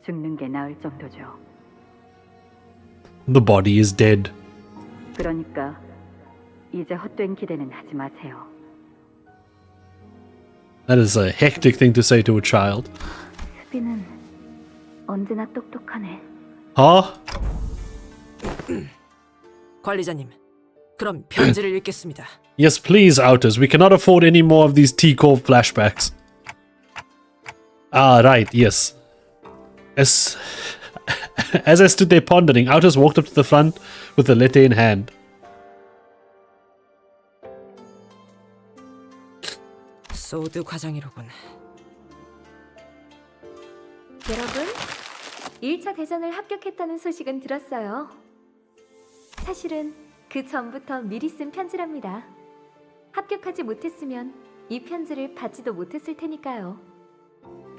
죽는 게 나을 정도죠. The body is dead. 그러니까 이제 헛된 기대는 하지 마세요. That is a hectic thing to say to a child. 스비는 언제나 똑똑하네. Huh? 관리자님, 그럼 편지를 읽겠습니다. Yes, please, Outers. We cannot afford any more of these T-Corp flashbacks. Ah, right, yes. As I stood there pondering, Outers walked up to the front with the letter in hand. 소드 과장이로군. 여러분, 1차 대전을 합격했다는 소식은 들었어요. 사실은 그 전부터 미리 쓴 편지랍니다. 합격하지 못했으면 이 편지를 받지도 못했을 테니까요.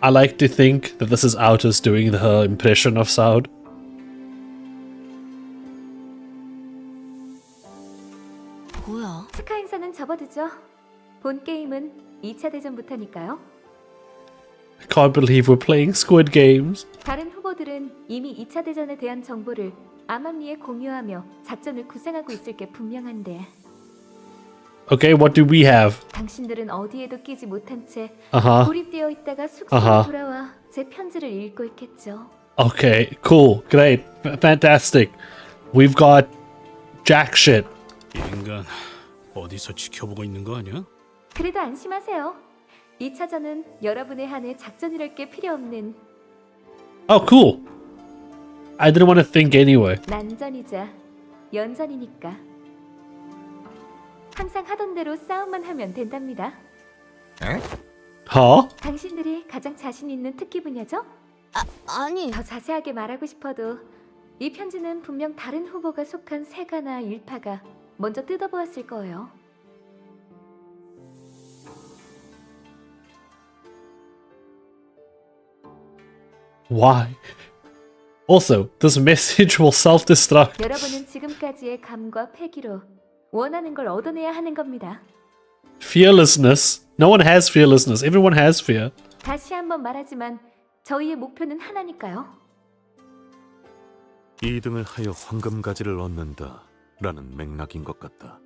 I like to think that this is Outers doing her impression of Saud. 뭐야? 축하 인사는 접어두죠. 본 게임은 2차 대전부터니까요. I can't believe we're playing Squid Games. 다른 후보들은 이미 2차 대전에 대한 정보를 암암리에 공유하며 작전을 구상하고 있을 게 분명한데 Okay, what do we have? 당신들은 어디에도 끼지 못한 채 Uh-huh. 고립되어 있다가 숙소로 Uh-huh. 돌아와 제 편지를 읽고 있겠죠. Okay, cool, great, fantastic. We've got jack shit. 이 인간 어디서 지켜보고 있는 거 아니야? 그래도 안심하세요. 2차전은 여러분의 한해 작전이랄 게 필요 없는 Oh, cool. I didn't want to think anyway. 난전이자 연전이니까. 항상 하던 대로 싸움만 하면 된답니다. Huh? 당신들이 가장 자신 있는 특기 분야죠? 아니. 더 자세하게 말하고 싶어도 이 편지는 분명 다른 후보가 속한 세가나 일파가 먼저 뜯어보았을 거예요. Why? Also, this message will self-destruct. 여러분은 지금까지의 감과 패기로 원하는 걸 얻어내야 하는 겁니다. Fearlessness. No one has fearlessness. Everyone has fear. 다시 한번 말하지만 저희의 목표는 하나니까요. 2등을 하여 황금가지를 얻는다라는 맥락인 것 같다.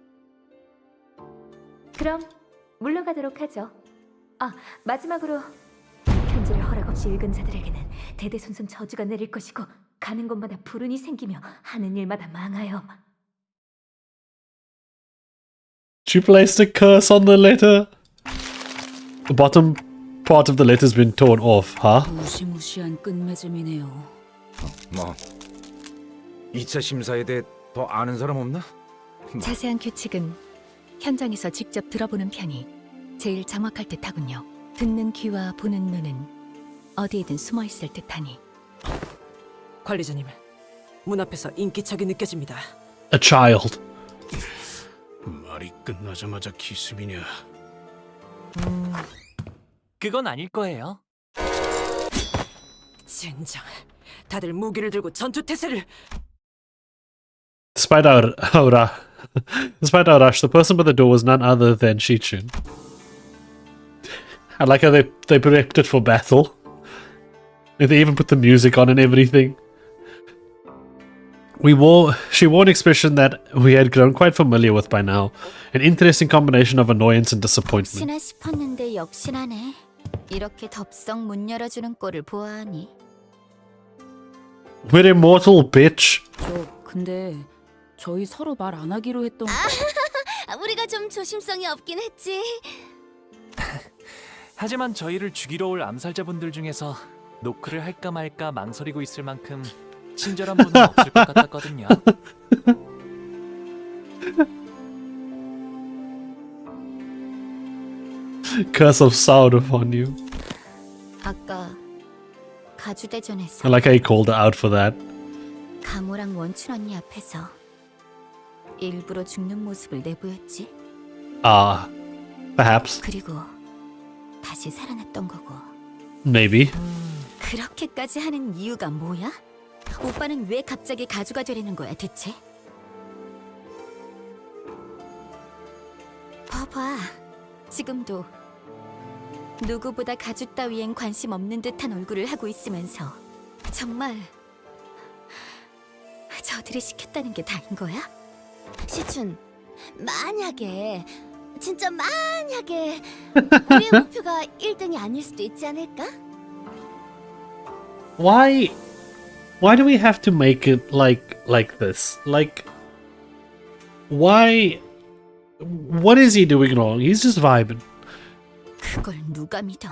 그럼 물러가도록 하죠. 아, 마지막으로 편지를 허락 없이 읽은 자들에게는 대대손손 저주가 내릴 것이고 가는 곳마다 불운이 생기며 하는 일마다 망하여. She placed a curse on the letter. The bottom part of the letter's been torn off, huh? 무시무시한 끝맺음이네요. 뭐 2차 심사에 대해 더 아는 사람 없나? 자세한 규칙은 현장에서 직접 들어보는 편이 제일 정확할 듯하군요. 듣는 귀와 보는 눈은 어디에든 숨어 있을 듯하니. 관리자님, 문 앞에서 인기척이 느껴집니다. A child. 말이 끝나자마자 기습이냐? 그건 아닐 거예요. 젠장, 다들 무기를 들고 전투 태세를. Despite our rush, the person by the door was none other than Shichun. I like how they prepped it for battle. They even put the music on and everything. She wore an expression that we had grown quite familiar with by now. An interesting combination of annoyance and disappointment. 역시나 싶었는데 역시나네. 이렇게 덥석 문 열어주는 꼴을 보아하니. We're immortal, bitch. 근데 저희 서로 말 안 하기로 했던. 우리가 좀 조심성이 없긴 했지. 하지만 저희를 죽이러 올 암살자분들 중에서 노크를 할까 말까 망설이고 있을 만큼 친절한 분은 없을 것 같았거든요. Curse of Sauron on you. 아까 가주대전에서 I like how he called her out for that. 가모랑 원춘 언니 앞에서 일부러 죽는 모습을 내보였지. Perhaps. 그리고 다시 살아났던 거고. Maybe. 그렇게까지 하는 이유가 뭐야? 오빠는 왜 갑자기 가주가 되려는 거야 대체? 봐봐, 지금도 누구보다 가주 따위엔 관심 없는 듯한 얼굴을 하고 있으면서 정말 저들이 시켰다는 게 다인 거야? 시춘, 만약에 진짜 만약에 우리의 목표가 1등이 아닐 수도 있지 않을까? Why do we have to make it like this? Like, why? What is he doing wrong? He's just vibing. 그걸 누가 믿어?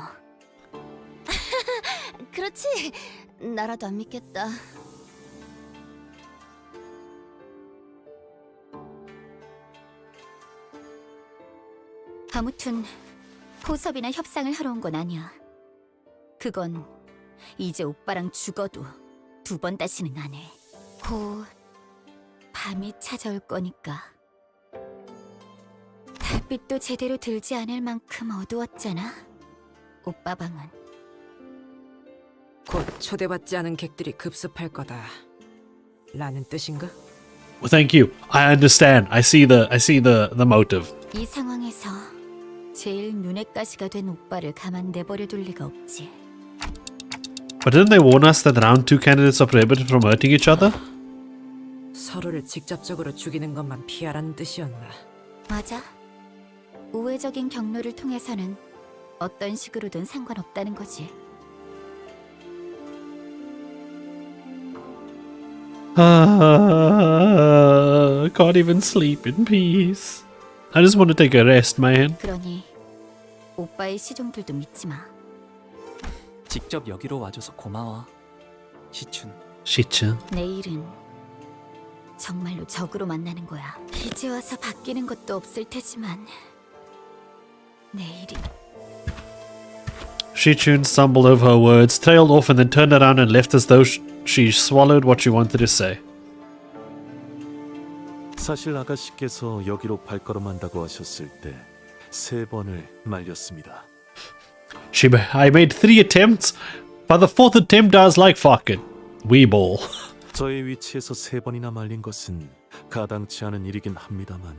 그렇지, 나라도 안 믿겠다. 아무튼 포섭이나 협상을 하러 온 건 아니야. 그건 이제 오빠랑 죽어도 2번 다시는 안 해. 곧 밤이 찾아올 거니까. 달빛도 제대로 들지 않을 만큼 어두웠잖아. 오빠 방은. 곧 초대받지 않은 객들이 급습할 거다. 라는 뜻인가? Well, thank you. I understand. I see the motive. 이 상황에서 제일 눈엣 가시가 된 오빠를 가만 내버려 둘 리가 없지. But didn't they warn us that round 2 candidates are prohibited from hurting each other? 서로를 직접적으로 죽이는 것만 피하라는 뜻이었나? 맞아. 우회적인 경로를 통해서는 어떤 식으로든 상관없다는 거지. Can't even sleep in peace. I just want to take a rest, man. 그러니 오빠의 시종들도 믿지 마. 직접 여기로 와줘서 고마워, 시춘. 시춘. 내일은 정말로 적으로 만나는 거야. 이제 와서 바뀌는 것도 없을 테지만 내일이. She Chun stumbled over her words, trailed off, and then turned around and left as though she swallowed what she wanted to say. 사실 아가씨께서 여기로 발걸음한다고 하셨을 때 3번을 말렸습니다. I made 3 attempts. By the 4th attempt, I was like, fuck it. Weeball. 저의 위치에서 3번이나 말린 것은 가당치 않은 일이긴 합니다만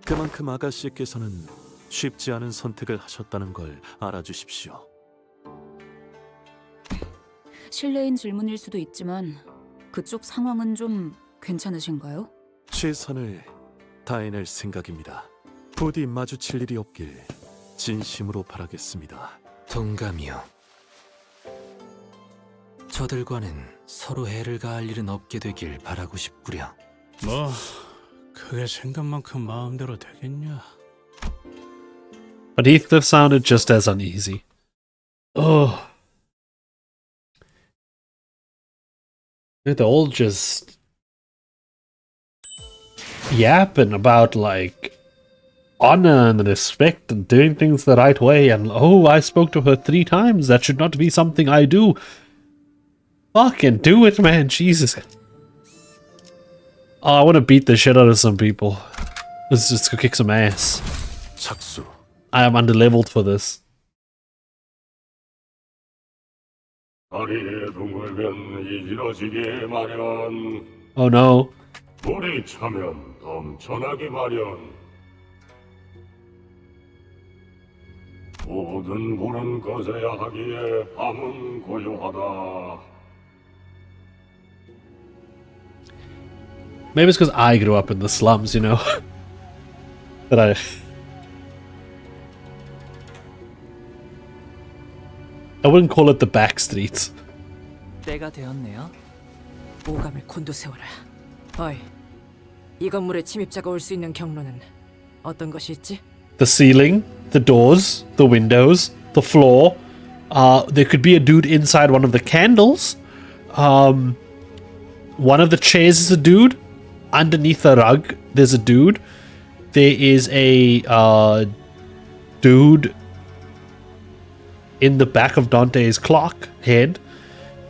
그만큼 아가씨께서는 쉽지 않은 선택을 하셨다는 걸 알아주십시오. 실례인 질문일 수도 있지만 그쪽 상황은 좀 괜찮으신가요? 최선을 다해낼 생각입니다. 부디 마주칠 일이 없길 진심으로 바라겠습니다. 동감이요. 저들과는 서로 해를 가할 일은 없게 되길 바라고 싶구려. 뭐 그게 생각만큼 마음대로 되겠냐? But Heathcliff sounded just as uneasy. Oh. They're all just yapping about, like, honor and respect and doing things the right way, and oh, I spoke to her 3 times. That should not be something I do. Fucking do it, man. Jesus. Oh, I want to beat the shit out of some people. Let's just go kick some ass. 착수. I am underleveled for this. 다리에 둥글면 이지러지게 마련. Oh no. 물이 차면 넘쳐나기 마련. 모든 불은 꺼져야 하기에 밤은 고요하다. Maybe it's because I grew up in the slums, you know. That I wouldn't call it the back streets. 때가 되었네요. 오감을 곤두세워라. 어이, 이 건물에 침입자가 올 수 있는 경로는 어떤 것이 있지? The ceiling, the doors, the windows, the floor. There could be a dude inside one of the candles. One of the chairs is a dude. Underneath the rug, there's a dude. There is a dude in the back of Dante's clock head,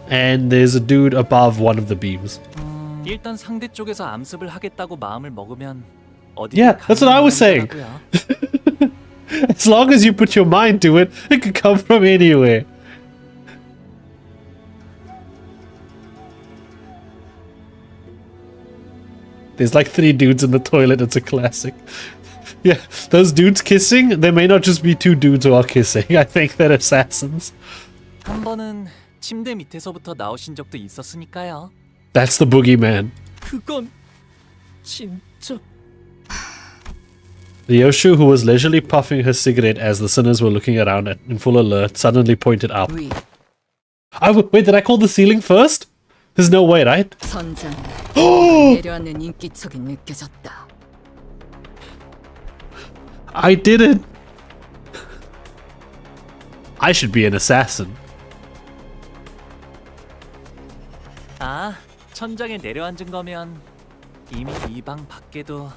and there's a dude above one of the beams. 일단 상대 쪽에서 암습을 하겠다고 마음을 먹으면 Yeah, that's what I was saying. As long as you put your mind to it, it could come from anywhere. There's like 3 dudes in the toilet, it's a classic. Yeah, those dudes kissing, there may not just be 2 dudes who are kissing. I think they're assassins. 한 번은 침대 밑에서부터 나오신 적도 있었으니까요. That's the boogeyman. 그건 진짜. The Yoshu, who was leisurely puffing her cigarette as the sinners were looking around in full alert, suddenly pointed up. Wait, did I call the ceiling first? There's no way, right? 선장. 내려앉는 인기척이 느껴졌다. I did it. I should be an assassin. 아, 천장에 내려앉은 거면 이미 이 방 밖에도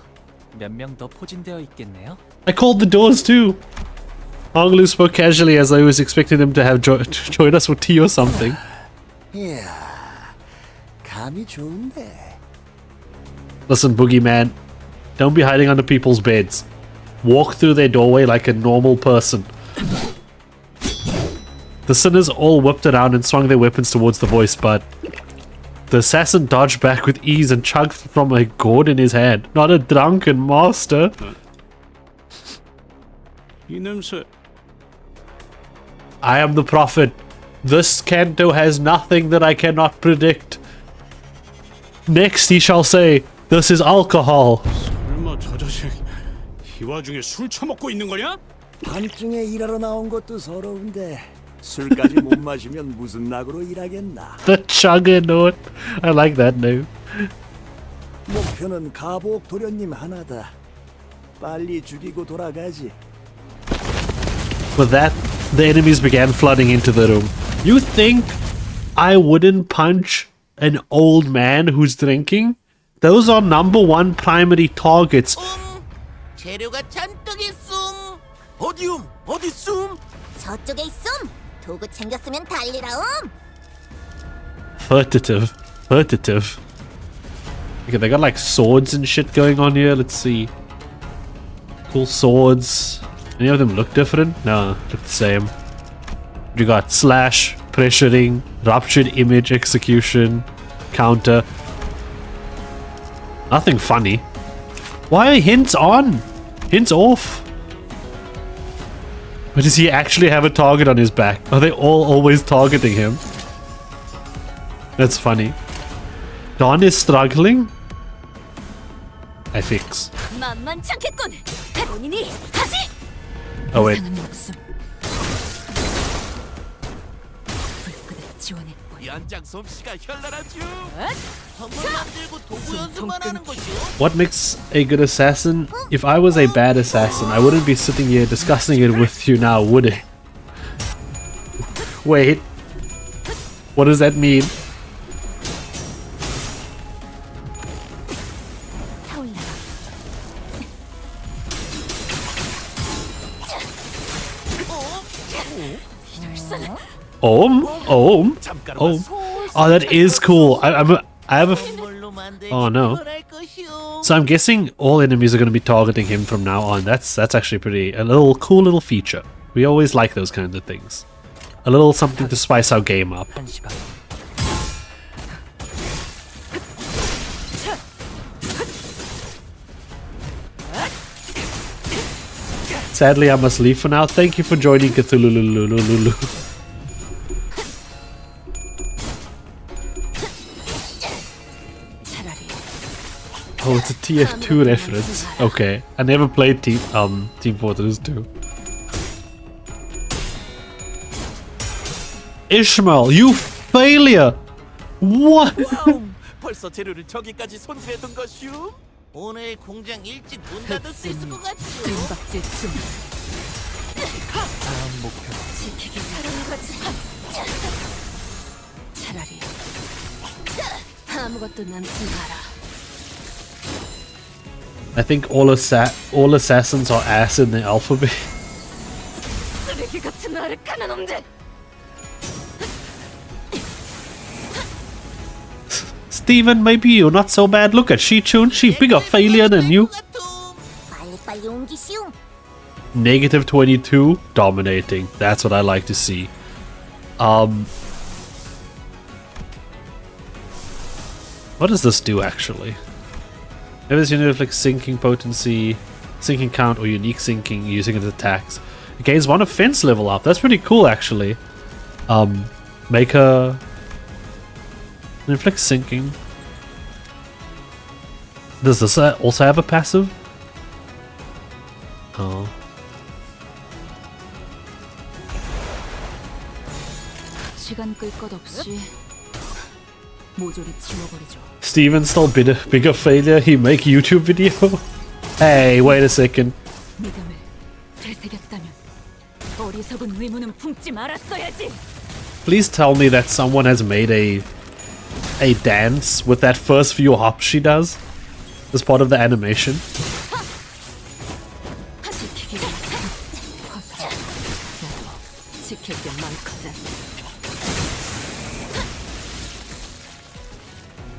몇 명 더 포진되어 있겠네요. I called the doors too. Honglu spoke casually as I was expecting them to have join us for tea or something. 이야, 감이 좋은데. Listen, boogeyman, don't be hiding under people's beds. Walk through their doorway like a normal person. The sinners all whipped around and swung their weapons towards the voice, but the assassin dodged back with ease and chugged from a gourd in his hand. Not a drunken master. 이 냄새. I am the prophet. This Canto has nothing that I cannot predict. Next he shall say, this is alcohol. 설마 저 자식 이 와중에 술 처먹고 있는 거냐? 밤중에 일하러 나온 것도 서러운데 술까지 못 마시면 무슨 낙으로 일하겠나. The Juggernaut. I like that name. 목표는 가복 도련님 하나다. 빨리 죽이고 돌아가지. With that, the enemies began flooding into the room. You think I wouldn't punch an old man who's drinking? Those are #1 primary targets. 재료가 잔뜩 있음. 어디 있음? 저쪽에 있음. 도구 챙겼으면 달리라옴. Furtive. Furtive. Okay, they got like swords and shit going on here. Let's see. Cool swords. Any of them look different? No, look the same. You got slash, pressuring, ruptured image execution, counter. Nothing funny. Why are hints on? Hints off. But does he actually have a target on his back? Are they all always targeting him? That's funny. Don is struggling? I fix. 만만찮겠군. 본인이 하지. Oh wait. 연장 솜씨가 현란하죠. 선물 만들고 도구 연습만 하는 거죠. What makes a good assassin? If I was a bad assassin, I wouldn't be sitting here discussing it with you now, would I? Wait. What does that mean? Om? Om? Om? Oh, that is cool. I have a... Oh, no. So I'm guessing all enemies are going to be targeting him from now on. That's actually a little cool little feature. We always like those kinds of things. A little something to spice our game up. Sadly, I must leave for now. Thank you for joining Cthulhu. Oh, it's a TF2 reference. Okay, I never played Team Fortress 2. Ishmael, you failure! What? 벌써 재료를 저기까지 손질해둔 것이오. 오늘 공장 일찍 문 닫을 수 있을 것 같죠. 다음 목표 지키기 사랑인 거지. 차라리 아무것도 남지 마라. I think all assassins are ass in the alphabet. 쓰레기 같은 아르카나 놈들. Steven, maybe you're not so bad. Look at Shichun, she bigger failure than you. 빨리빨리 옮기시오. Negative 22, dominating. That's what I like to see. What does this do actually? If you inflict sinking potency, sinking count, or unique sinking using its attacks. It gains 1 offense level up. That's pretty cool actually. Make her inflict sinking. Does this also have a passive? Oh. 시간 끌 것 없이 모조리 지워버리죠. Steven still bigger failure. He make YouTube video. Hey, wait a second. 믿음을 되새겼다면 어리석은 의무는 품지 말았어야지. Please tell me that someone has made a dance with that first few hops she does as part of the animation. 지킬 게 많거든.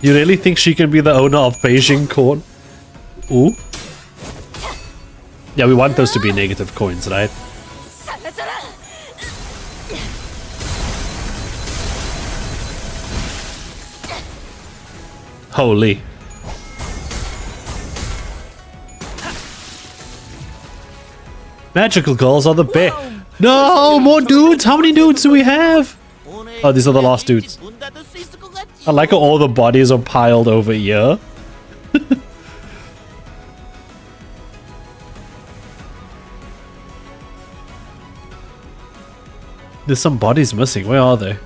You really think she can be the owner of Beijing corn? Ooh. Yeah, we want those to be negative coins, right? Holy. Magical girls are the best. No, more dudes. How many dudes do we have? Oh, these are the last dudes. I like how all the bodies are piled over here. There's some bodies missing. Where are they?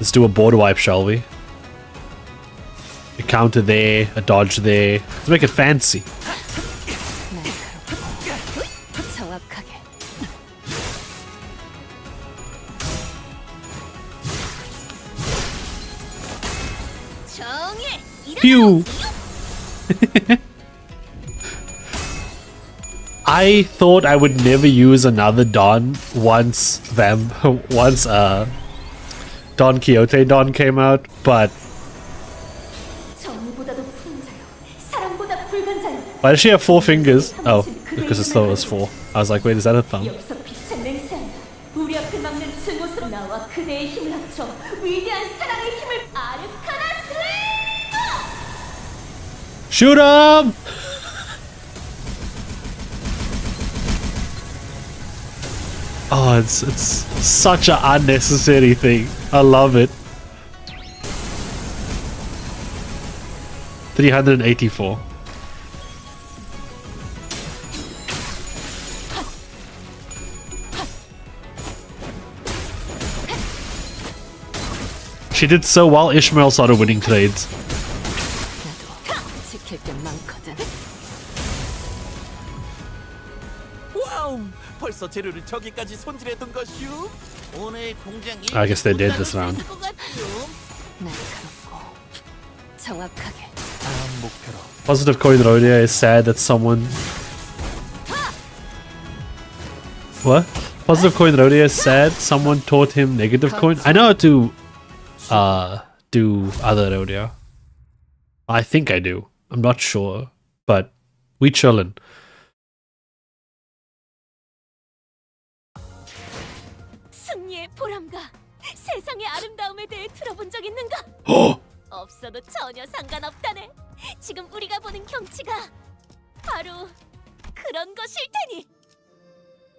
Let's do a board wipe, shall we? A counter there, a dodge there. Let's make it fancy. Pew! I thought I would never use another Don once Don Quixote Don came out, but why does she have 4 fingers? Oh, because I thought it was 4. I was like, wait, is that a thumb? 우리 앞을 막는 증오스러운 나와 그대의 힘을 합쳐 위대한 사랑의 힘을 아르카나 슬레이머! Shoot him! Oh, it's such an unnecessary thing. I love it. 384. She did so well, Ishmael started winning trades. 지킬 게 많거든. 와우! 벌써 재료를 저기까지 손질해둔 것이오. 오늘 공장 I guess they did this round. 날카롭고 정확하게. 다음 목표로. Positive coin Rodia is sad that someone... What? Positive coin Rodia is sad someone taught him negative coin. I know how to do other Rodia. I think I do. I'm not sure. But we chillin'. 승리의 보람과 세상의 아름다움에 대해 들어본 적 있는가? 없어도 전혀 상관없다네. 지금 우리가 보는 경치가 바로 그런 것일 테니.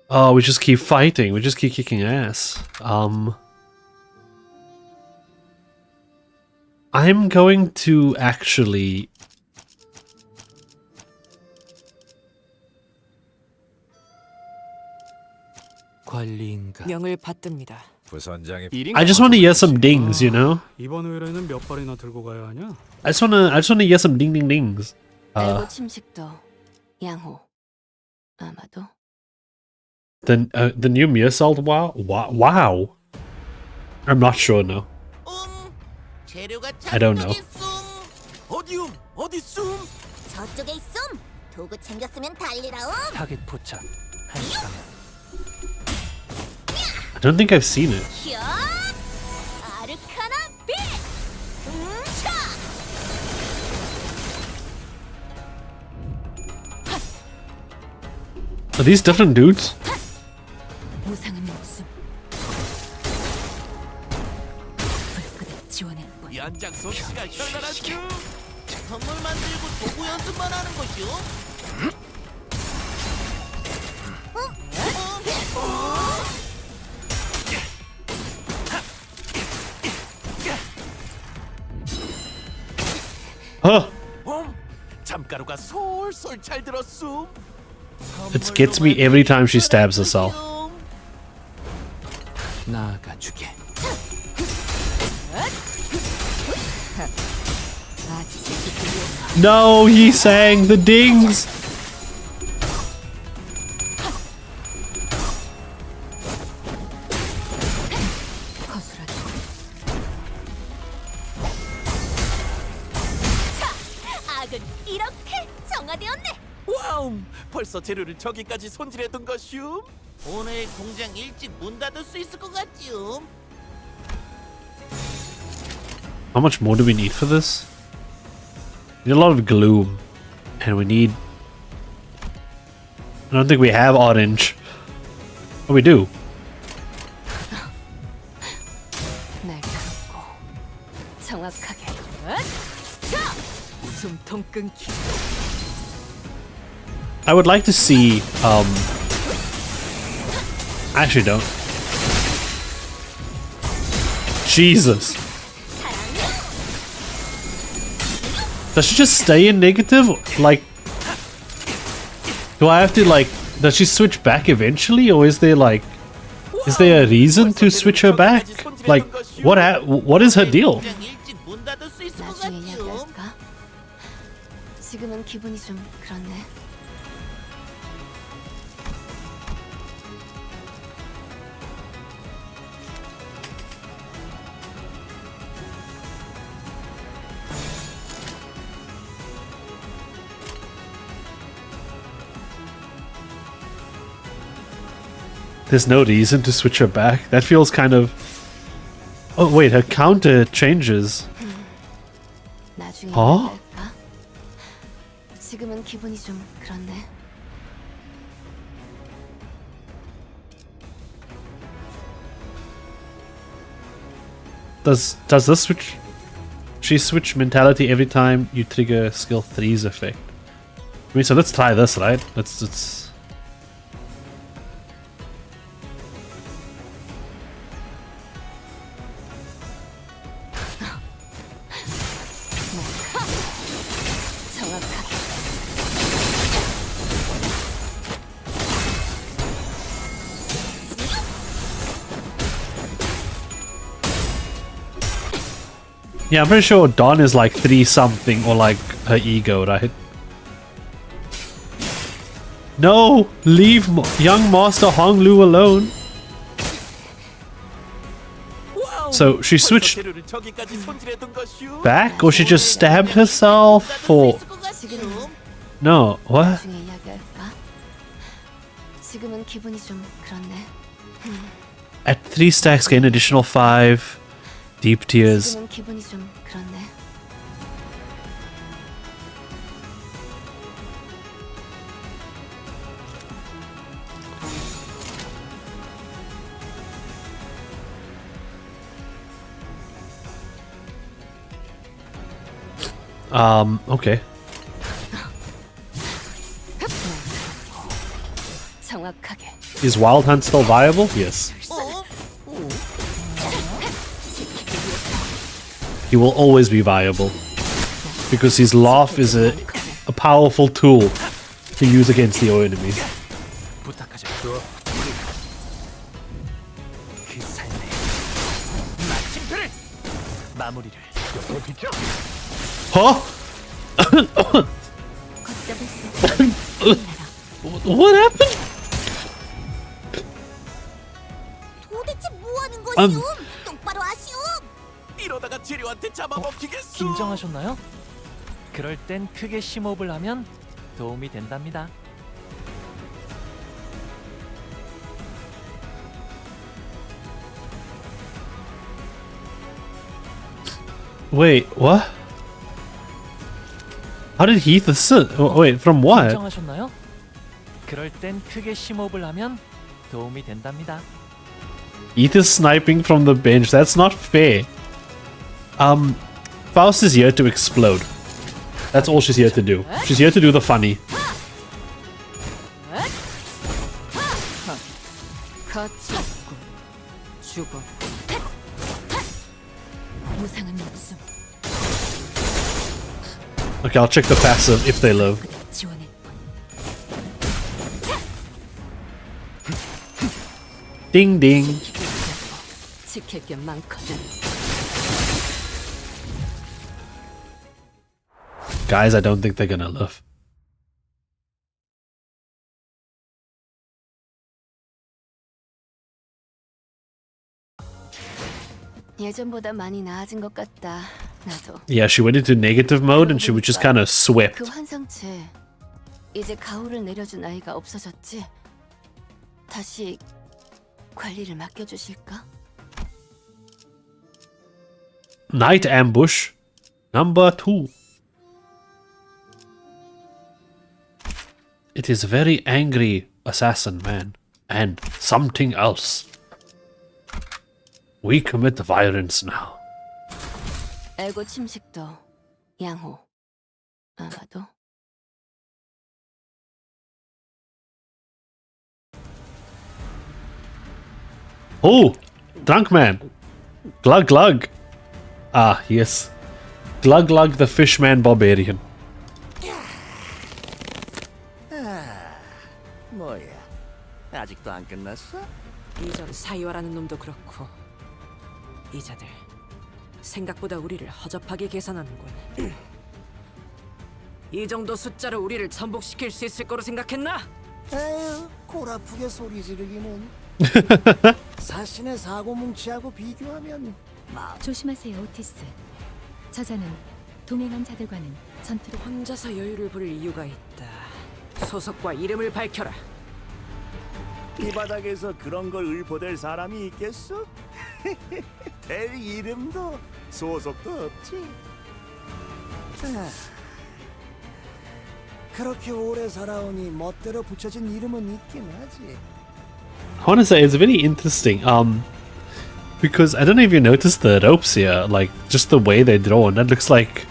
Oh, we just keep fighting. We just keep kicking ass. I'm going to actually... 관리인가? 명을 받듭니다. 부선장이 I just want to hear some dings, you know? 이번 의뢰는 몇 발이나 들고 가야 하냐? I just want to hear some ding ding dings. 알고 침식도 양호. 아마도 The new Mearsault wow? Wow. I'm not sure, no. 재료가 I don't know. 어디움? 어디 숨? 저쪽에 있음. 도구 챙겼으면 달리라움. 타겟 포착. 1시간. I don't think I've seen it. 히어! 아르카나 빛! 차! Are these different dudes? 무상은 목숨. 불끈을 지원해 본. 연장 솜씨가 현란하죠. 선물 만들고 도구 연습만 하는 것이요. 잠가루가 솔솔 잘 들었음. It gets me every time she stabs herself. 나아가주게. No, he sang the dings. 악은 이렇게 정화되었네. 와우! 벌써 재료를 저기까지 손질해둔 것이오. 오늘 공장 일찍 문 닫을 수 있을 것 같지요. How much more do we need for this? We need a lot of gloom. And we need... I don't think we have orange. Oh, we do. 날카롭고 정확하게. 숨통 끊기. I would like to see, I actually don't. Jesus. Does she just stay in negative? Like, do I have to, like, does she switch back eventually? Or is there, like, is there a reason to switch her back? Like, what is her deal? 나중에 이야기할까? 지금은 기분이 좀 그렇네. There's no reason to switch her back. That feels kind of... Oh wait, her counter changes. 나중에 Huh? 얘기할까? 지금은 기분이 좀 그렇네. Does this switch... She switch mentality every time you trigger skill 3's effect. I mean, so let's try this, right? Let's... Yeah, I'm pretty sure Dawn is like 3 something or like her ego, right? No! Leave young Master Hong Lu alone! So she switched back or she just stabbed herself or... No, what? 나중에 이야기할까? 지금은 기분이 좀 그렇네. At 3 stacks gain additional 5 deep tears. 지금은 기분이 좀 그렇네. Okay. 정확하게. Is Wild Hunt still viable? Yes. He will always be viable. Because his laugh is a powerful tool to use against your enemies. 부탁하자. 그 삶의 마침표를 마무리를. Huh? What happened? 도대체 뭐 하는 거시오? 똑바로 하시오. 이러다가 재료한테 잡아먹히겠어. 긴장하셨나요? 그럴 땐 크게 심호흡을 하면 도움이 된답니다. Wait, what? How did Heath assist? Wait, from what? 긴장하셨나요? 그럴 땐 크게 심호흡을 하면 도움이 된답니다. Heath is sniping from the bench. That's not fair. Faust is here to explode. That's all she's here to do. She's here to do the funny. 같이 죽고 죽어. 무상한 목숨. Okay, I'll check the passive if they live. 지원해. Ding ding. 지킬 게 많거든. Guys, I don't think they're gonna live. 예전보다 많이 나아진 것 같다. 나도. Yeah, she went into negative mode and she was just kind of swept. 그 환상체 이제 가호를 내려준 아이가 없어졌지? 다시 관리를 맡겨주실까? Night ambush number 2. It is a very angry assassin man and something else. We commit violence now. 에고 침식도 양호. 아마도. Oh, drunk man. Glug glug. Ah, yes. Glug glug the fishman barbarian. 뭐야? 아직도 안 끝났어? 이전 사이와라는 놈도 그렇고 이자들 생각보다 우리를 허접하게 계산하는군. 이 정도 숫자로 우리를 전복시킬 수 있을 거로 생각했나? 에휴, 골 아프게 소리 지르기는. 사신의 사고 뭉치하고 비교하면 조심하세요, 오티스. 저자는 동행한 자들과는 전투를 혼자서 여유를 부릴 이유가 있다. 소속과 이름을 밝혀라. 이 바닥에서 그런 걸 의포될 사람이 있겠어? 될 이름도 소속도 없지. 아, 그렇게 오래 살아오니 멋대로 붙여진 이름은 있긴 하지. I want to say it's very interesting. Because I don't know if you noticed the ropes here, like just the way they're drawn. That looks like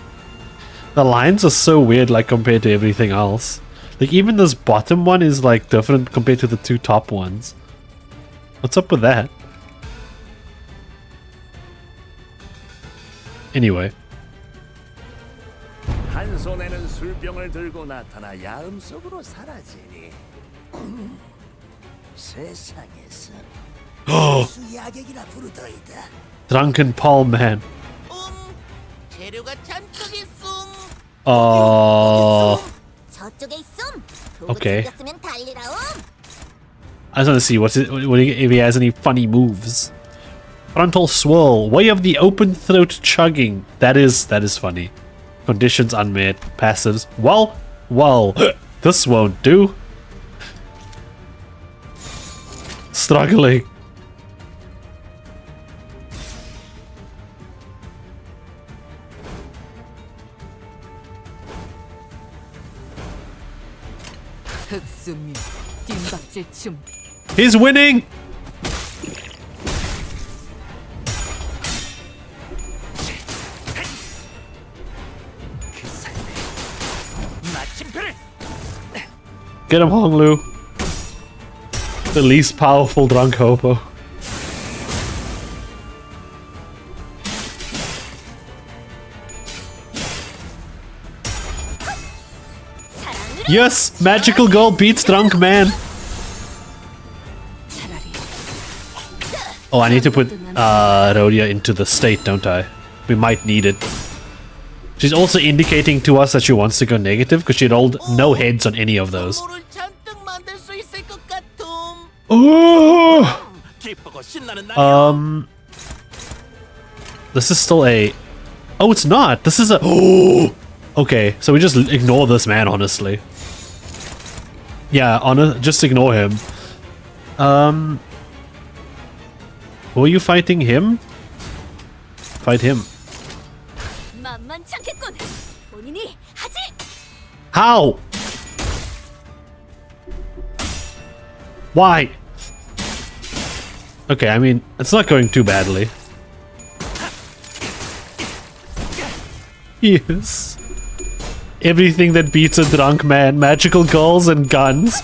the lines are so weird, like compared to everything else. Like even this bottom one is like different compared to the two top ones. What's up with that? Anyway. 한 손에는 술병을 들고 나타나 야음 속으로 사라지니 세상에서 수 야객이라 부르더이다. Drunken Paul Man. 재료가 잔뜩 있음. 저쪽에 있음. Okay. 생겼으면 달리라움. I just want to see if he has any funny moves. Frontal swirl, way of the open throat chugging. That is funny. Conditions unmet. Passives. Well, this won't do. Struggling. He's winning! Get him, Honglu. The least powerful drunk hobo. Yes! Magical girl beats drunk man! Oh, I need to put Rhodia into the state, don't I? We might need it. She's also indicating to us that she wants to go negative because she rolled no heads on any of those. Oh! This is still a... Oh, it's not! This is a... Oh! Okay, so we just ignore this man, honestly. Yeah, just ignore him. Were you fighting him? Fight him. How? Why? Okay, I mean, it's not going too badly. Yes. Everything that beats a drunk man. Magical girls and guns.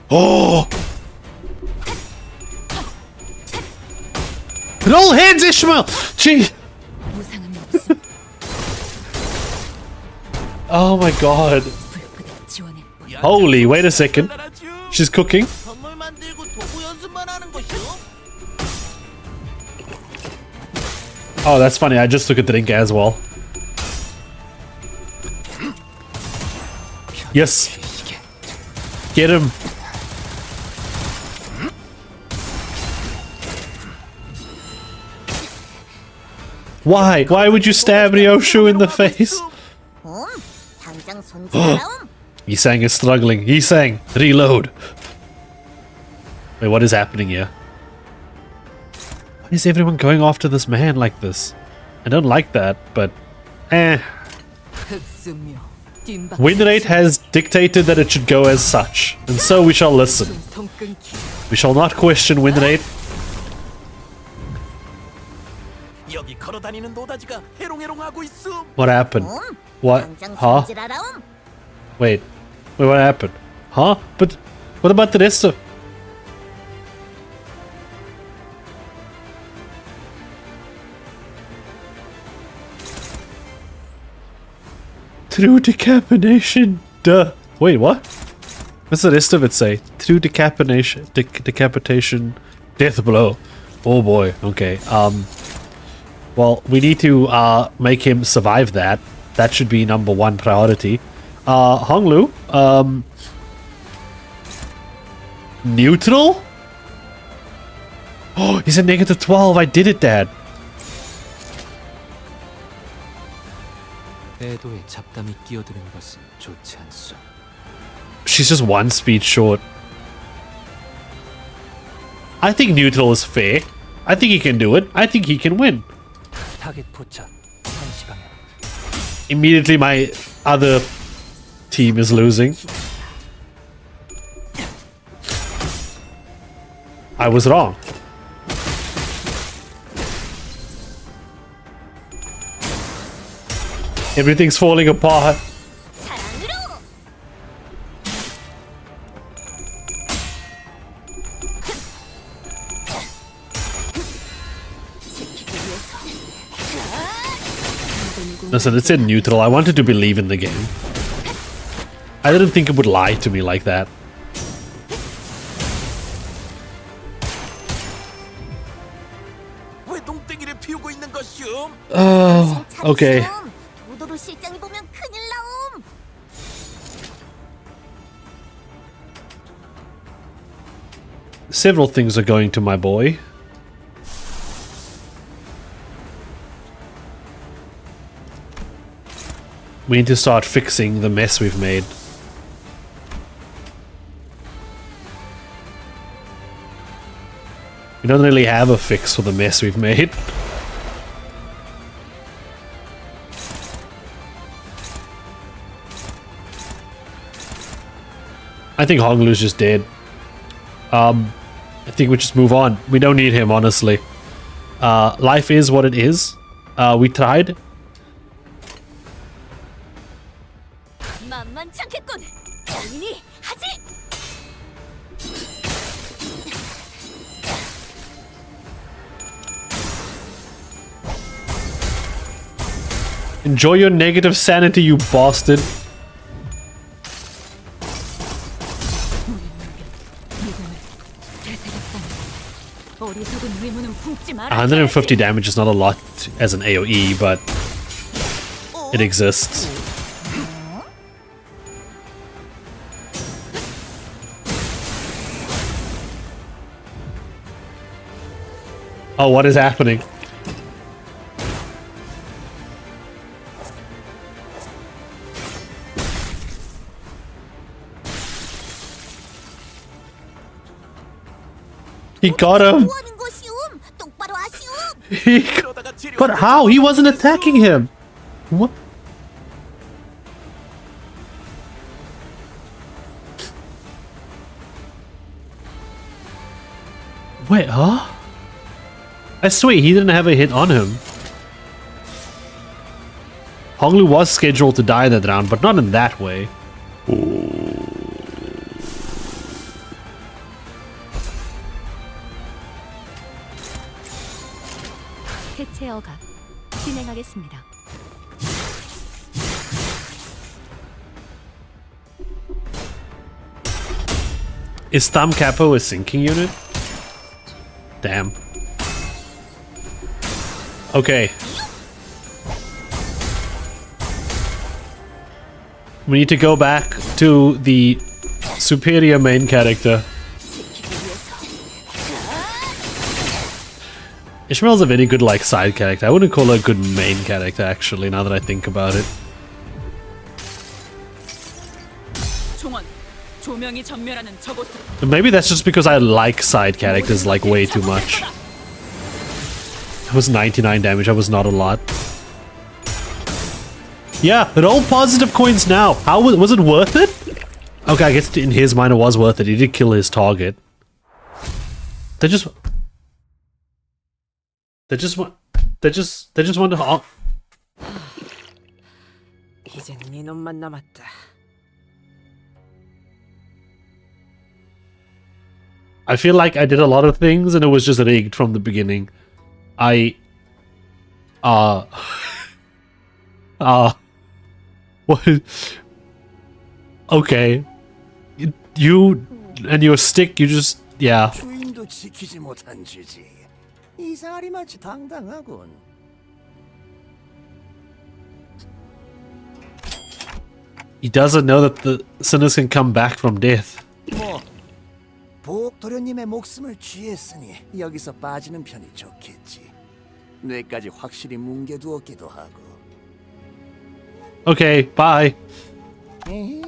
Oh! Roll heads, Ishmael! Gee! Oh my god. Holy, wait a second. She's cooking. Oh, that's funny. I just took a drink as well. Yes. Get him. Why? Why would you stab Ryoshu in the face? Yisang is struggling. Yisang, reload. Wait, what is happening here? Why is everyone going after this man like this? I don't like that, but eh. Win rate has dictated that it should go as such, and so we shall listen. We shall not question win rate. What happened? What? Huh? Wait, what happened? Huh? But what about the rest of... Through decapitation, duh. Wait, what? What's the rest of it say? Through decapitation, decapitation, death blow. Oh boy, okay. Well, we need to make him survive that. That should be #1 priority. Honglu, neutral? Oh, he's a negative 12. I did it, Dad. 애도에 잡담이 끼어드는 것은 좋지 않소. She's just one speed short. I think neutral is fair. I think he can do it. I think he can win. 타겟 포착. 한시 방향. Immediately my other team is losing. I was wrong. Everything's falling apart. Listen, it said neutral. I wanted to believe in the game. I didn't think it would lie to me like that. 왜 농땡이를 피우고 있는 것이오? Okay. 도도로 실장이 보면 큰일 나옴. Several things are going to my boy. We need to start fixing the mess we've made. We don't really have a fix for the mess we've made. I think Honglu's just dead. I think we just move on. We don't need him, honestly. Life is what it is. We tried. 만만찮겠군. 본인이 하지. Enjoy your negative sanity, you bastard. 150 damage is not a lot as an AoE, but it exists. Oh, what is happening? He got him. But how? He wasn't attacking him. What? Wait, huh? I swear he didn't have a hit on him. Honglu was scheduled to die that round, but not in that way. 해체 허가 진행하겠습니다. Is Thumb Capo a sinking unit? Damn. Okay. We need to go back to the superior main character. Ishmael's a very good, like, side character. I wouldn't call her a good main character, actually, now that I think about it. But maybe that's just because I like side characters, like, way too much. That was 99 damage, that was not a lot. Yeah, roll positive coins now. How was it worth it? Okay, I guess in his mind it was worth it. He did kill his target. They just want to. 이젠 네 놈만 남았다. I feel like I did a lot of things and it was just rigged from the beginning. What? Okay. You and your stick, you just, yeah. 주인도 지키지 못한 주지. 이상하리 마치 당당하군. He doesn't know that the sinners can come back from death. 뭐, 복 도련님의 목숨을 취했으니 여기서 빠지는 편이 좋겠지. 뇌까지 확실히 뭉개두었기도 하고. Okay, bye. 에헤,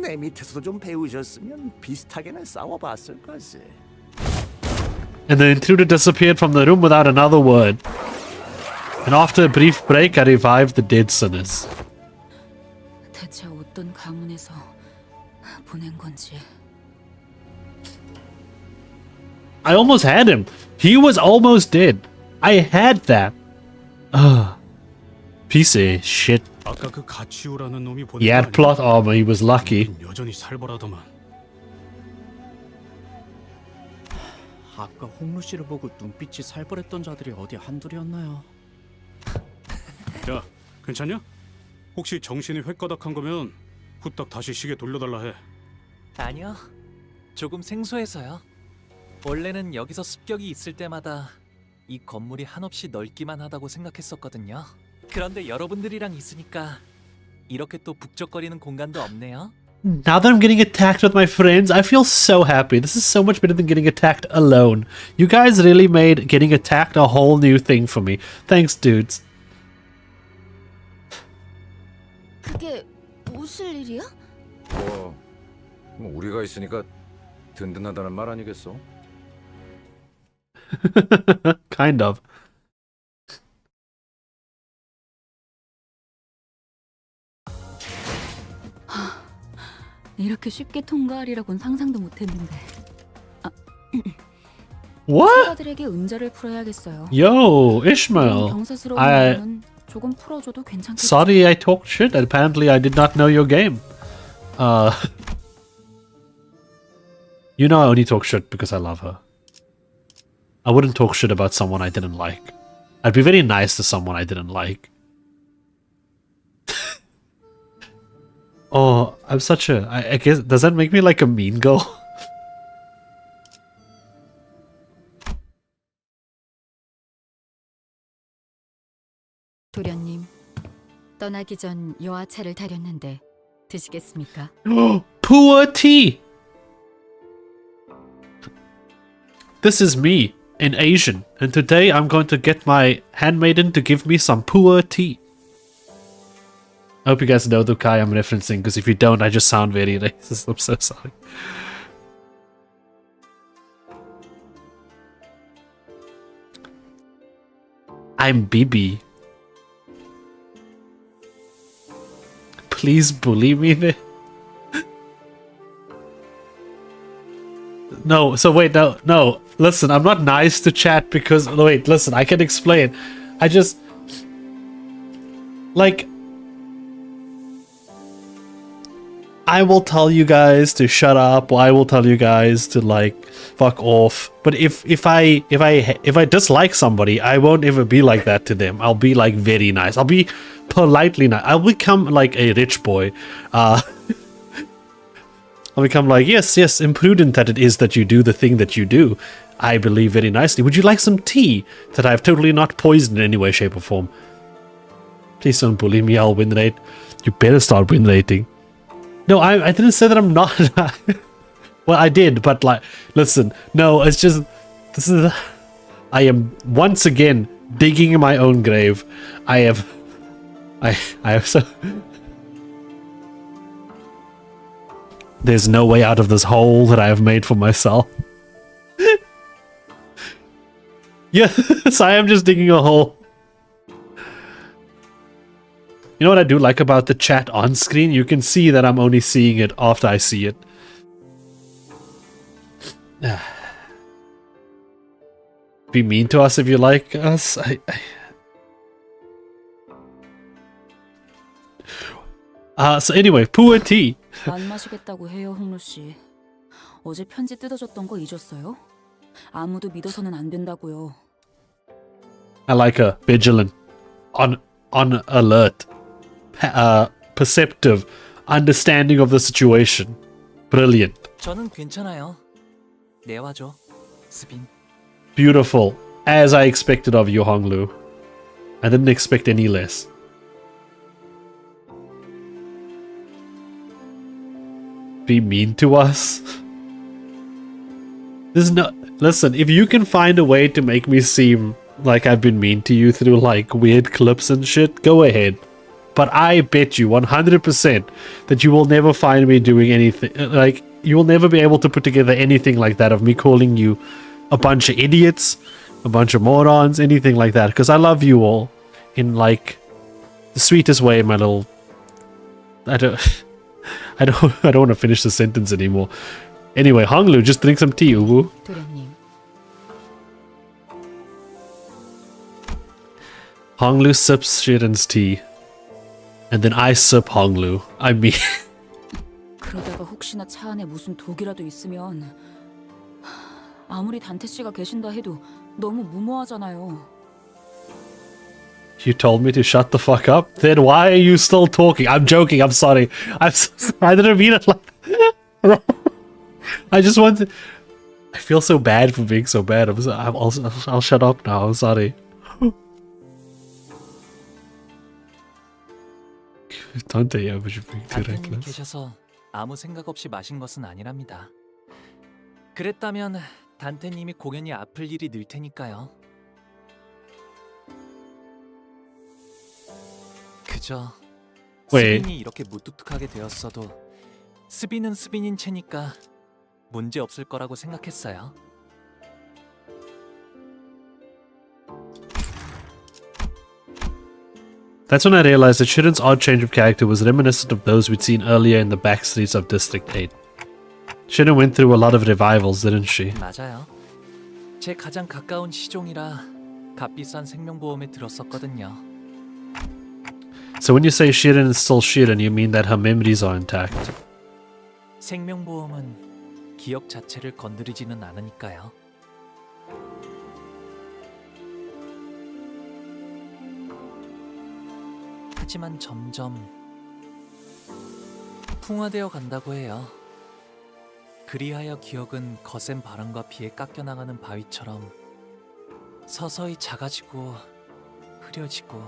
내 밑에서도 좀 배우셨으면 비슷하게는 싸워봤을 것을. And the intruder disappeared from the room without another word. And after a brief break, I revived the dead sinners. 대체 어떤 가문에서 보낸 건지. I almost had him. He was almost dead. I had that. Piece of shit. 아까 그 가치우라는 놈이 보낸 He had plot armor. He was lucky. 여전히 살벌하더만. 아까 홍루 씨를 보고 눈빛이 살벌했던 자들이 어디 한둘이었나요? 야, 괜찮냐? 혹시 정신이 횟가닥한 거면 후딱 다시 시계 돌려달라 해. 아니요. 조금 생소해서요. 원래는 여기서 습격이 있을 때마다 이 건물이 한없이 넓기만 하다고 생각했었거든요. 그런데 여러분들이랑 있으니까 이렇게 또 북적거리는 공간도 없네요. Now that I'm getting attacked with my friends, I feel so happy. This is so much better than getting attacked alone. You guys really made getting attacked a whole new thing for me. Thanks, dudes. 그게 무슨 일이야? 뭐 우리가 있으니까 든든하다는 말 아니겠어? Kind of. 이렇게 쉽게 통과하리라고는 상상도 못했는데. What? 사가들에게 은자를 풀어야겠어요. Yo, Ishmael. 경사스러운 I... 부분은 조금 풀어줘도 괜찮겠지. Sorry I talked shit. Apparently I did not know your game. You know I only talk shit because I love her. I wouldn't talk shit about someone I didn't like. I'd be very nice to someone I didn't like. Oh, I'm such a... I guess... Does that make me like a mean girl? 도련님, 떠나기 전 여하차를 다렸는데 드시겠습니까? Poor tea! This is me, an Asian, and today I'm going to get my handmaiden to give me some poor tea. I hope you guys know the Kai I'm referencing, because if you don't, I just sound very racist. I'm so sorry. I'm Bibi. Please bully me there. No, so wait, no. Listen, I'm not nice to chat because... Wait, listen, I can explain. I just... Like... I will tell you guys to shut up, or I will tell you guys to, like, fuck off. But if I dislike somebody, I won't ever be like that to them. I'll be, like, very nice. I'll be politely nice. I'll become, like, a rich boy. I'll become like, yes, imprudent that it is that you do the thing that you do. I believe very nicely. Would you like some tea that I've totally not poisoned in any way, shape, or form? Please don't bully me, I'll win rate. You better start win rating. No, I didn't say that I'm not. Well, I did, but like, listen, no, it's just, this is, I am once again digging in my own grave. I have so, there's no way out of this hole that I have made for myself. Yes, I am just digging a hole. You know what I do like about the chat on screen? You can see that I'm only seeing it after I see it. Be mean to us if you like us. So anyway, poor tea. 안 마시겠다고 해요, 홍루 씨. 어제 편지 뜯어줬던 거 잊었어요? 아무도 믿어서는 안 된다고요. I like her. Vigilant. On alert. Perceptive. Understanding of the situation. Brilliant. 저는 괜찮아요. 내와줘, 스빈. Beautiful. As I expected of you, Honglu. I didn't expect any less. Be mean to us? There's no listen. If you can find a way to make me seem like I've been mean to you through like weird clips and shit, go ahead. But I bet you 100% that you will never find me doing anything like you will never be able to put together anything like that of me calling you a bunch of idiots, a bunch of morons, anything like that. Because I love you all in like the sweetest way, my little. I don't want to finish the sentence anymore. Anyway, Honglu, just drink some tea, Uwu. 도련님, Honglu sips Shiren's tea. And then I sip Honglu. I mean... 그러다가 혹시나 차 안에 무슨 독이라도 있으면 아무리 단테 씨가 계신다 해도 너무 무모하잖아요. You told me to shut the fuck up? Then why are you still talking? I'm joking, I'm sorry. I didn't mean it like that. I just want to... I feel so bad for being so bad. I'll shut up now, I'm sorry. Don't tell you, but you're being too 단테님이 reckless. 계셔서 아무 생각 없이 마신 것은 아니랍니다. 그랬다면 단테님이 공연이 아플 일이 늘 테니까요. 그저 왜? 스빈이 이렇게 무뚝뚝하게 되었어도 스빈은 스빈인 채니까 문제 없을 거라고 생각했어요. That's when I realized that Shiren's odd change of character was reminiscent of those we'd seen earlier in the back streets of District 8. Shiren went through a lot of revivals, didn't she? 맞아요. 제 가장 가까운 시종이라 값비싼 생명보험에 들었었거든요. So when you say Shiren is still Shiren, you mean that her memories are intact? 생명보험은 기억 자체를 건드리지는 않으니까요. 하지만 점점 풍화되어 간다고 해요. 그리하여 기억은 거센 바람과 비에 깎여나가는 바위처럼 서서히 작아지고 흐려지고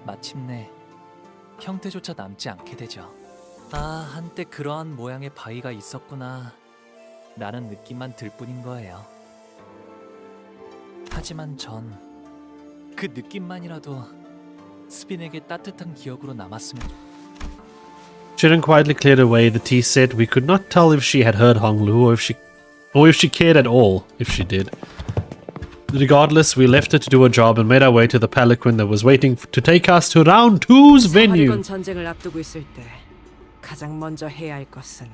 마침내 형태조차 남지 않게 되죠. 아, 한때 그러한 모양의 바위가 있었구나 라는 느낌만 들 뿐인 거예요. 하지만 전 그 느낌만이라도 스빈에게 따뜻한 기억으로 남았으면. Shiren quietly cleared away the tea set. We could not tell if she had heard Honglu or if she cared at all if she did. Regardless, we left her to do her job and made our way to the palanquin that was waiting to take us to round 2's venue. 사리건 전쟁을 앞두고 있을 때 가장 먼저 해야 할 것은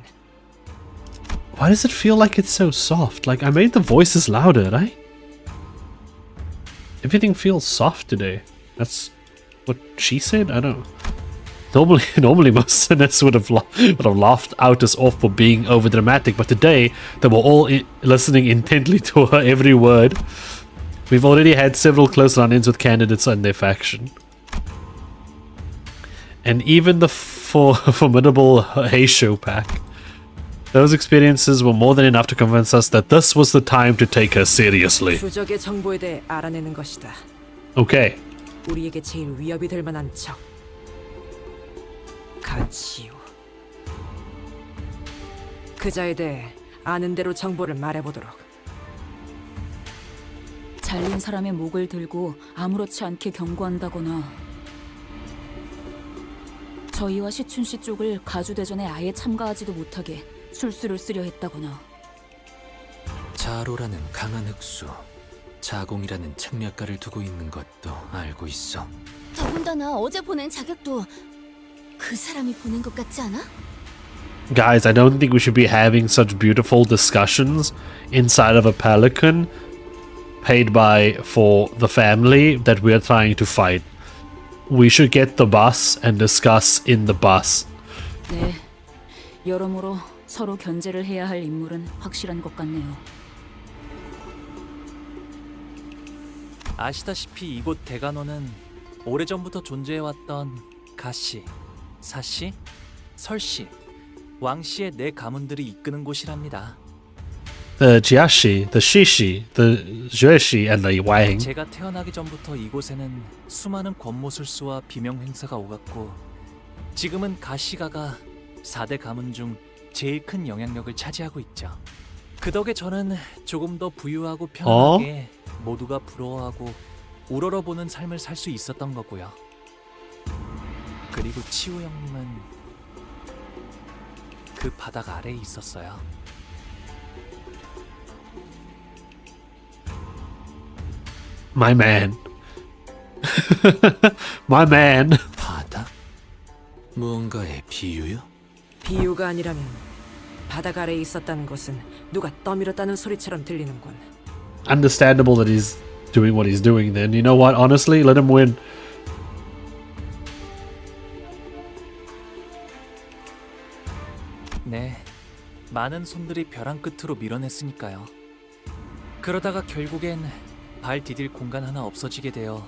Why does it feel like it's so soft? Like I made the voices louder, right? Everything feels soft today. That's what she said? I don't know. Normally most cynics would have laughed out us off for being over dramatic, but today they were all listening intently to her every word. We've already had several close run-ins with candidates and their faction. And even the formidable Heisho pack. Those experiences were more than enough to convince us that this was the time to take her seriously. 추적의 정보에 대해 알아내는 것이다. Okay. 우리에게 제일 위협이 될 만한 적. 가치요. 그자에 대해 아는 대로 정보를 말해보도록. 잘린 사람의 목을 들고 아무렇지 않게 경고한다거나 저희와 시춘 씨 쪽을 가주대전에 아예 참가하지도 못하게 술수를 쓰려 했다거나. 자로라는 강한 흑수, 자공이라는 책략가를 두고 있는 것도 알고 있어. 더군다나 어제 보낸 자격도 그 사람이 보낸 것 같지 않아? Guys, I don't think we should be having such beautiful discussions inside of a pelican paid by for the family that we're trying to fight. We should get the bus and discuss in the bus. 네, 여러모로 서로 견제를 해야 할 인물은 확실한 것 같네요. 아시다시피 이곳 대간호는 오래전부터 존재해왔던 가씨, 사씨, 설씨, 왕씨의 네 가문들이 이끄는 곳이랍니다. The Jiashi, the Shishi, the Jueshi, and the Wang. 제가 태어나기 전부터 이곳에는 수많은 권모술수와 비명 행사가 오갔고 지금은 가시가가 4대 가문 중 제일 큰 영향력을 차지하고 있죠. 그 덕에 저는 조금 더 부유하고 편안하게 모두가 부러워하고 우러러보는 삶을 살 수 있었던 거고요. 그리고 치우 형님은 그 바닥 아래에 있었어요. My man. My man. 바닥? 무언가의 비유요? 비유가 아니라면 바닥 아래에 있었다는 것은 누가 떠밀었다는 소리처럼 들리는군. Understandable that he's doing what he's doing then. You know what? Honestly, let him win. 네, 많은 손들이 벼랑 끝으로 밀어냈으니까요. 그러다가 결국엔 발 디딜 공간 하나 없어지게 되어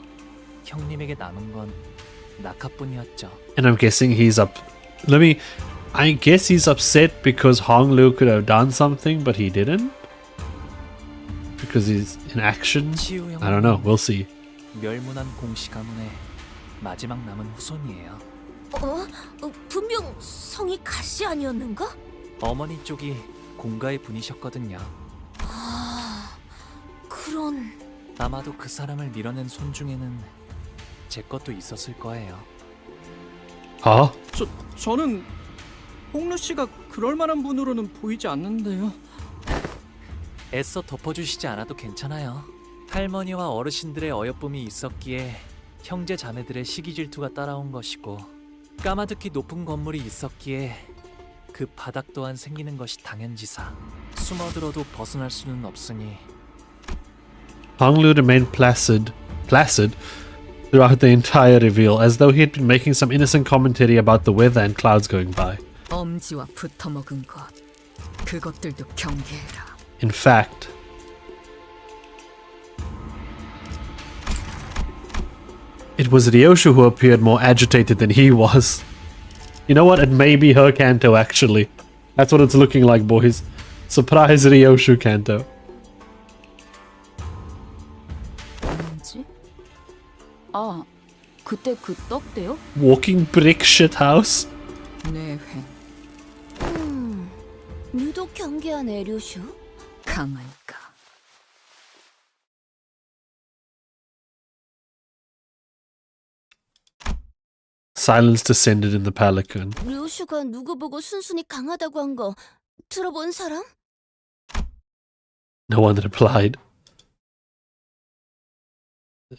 형님에게 남은 건 낙하뿐이었죠. And I'm guessing he's up. I guess he's upset because Hong Lu could have done something, but he didn't? Because he's in action? I don't know. We'll see. 멸문한 공시 가문의 마지막 남은 후손이에요. 분명 성이 가시 아니었는가? 어머니 쪽이 공가의 분이셨거든요. 그런... 아마도 그 사람을 밀어낸 손 중에는 제 것도 있었을 거예요. 저는 홍루 씨가 그럴 만한 분으로는 보이지 않는데요. 애써 덮어주시지 않아도 괜찮아요. 할머니와 어르신들의 어여쁨이 있었기에 형제 자매들의 시기 질투가 따라온 것이고 까마득히 높은 건물이 있었기에 그 바닥 또한 생기는 것이 당연지사. 숨어들어도 벗어날 수는 없으니. Hong Lu remained placid throughout the entire reveal, as though he had been making some innocent commentary about the weather and clouds going by. 엄지와 붙어먹은 것, 그것들도 경계해라. In fact, it was Ryoshu who appeared more agitated than he was. You know what? It may be her Canto, actually. That's what it's looking like, boys. Surprise Ryoshu Canto. 뭐지? 아, 그때 그 떡대요? Walking brick shit house? 뇌회. 유독 경계한 에류슈? 강하니까. Silence descended in the Pelican. 류슈가 누구 보고 순순히 강하다고 한 거 들어본 사람? No one replied.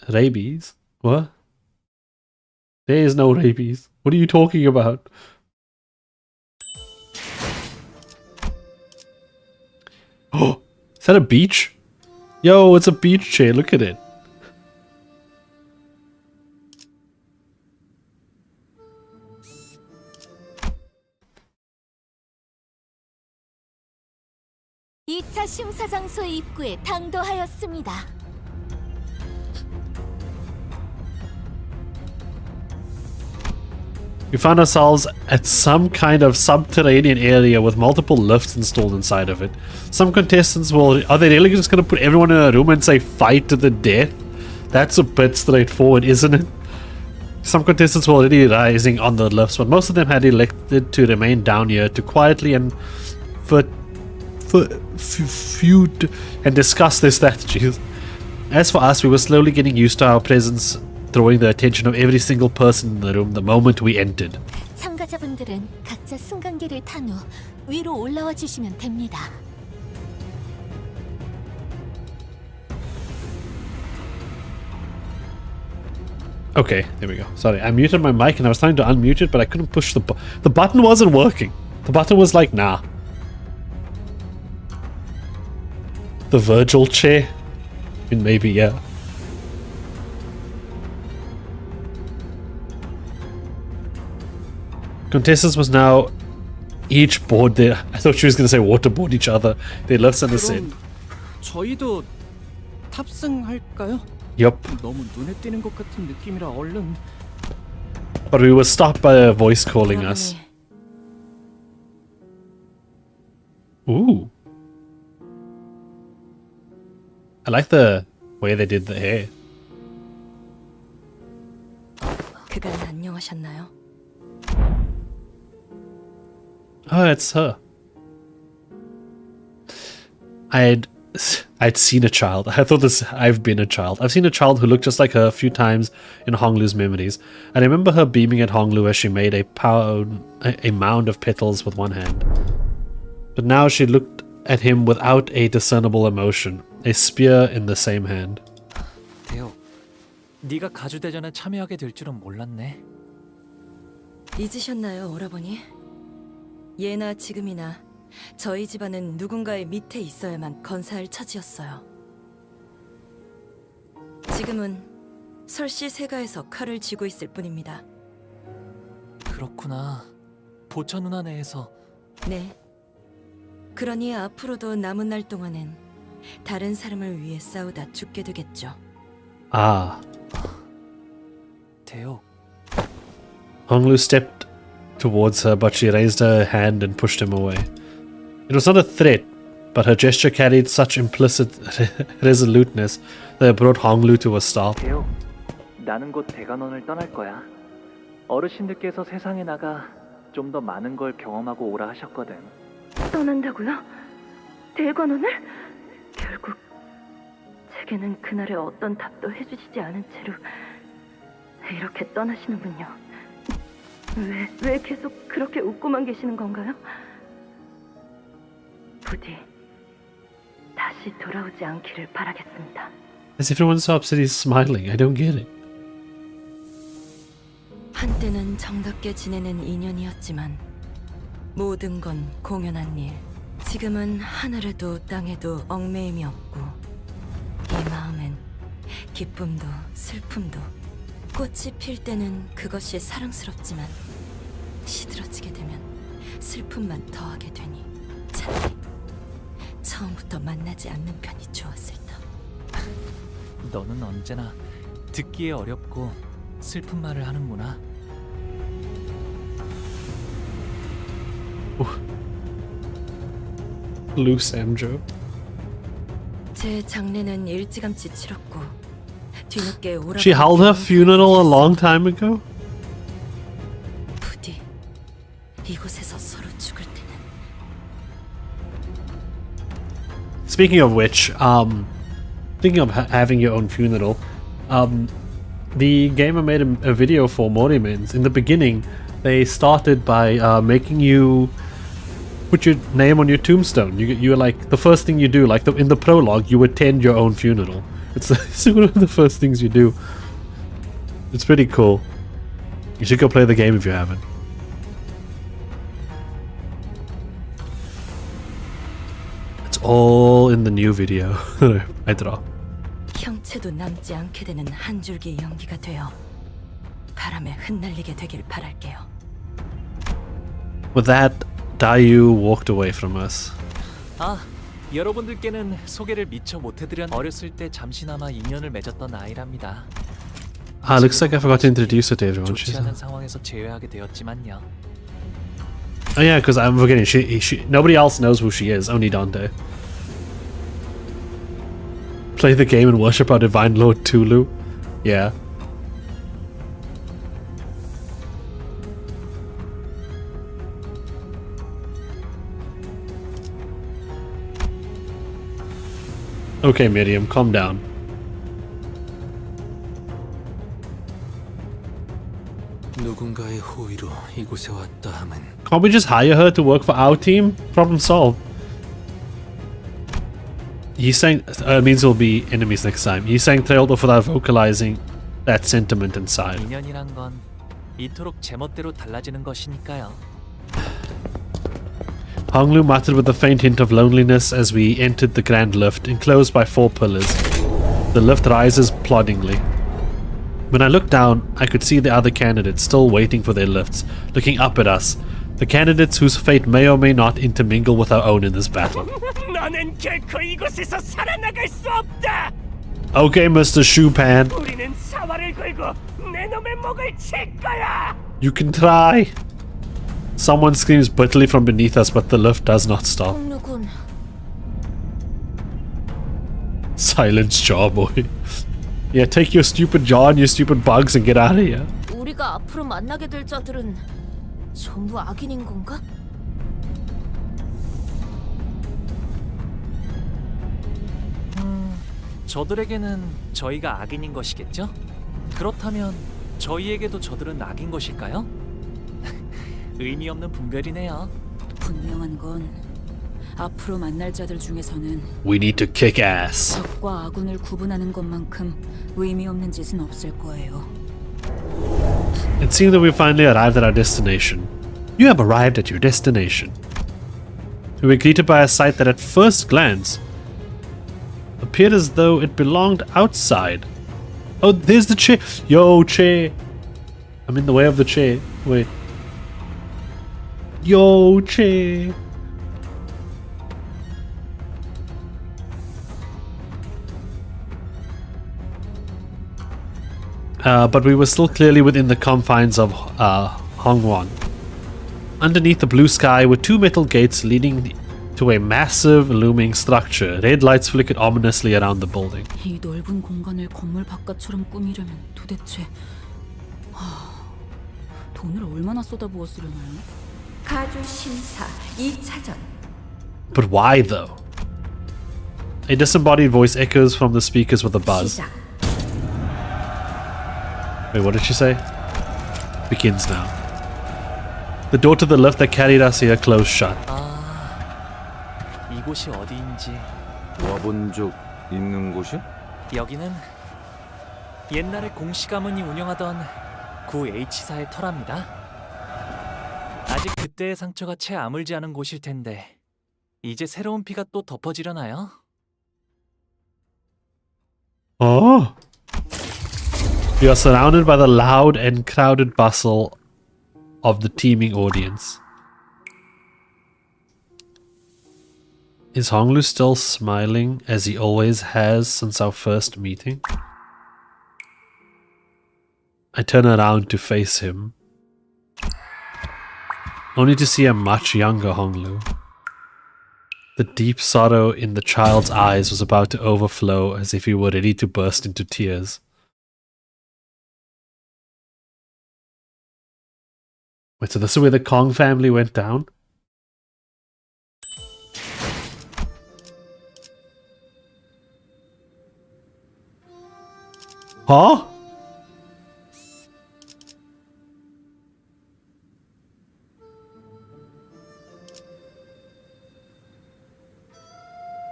Rabies? What? There is no rabies. What are you talking about? Oh, is that a beach? Yo, it's a beach chair. Look at it. 이 차 심사 장소의 입구에 당도하였습니다. We found ourselves at some kind of subterranean area with multiple lifts installed inside of it. Some contestants are they really just going to put everyone in a room and say fight to the death? That's a bit straightforward, isn't it? Some contestants were already rising on the lifts, but most of them had elected to remain down here to quietly and feud and discuss their strategies. As for us, we were slowly getting used to our presence, drawing the attention of every single person in the room the moment we entered. 참가자분들은 각자 승강기를 탄 후 위로 올라와 주시면 됩니다. Okay, there we go. Sorry, I muted my mic and I was trying to unmute it, but I couldn't push the button wasn't working. The button was like, nah. The Virgil chair? I mean, maybe, yeah. Contestants was now each board there. I thought she was going to say waterboard each other. They lifts and ascend. 저희도 탑승할까요? Yup. 너무 눈에 띄는 것 같은 느낌이라 얼른. But we were stopped by a voice calling us. Ooh. I like the way they did the hair. 그간 안녕하셨나요? Oh, it's her. I'd seen a child. I thought I've been a child. I've seen a child who looked just like her a few times in Honglu's memories. And I remember her beaming at Honglu as she made a mound of petals with one hand. But now she looked at him without a discernible emotion, a spear in the same hand. 대호, 네가 가주대전에 참여하게 될 줄은 몰랐네. 잊으셨나요, 오라버니? 예나 지금이나 저희 집안은 누군가의 밑에 있어야만 건사할 처지였어요. 지금은 설씨 세가에서 칼을 쥐고 있을 뿐입니다. 그렇구나. 보처 누나 내에서. 네. 그러니 앞으로도 남은 날 동안은 다른 사람을 위해 싸우다 죽게 되겠죠. Ah. 대호. Honglu stepped towards her, but she raised her hand and pushed him away. It was not a threat, but her gesture carried such implicit resoluteness that it brought Honglu to a stop. 대호, 나는 곧 대관원을 떠날 거야. 어르신들께서 세상에 나가 좀 더 많은 걸 경험하고 오라 하셨거든. 떠난다고요? 대관원을? 결국 제게는 그날의 어떤 답도 해주시지 않은 채로 이렇게 떠나시는군요. 왜 계속 그렇게 웃고만 계시는 건가요? 부디 다시 돌아오지 않기를 바라겠습니다. As everyone's so upset he's smiling. I don't get it. 한때는 정답게 지내는 인연이었지만 모든 건 공연한 일. 지금은 하늘에도 땅에도 얽매임이 없고 이 마음엔 기쁨도 슬픔도 꽃이 필 때는 그것이 사랑스럽지만 시들어지게 되면 슬픔만 더하게 되니 차라리 처음부터 만나지 않는 편이 좋았을 터. 너는 언제나 듣기에 어렵고 슬픈 말을 하는구나. Loose Amjo. 제 장례는 일찌감치 치렀고 뒤늦게 오라. She held her funeral a long time ago? 부디 이곳에서 서로 죽을 때는. Speaking of which, thinking of having your own funeral, the gamer made a video for Morimens. In the beginning, they started by making you put your name on your tombstone. You're like, the first thing you do, like in the prologue, you attend your own funeral. It's one of the first things you do. It's pretty cool. You should go play the game if you haven't. It's all in the new video. I draw. 형체도 남지 않게 되는 한 줄기 연기가 되어 바람에 흩날리게 되길 바랄게요. With that, Dayu walked away from us. 아, 여러분들께는 소개를 미처 못해드렸. 어렸을 때 잠시나마 인연을 맺었던 아이랍니다. Ah, looks like I forgot to introduce her to everyone. 좋지 않은 상황에서 제외하게 되었지만요. Oh yeah, because I'm forgetting. Nobody else knows who she is. Only Dante. Play the game and worship our divine lord Tulu. Yeah. Okay, Miriam, calm down. 누군가의 호의로 이곳에 왔다 함은 Can't we just hire her to work for our team? Problem solved. He's saying means we'll be enemies next time. He's saying Trailed without vocalizing that sentiment inside. 인연이란 건 이토록 제멋대로 달라지는 것이니까요. Honglu muttered with a faint hint of loneliness as we entered the grand lift, enclosed by 4 pillars. The lift rises ploddingly. When I looked down, I could see the other candidates still waiting for their lifts, looking up at us. The candidates whose fate may or may not intermingle with our own in this battle. 너는 결코 이곳에서 살아나갈 수 없다. Okay, Mr. Shoepan. 우리는 사활을 걸고 내 놈의 목을 칠 거야. You can try. Someone screams bitterly from beneath us, but the lift does not stop. 누군? Silence, Jarboy. Yeah, take your stupid jaw and your stupid bugs and get out of here. 우리가 앞으로 만나게 될 자들은 전부 악인인 건가? 저들에게는 저희가 악인인 것이겠죠? 그렇다면 저희에게도 저들은 악인 것일까요? 의미 없는 분별이네요. 분명한 건 앞으로 만날 자들 중에서는 We need to kick ass. 적과 아군을 구분하는 것만큼 의미 없는 짓은 없을 거예요. It seems that we finally arrived at our destination. You have arrived at your destination. We were greeted by a sight that at first glance appeared as though it belonged outside. Oh, there's the chair. Yo, chair. I'm in the way of the chair. Wait. Yo, chair. But we were still clearly within the confines of Hongwon. Underneath the blue sky were two metal gates leading to a massive looming structure. Red lights flickered ominously around the building. 이 넓은 공간을 건물 바깥처럼 꾸미려면 도대체 돈을 얼마나 쏟아부었으려나요? 가주 심사 2차전. But why though? A disembodied voice echoes from the speakers with a buzz. 시작. Wait, what did she say? Begins now. The door to the lift that carried us here closed shut. 이곳이 어디인지. 와본 적 있는 곳이야? 여기는 옛날에 공씨 가문이 운영하던 구 H사의 터랍니다. 아직 그때의 상처가 채 아물지 않은 곳일 텐데 이제 새로운 피가 또 덮어지려나요? Oh. We are surrounded by the loud and crowded bustle of the teeming audience. Is Honglu still smiling as he always has since our first meeting? I turn around to face him, only to see a much younger Honglu. The deep sorrow in the child's eyes was about to overflow as if he were ready to burst into tears. Wait, so this is where the Kong family went down? Huh?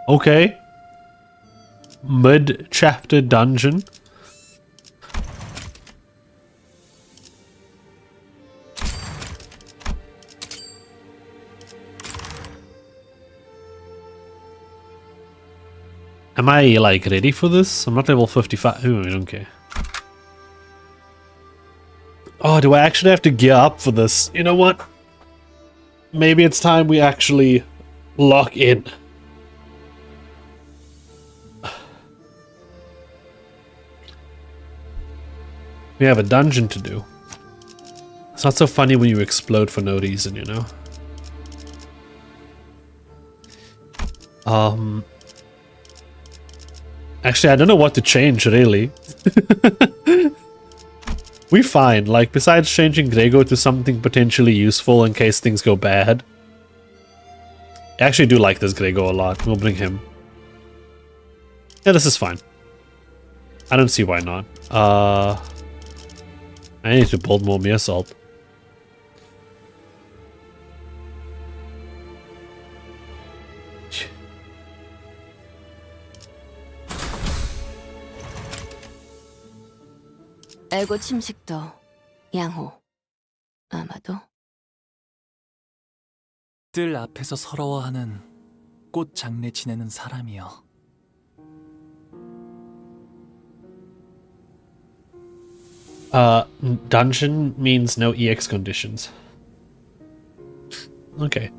Okay. Mid-chapter dungeon. Am I, like, ready for this? I'm not level 55. Ooh, I don't care. Oh, do I actually have to gear up for this? You know what? Maybe it's time we actually lock in. We have a dungeon to do. It's not so funny when you explode for no reason, you know? Actually, I don't know what to change, really. We're fine. Like, besides changing Grego to something potentially useful in case things go bad. I actually do like this Grego a lot. We'll bring him. Yeah, this is fine. I don't see why not. I need to build more mere salt. 알고 침식도 양호. 아마도 뜰 앞에서 서러워하는 꽃 장례 지내는 사람이요. Dungeon means no EX conditions. Okay.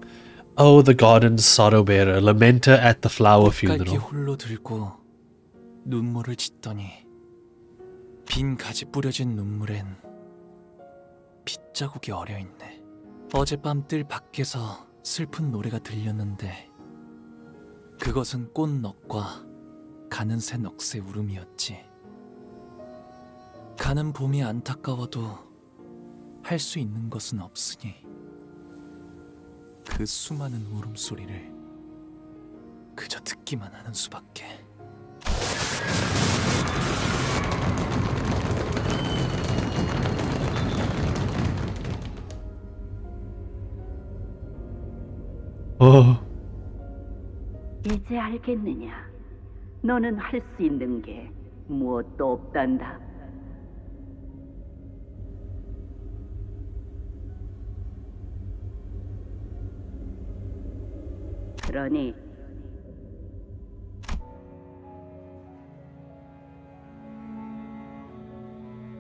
Oh, the garden's sorrow bearer, lamenter at the flower 깔기 funeral. 홀로 들고 눈물을 짓더니 빈 가지 뿌려진 눈물엔 핏자국이 어려있네. 어젯밤 뜰 밖에서 슬픈 노래가 들렸는데 그것은 꽃넋과 가는 새 넋의 울음이었지. 가는 봄이 안타까워도 할 수 있는 것은 없으니 그 수많은 울음소리를 그저 듣기만 하는 수밖에. 이제 알겠느냐? 너는 할 수 있는 게 무엇도 없단다. 그러니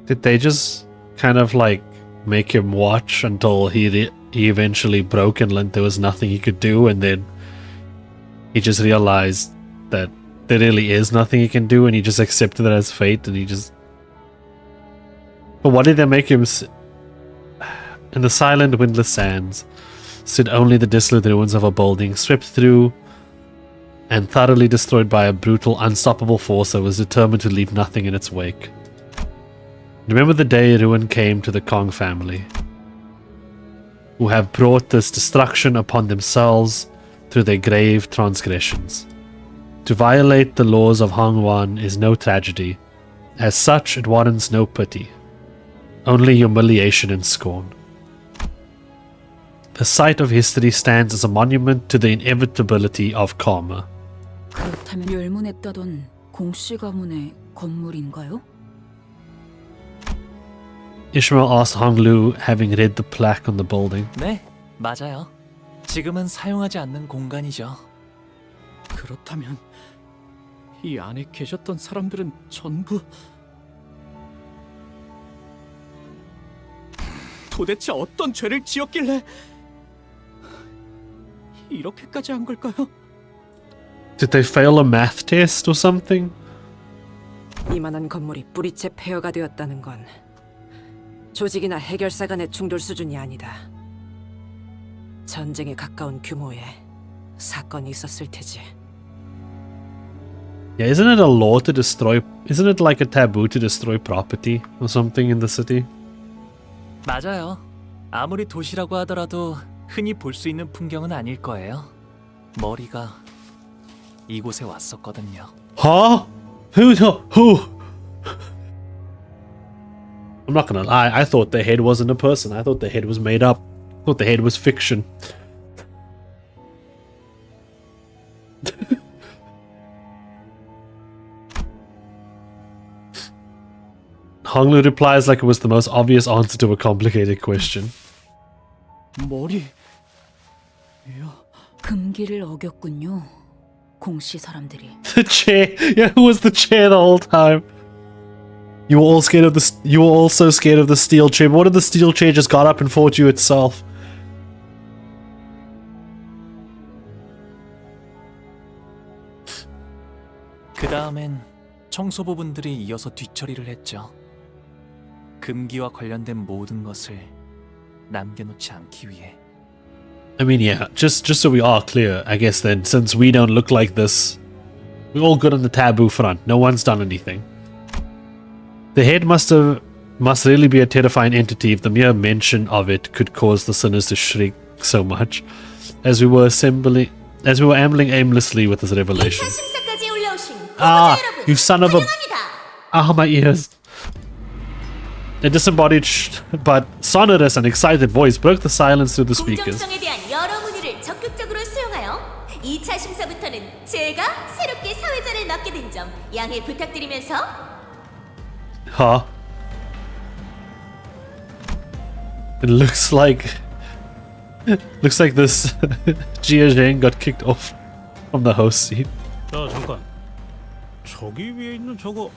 Did they just kind of like make him watch until he eventually broke and learned there was nothing he could do, and then he just realized that there really is nothing he can do, and he just accepted it as fate, and he just... But why did they make him... In the silent, windless sands stood only the desolate ruins of a building, swept through and thoroughly destroyed by a brutal, unstoppable force that was determined to leave nothing in its wake. Remember the day ruin came to the Kong family, who have brought this destruction upon themselves through their grave transgressions. To violate the laws of Hongwan is no tragedy. As such, it warrants no pity, only humiliation and scorn. The site of history stands as a monument to the inevitability of karma. 그렇다면 멸문했다던 공씨 가문의 건물인가요? Ishmael asked Honglu, having read the plaque on the building. 네, 맞아요. 지금은 사용하지 않는 공간이죠. 그렇다면 이 안에 계셨던 사람들은 전부 도대체 어떤 죄를 지었길래 이렇게까지 한 걸까요? Did they fail a math test or something? 이만한 건물이 뿌리째 폐허가 되었다는 건 조직이나 해결사 간의 충돌 수준이 아니다. 전쟁에 가까운 규모의 사건이 있었을 테지. Yeah, isn't it a law to destroy... Isn't it like a taboo to destroy property or something in the city? 맞아요. 아무리 도시라고 하더라도 흔히 볼 수 있는 풍경은 아닐 거예요. 머리가 이곳에 왔었거든요. Huh? Who? I'm not gonna lie, I thought the head wasn't a person. I thought the head was made up. I thought the head was fiction. Honglu replies like it was the most obvious answer to a complicated question. 머리... 금기를 어겼군요. 공씨 사람들이. The chair. Yeah, who was the chair the whole time? You were all scared of the. You were all so scared of the steel chair. What if the steel chair just got up and fought you itself? 그 다음엔 청소부분들이 이어서 뒤처리를 했죠. 금기와 관련된 모든 것을 남겨놓지 않기 위해. I mean, yeah, just so we are clear, I guess then, since we don't look like this, we're all good on the taboo front. No one's done anything. The head must really be a terrifying entity if the mere mention of it could cause the sinners to shriek so much. As we were ambling aimlessly with this revelation. Ah, you son of a... Ah, my ears. A disembodied but sonorous and excited voice broke the silence through the speakers. 공정성에 대한 여러 문의를 적극적으로 수용하여 2차 심사부터는 제가 새롭게 사회자를 맡게 된 점 양해 부탁드리면서 Huh? It looks like this Jia Zhang got kicked off from the host seat. 자, 잠깐. 저기 위에 있는 저거...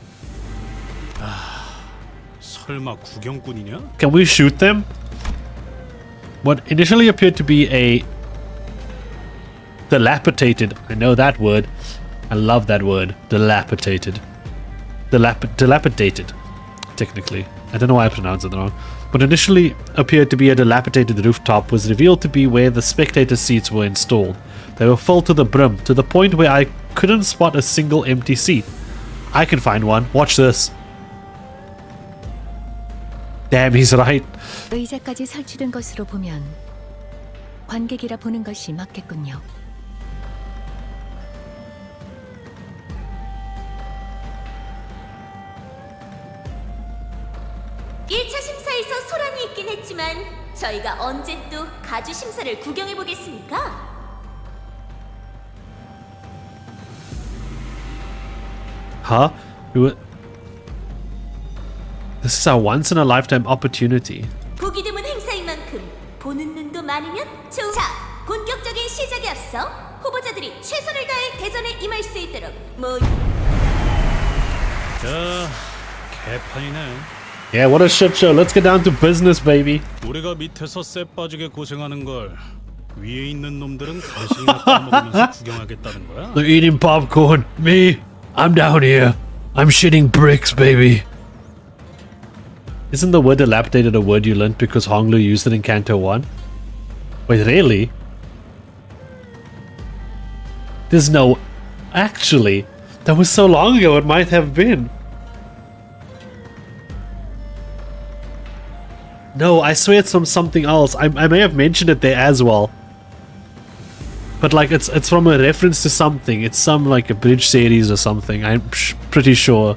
설마 구경꾼이냐? Can we shoot them? What initially appeared to be a dilapidated, I know that word, I love that word, dilapidated. Dilapidated, technically. I don't know why I pronounced it wrong. What initially appeared to be a dilapidated rooftop was revealed to be where the spectator seats were installed. They were full to the brim, to the point where I couldn't spot a single empty seat. I can find one. Watch this. Damn, he's right. 의자까지 설치된 것으로 보면 관객이라 보는 것이 맞겠군요. (1차) 심사에서 소란이 있긴 했지만 저희가 언제 또 가주 심사를 구경해 보겠습니까? Huh? This is our once in a lifetime opportunity. 보기 드문 행사인 만큼 보는 눈도 많으면 좋은. 자, 본격적인 시작에 앞서 후보자들이 최선을 다해 대전에 임할 수 있도록 자, 개판이네. Yeah, what a shit show. Let's get down to business, baby. 우리가 밑에서 쎄 빠지게 고생하는 걸 위에 있는 놈들은 간식이나 까먹으면서 구경하겠다는 거야? They're eating popcorn. Me, I'm down here. I'm shitting bricks, baby. Isn't the word dilapidated a word you learnt because Honglu used it in Canto 1? Wait, really? There's no... Actually, that was so long ago it might have been. No, I swear it's from something else. I may have mentioned it there as well. But like it's from a reference to something. It's some like a bridge series or something. I'm pretty sure.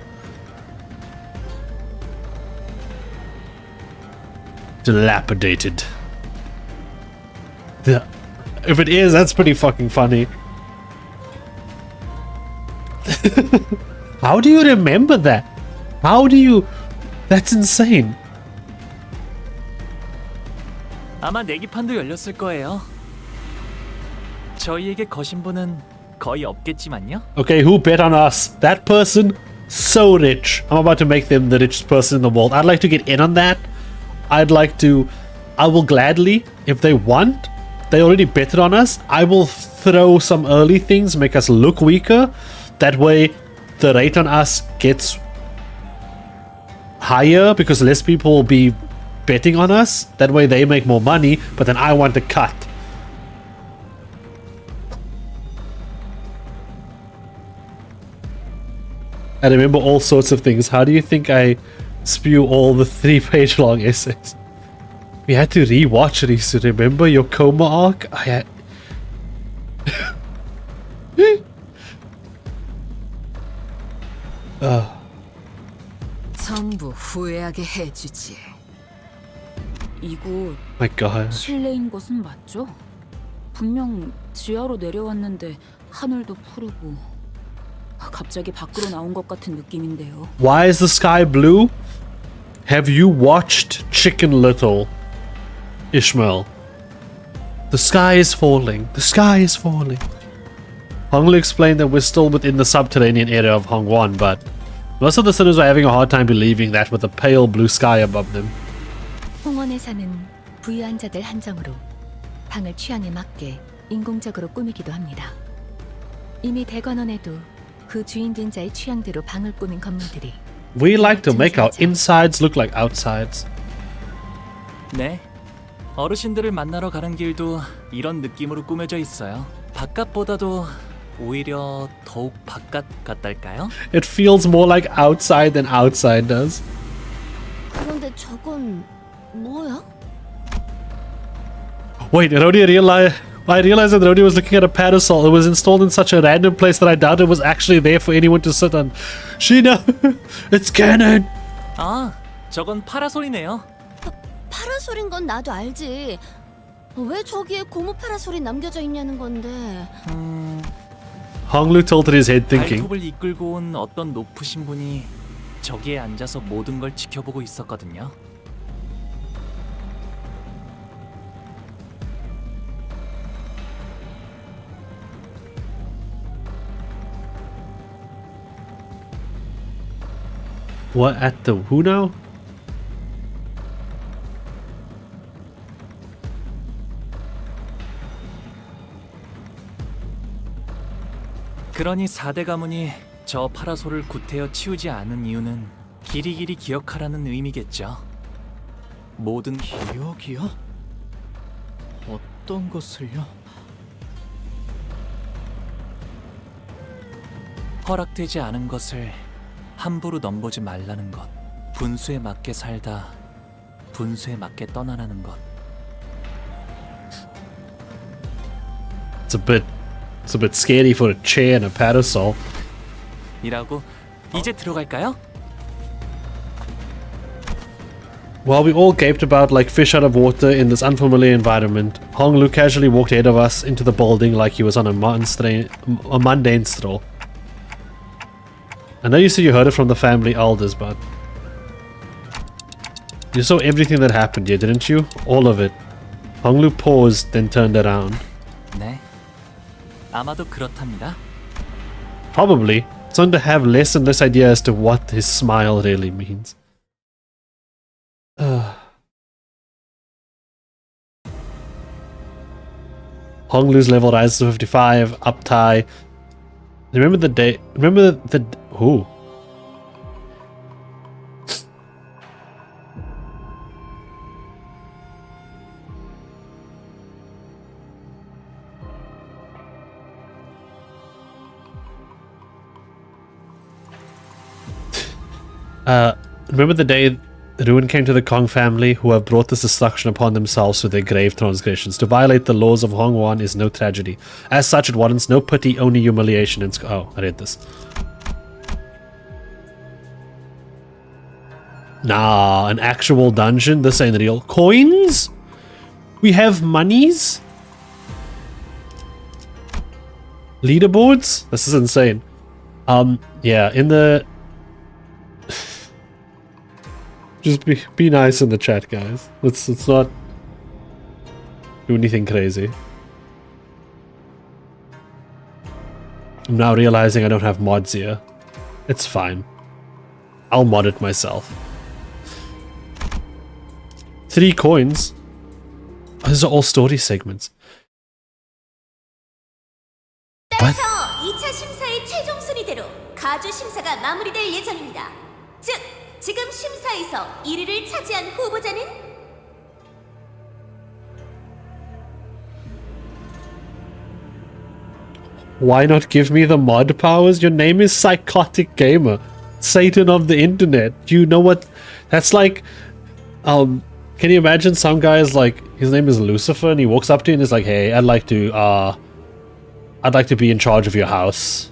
Dilapidated. If it is, that's pretty fucking funny. How do you remember that? How do you... That's insane. 아마 내기판도 열렸을 거예요. 저희에게 거신 분은 거의 없겠지만요. Okay, who bet on us? That person? So rich. I'm about to make them the richest person in the world. I'd like to get in on that. I will gladly, if they want, they already betted on us, I will throw some early things, make us look weaker. That way, the rate on us gets higher because less people will be betting on us. That way they make more money, but then I want to cut. I remember all sorts of things. How do you think I spew all the 3-page long essays? We had to rewatch Risu. Remember your coma arc? I had... 전부 후회하게 해주지. 이곳 My God. 실내인 것은 맞죠? 분명 지하로 내려왔는데 하늘도 푸르고 갑자기 밖으로 나온 것 같은 느낌인데요. Why is the sky blue? Have you watched Chicken Little, Ishmael? The sky is falling. The sky is falling. Honglu explained that we're still within the subterranean area of Hongwon, but most of the sinners are having a hard time believing that with a pale blue sky above them. 홍원에서는 부유한 자들 한정으로 방을 취향에 맞게 인공적으로 꾸미기도 합니다. 이미 대관원에도 그 주인된 자의 취향대로 방을 꾸민 건물들이 We like to make our insides look like outsides. 네. 어르신들을 만나러 가는 길도 이런 느낌으로 꾸며져 있어요. 바깥보다도 오히려 더욱 바깥 같달까요? It feels more like outside than outside does. 그런데 저건 뭐야? Wait, I realized that Rodi was looking at a parasol. It was installed in such a random place that I doubt it was actually there for anyone to sit on. Sheena, it's canon. 아, 저건 파라솔이네요. 파라솔인 건 나도 알지. 왜 저기에 고무 파라솔이 남겨져 있냐는 건데. Honglu tilted his head thinking. 발톱을 이끌고 온 어떤 높으신 분이 저기에 앉아서 모든 걸 지켜보고 있었거든요. What at the who now? 그러니 4대 가문이 저 파라솔을 구태여 치우지 않은 이유는 길이길이 기억하라는 의미겠죠. 모든 기억이요? 어떤 것을요? 허락되지 않은 것을 함부로 넘보지 말라는 것. 분수에 맞게 살다 분수에 맞게 떠나라는 것. It's a bit scary for a chair and a parasol. 이라고 이제 들어갈까요? While we all gaped about like fish out of water in this unfamiliar environment, Honglu casually walked ahead of us into the building like he was on a mundane stroll. I know you said you heard it from the family elders, but you saw everything that happened here, didn't you? All of it. Honglu paused, then turned around. 네. 아마도 그렇답니다. Probably. Starting to have less and less idea as to what his smile really means. Honglu's level rises to 55, up tie. Remember the day. Remember the. Ooh. Remember the day ruin came to the Kong family, who have brought this destruction upon themselves through their grave transgressions. To violate the laws of Hongwan is no tragedy. As such, it warrants no pity, only humiliation and oh, I read this. Nah, an actual dungeon? This ain't real. Coins? We have monies? Leaderboards? This is insane. Yeah, in the... Just be nice in the chat, guys. Let's not do anything crazy. I'm now realizing I don't have mods here. It's fine. I'll mod it myself. 3 coins? These are all story segments. 따라서 2차 심사의 최종 순위대로 가주 심사가 마무리될 예정입니다. 즉, 지금 심사에서 1위를 차지한 후보자는 Why not give me the mod powers? Your name is Psychotic Gamer, Satan of the internet. You know what? That's like, can you imagine some guys like his name is Lucifer and he walks up to you and is like, "Hey, I'd like to be in charge of your house."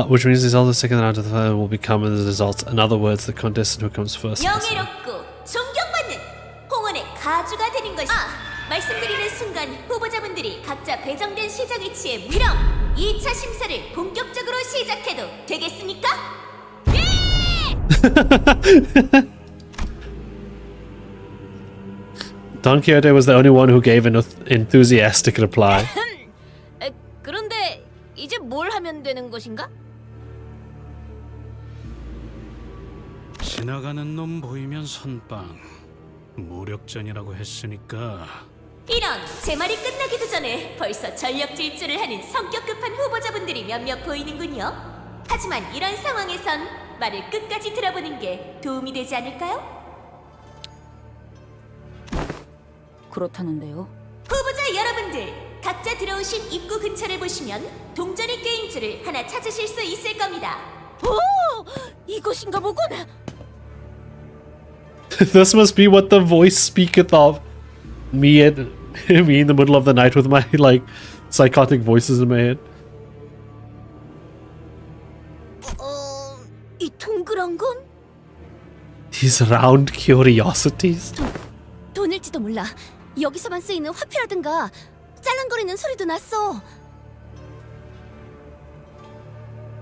Which means the result of the second round of the final will become as a result. In other words, the contestant who comes first. 영예롭고 존경받는 홍원의 가주가 되는 것이 말씀드리는 순간 후보자분들이 각자 배정된 시작 위치에 밀어 2차 심사를 본격적으로 시작해도 되겠습니까? Don Quixote was the only one who gave an enthusiastic reply. 그런데 이제 뭘 하면 되는 것인가? 지나가는 놈 보이면 선빵. 무력전이라고 했으니까. 이런, 제 말이 끝나기도 전에 벌써 전력 질주를 하는 성격 급한 후보자분들이 몇몇 보이는군요. 하지만 이런 상황에선 말을 끝까지 들어보는 게 도움이 되지 않을까요? 그렇다는데요. 후보자 여러분들, 각자 들어오신 입구 근처를 보시면 동전의 게임줄을 하나 찾으실 수 있을 겁니다. 오! 이곳인가 보군! This must be what the voice speaketh of. Me in the middle of the night with my like psychotic voices in my head. 이 동그란 건? These round curiosities. 돈일지도 몰라. 여기서만 쓰이는 화폐라든가 짤랑거리는 소리도 났어.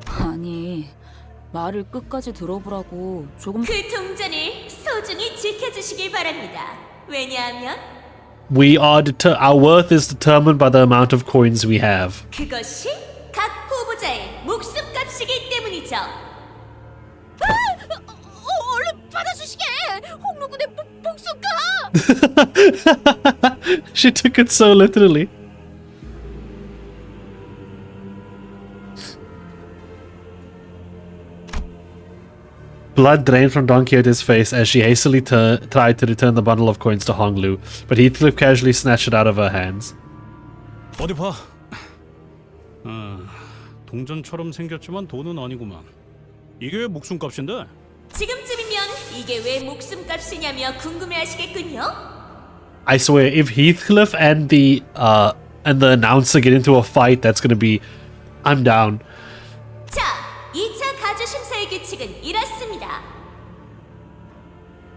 아니, 말을 끝까지 들어보라고. 조금. 그 동전을 소중히 지켜주시길 바랍니다. 왜냐하면 Our worth is determined by the amount of coins we have. 그것이 각 후보자의 목숨값이기 때문이죠. 얼른 받아주시게! 홍로군의 목숨값! She took it so literally. Blood drained from Don Quixote's face as she hastily tried to return the bundle of coins to Honglu, but Heathcliff casually snatched it out of her hands. 어디 봐. 동전처럼 생겼지만 돈은 아니구만. 이게 왜 목숨값인데? 지금쯤이면 이게 왜 목숨값이냐며 궁금해하시겠군요. I swear, if Heathcliff and the and the announcer get into a fight, that's gonna be... I'm down. 자, 2차 가주 심사의 규칙은 이렇습니다.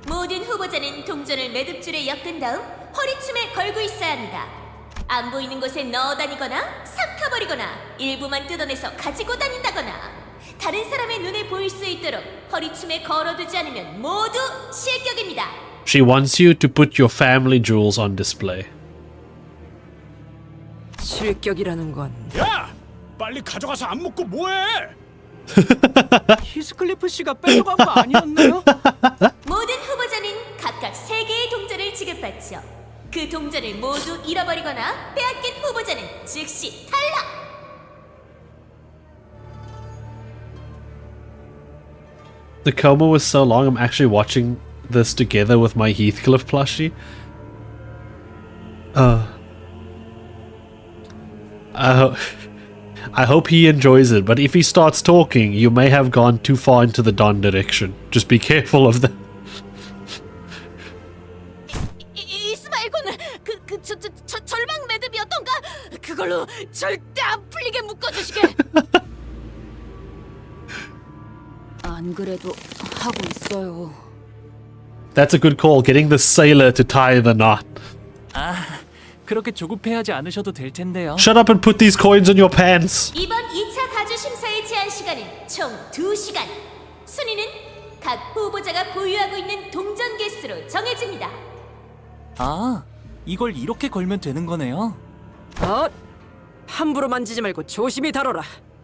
모든 후보자는 동전을 매듭줄에 엮은 다음 허리춤에 걸고 있어야 합니다. 안 보이는 곳에 넣어 다니거나 삭혀버리거나 일부만 뜯어내서 가지고 다닌다거나 다른 사람의 눈에 보일 수 있도록 허리춤에 걸어두지 않으면 모두 실격입니다. She wants you to put your family jewels on display. 실격이라는 건 야! 빨리 가져가서 안 먹고 뭐해? 히스클리프 씨가 뺏어간 거 아니었나요? 모든 후보자는 각각 3개의 동전을 지급받죠. 그 동전을 모두 잃어버리거나 빼앗긴 후보자는 즉시 탈락! The coma was so long, I'm actually watching this together with my Heathcliff plushie. I hope he enjoys it, but if he starts talking, you may have gone too far into the Don direction. Just be careful of that. 이스마일군은 절망 매듭이었던가? 그걸로 절대 안 풀리게 묶어주시게! 안 그래도 하고 있어요. That's a good call, getting the sailor to tie the knot. 아, 그렇게 조급해하지 않으셔도 될 텐데요. Shut up and put these coins in your pants. 이번 2차 가주 심사의 제한 시간은 총 2시간. 순위는 각 후보자가 보유하고 있는 동전 개수로 정해집니다. 아, 이걸 이렇게 걸면 되는 거네요. 함부로 만지지 말고 조심히 다뤄라.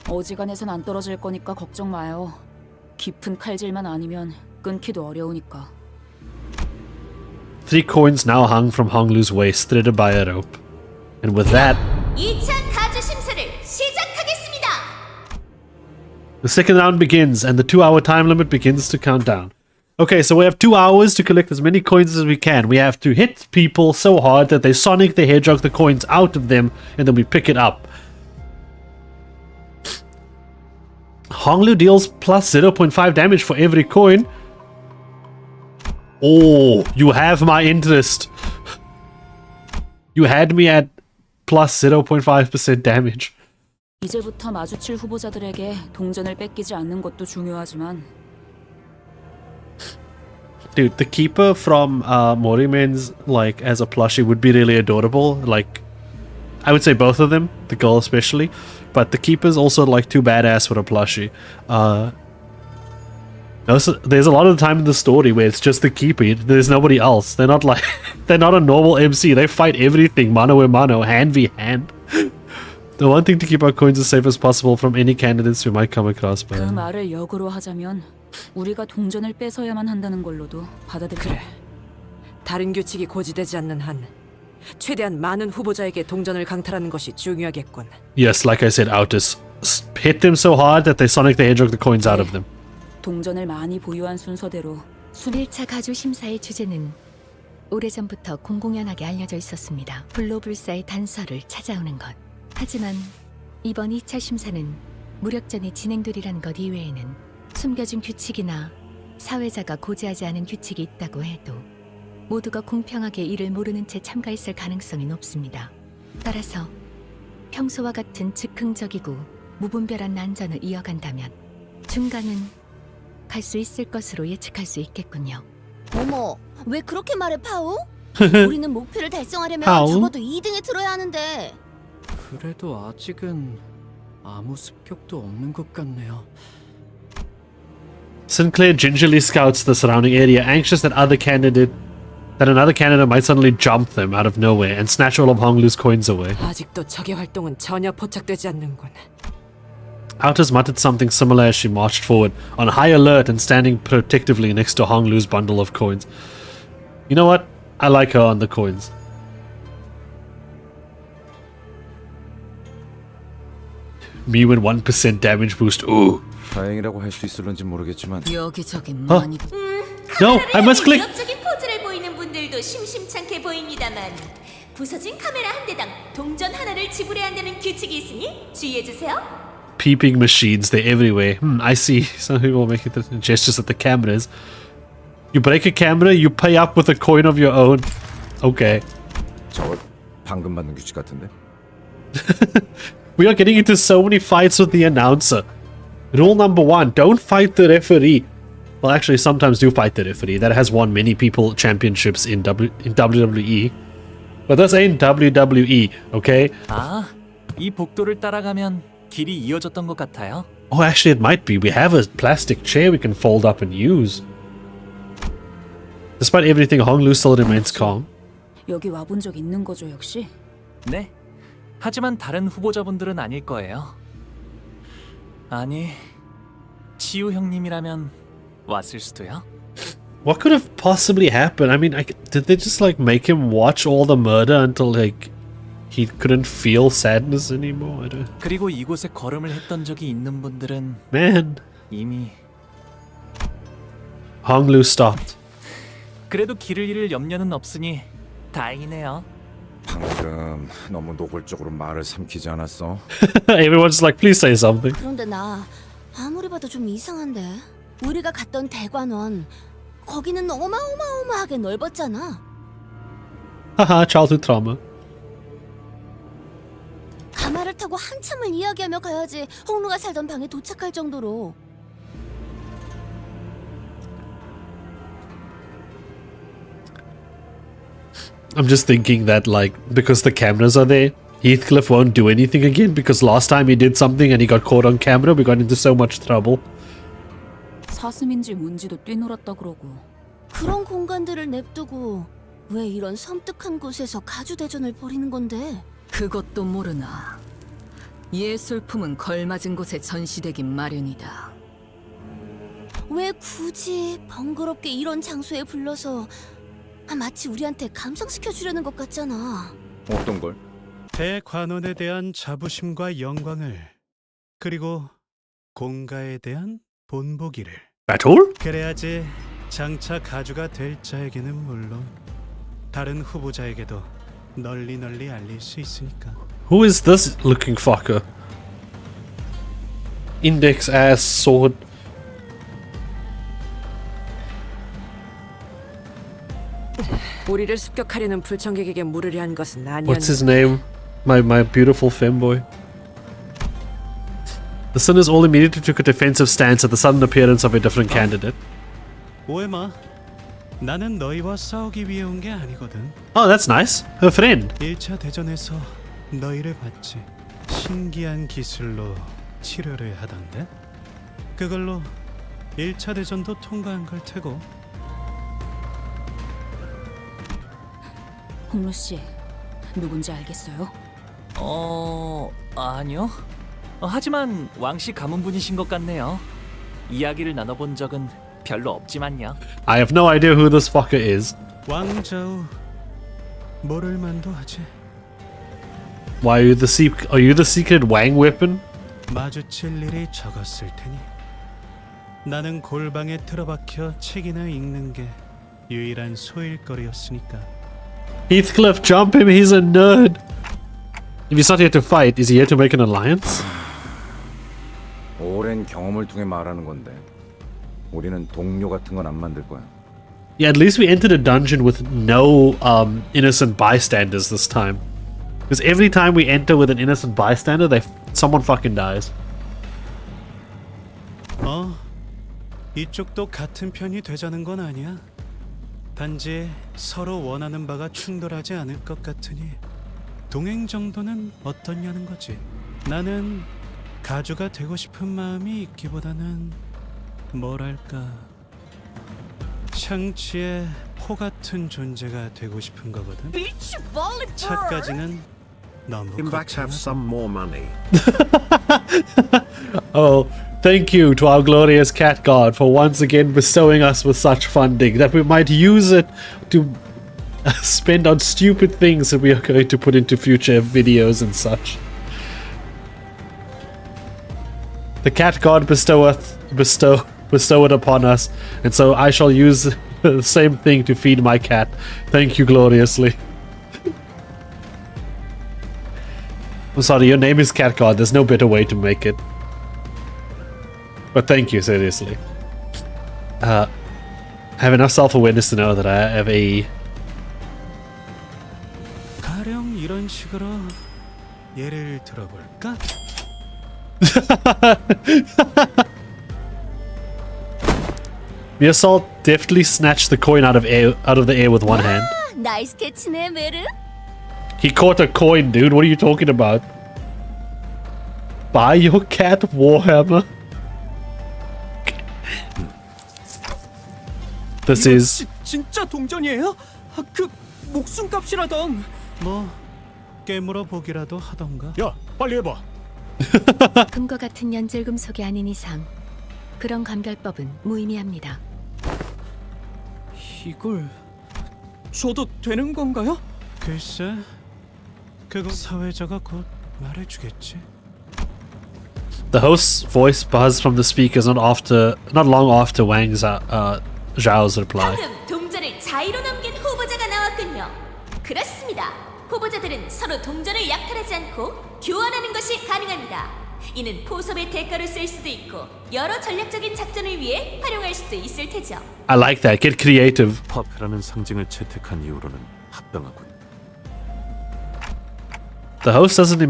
어지간해선 안 떨어질 거니까 걱정 마요. 깊은 칼질만 아니면 끊기도 어려우니까. 3 coins now hung from Honglu's waist, threaded by a rope. And with that, 2차 가주 심사를 시작하겠습니다. the second round begins, and the 2-hour time limit begins to count down. Okay, so we have 2 hours to collect as many coins as we can. We have to hit people so hard that they Sonic the Hedgehog the coins out of them, and then we pick it up. Honglu deals plus 0.5 damage for every coin. Oh, you have my interest. You had me at plus 0.5% damage. 이제부터 마주칠 후보자들에게 동전을 뺏기지 않는 것도 중요하지만 Dude, the keeper from Morimen's, like, as a plushie would be really adorable. Like, I would say both of them, the girl especially. But the keeper's also, like, too badass for a plushie. There's a lot of the time in the story where it's just the keeper. There's nobody else. They're not like... they're not a normal MC. They fight everything, mano a mano, hand v hand. The one thing to keep our coins as safe as possible from any candidates we might come across. 그 말을 역으로 하자면 우리가 동전을 뺏어야만 한다는 걸로도 받아들여. 그래. 다른 규칙이 고지되지 않는 한 최대한 많은 후보자에게 동전을 강탈하는 것이 중요하겠군. Yes, like I said, Autis. Hit them so hard that they Sonic the Hedgehog the coins out of them. 동전을 많이 보유한 순서대로 1차 가주 심사의 주제는 오래전부터 공공연하게 알려져 있었습니다. 불로불사의 단서를 찾아오는 것. 하지만 이번 2차 심사는 무력전이 진행되리란 것 이외에는 숨겨진 규칙이나 사회자가 고지하지 않은 규칙이 있다고 해도 모두가 공평하게 이를 모르는 채 참가했을 가능성이 높습니다. 따라서 평소와 같은 즉흥적이고 무분별한 난전을 이어간다면 중간은 갈 수 있을 것으로 예측할 수 있겠군요. 어머, 왜 그렇게 말해, 파우? 우리는 목표를 달성하려면 파우? 적어도 2등에 들어야 하는데. 그래도 아직은 아무 습격도 없는 것 같네요. Sinclair gingerly scouts the surrounding area, anxious that another candidate might suddenly jump them out of nowhere and snatch all of Honglu's coins away. 아직도 적의 활동은 전혀 포착되지 않는군. Autis muttered something similar as she marched forward, on high alert and standing protectively next to Honglu's bundle of coins. You know what? I like her on the coins. Me with 1% damage boost. Ooh. 다행이라고 할 수 있을런지 모르겠지만 여기저기 많이. No, I must click. 위협적인 포즈를 보이는 분들도 심심찮게 보입니다만 부서진 카메라 한 대당 동전 하나를 지불해야 한다는 규칙이 있으니 주의해 주세요. Peeping machines, they're everywhere. I see. Some people are making gestures at the cameras. You break a camera, you pay up with a coin of your own. Okay. 저거 방금 받는 규칙 같은데? We are getting into so many fights with the announcer. Rule number 1, don't fight the referee. Well, actually, sometimes do fight the referee. That has won many people championships in WWE. But this ain't WWE, okay? 아, 이 복도를 따라가면 길이 이어졌던 것 같아요. Oh, actually, it might be. We have a plastic chair we can fold up and use. Despite everything, Honglu still remains calm. 여기 와본 적 있는 거죠, 역시? 네. 하지만 다른 후보자분들은 아닐 거예요. 아니, 치유 형님이라면 왔을 수도요. What could have possibly happened? I mean, did they just like make him watch all the murder until like he couldn't feel sadness anymore? I don't... 그리고 이곳에 걸음을 했던 적이 있는 분들은 Man. 이미 Honglu stopped. 그래도 길을 잃을 염려는 없으니 다행이네요. 방금 너무 노골적으로 말을 삼키지 않았어? Everyone's like, please say something. 그런데 나 아무리 봐도 좀 이상한데. 우리가 갔던 대관원 거기는 어마어마하게 넓었잖아. Haha, childhood trauma. 가마를 타고 한참을 이야기하며 가야지 홍루가 살던 방에 도착할 정도로. I'm just thinking that, like, because the cameras are there, Heathcliff won't do anything again because last time he did something and he got caught on camera, we got into so much trouble. 사슴인지 뭔지도 뛰놀았다 그러고. 그런 공간들을 냅두고 왜 이런 섬뜩한 곳에서 가주대전을 벌이는 건데? 그것도 모르나. 예술품은 걸맞은 곳에 전시되긴 마련이다. 왜 굳이 번거롭게 이런 장소에 불러서 마치 우리한테 감상시켜 주려는 것 같잖아. 어떤 걸? 대관원에 대한 자부심과 영광을, 그리고 공가에 대한 본보기를. Battle? 그래야지 장차 가주가 될 자에게는 물론 다른 후보자에게도 널리 알릴 수 있으니까. Who is this looking fucker? Index ass sword. 우리를 습격하려는 불청객에게 물으려 한 것은 아니었는데. What's his name? My beautiful femboy. The sinners all immediately took a defensive stance at the sudden appearance of a different candidate. 오해 마. 나는 너희와 싸우기 위해 온 게 아니거든. Oh, that's nice. Her friend. 1차 대전에서 너희를 봤지. 신기한 기술로 치료를 하던데. 그걸로 1차 대전도 통과한 걸 테고. 홍루 씨, 누군지 알겠어요? 아니요. 하지만 왕씨 가문분이신 것 같네요. 이야기를 나눠본 적은 별로 없지만요. I have no idea who this fucker is. 왕자우 모를 만도 하지. Why are you the secret Wang weapon? 마주칠 일이 적었을 테니. 나는 골방에 틀어박혀 책이나 읽는 게 유일한 소일거리였으니까. Heathcliff, jump him, he's a nerd. If he's not here to fight, is he here to make an alliance? 오랜 경험을 통해 말하는 건데 우리는 동료 같은 건 안 만들 거야. Yeah, at least we entered a dungeon with no innocent bystanders this time. Because every time we enter with an innocent bystander, someone fucking dies. 이쪽도 같은 편이 되자는 건 아니야. 단지 서로 원하는 바가 충돌하지 않을 것 같으니 동행 정도는 어떻냐는 거지. 나는 가주가 되고 싶은 마음이 있기보다는 뭐랄까, 샹치의 포 같은 존재가 되고 싶은 거거든. 차까지는 너무 Imbax have some more money. Oh, thank you to our glorious cat god for once again bestowing us with such funding that we might use it to spend on stupid things that we are going to put into future videos and such. The cat god bestow it upon us, and so I shall use the same thing to feed my cat. Thank you gloriously. I'm sorry, your name is Cat God. There's no better way to make it. But thank you, seriously. I have enough self-awareness to know that I have a... 가령 이런 식으로 예를 들어볼까? The assault deftly snatched the coin out of the air with one hand. 나이스 캐치네, 메르. He caught a coin, dude. What are you talking about? Buy your cat Warhammer. This is 진짜 동전이에요? 그 목숨값이라던. 뭐 깨물어 보기라도 하던가. 야, 빨리 해봐. 금과 같은 연질금속이 아닌 이상 그런 감별법은 무의미합니다. 이걸 줘도 되는 건가요? 글쎄, 그건 사회자가 곧 말해주겠지. the host's voice buzzed from the speakers not long after Wang's Zhao's reply. 방금 동전을 자의로 넘긴 후보자가 나왔군요. 그렇습니다. 후보자들은 서로 동전을 약탈하지 않고 교환하는 것이 가능합니다. 이는 포섭의 대가로 쓸 수도 있고 여러 전략적인 작전을 위해 활용할 수도 있을 테죠. I like that. Get creative. 화폐라는 상징을 채택한 이후로는 합당하군. The host doesn't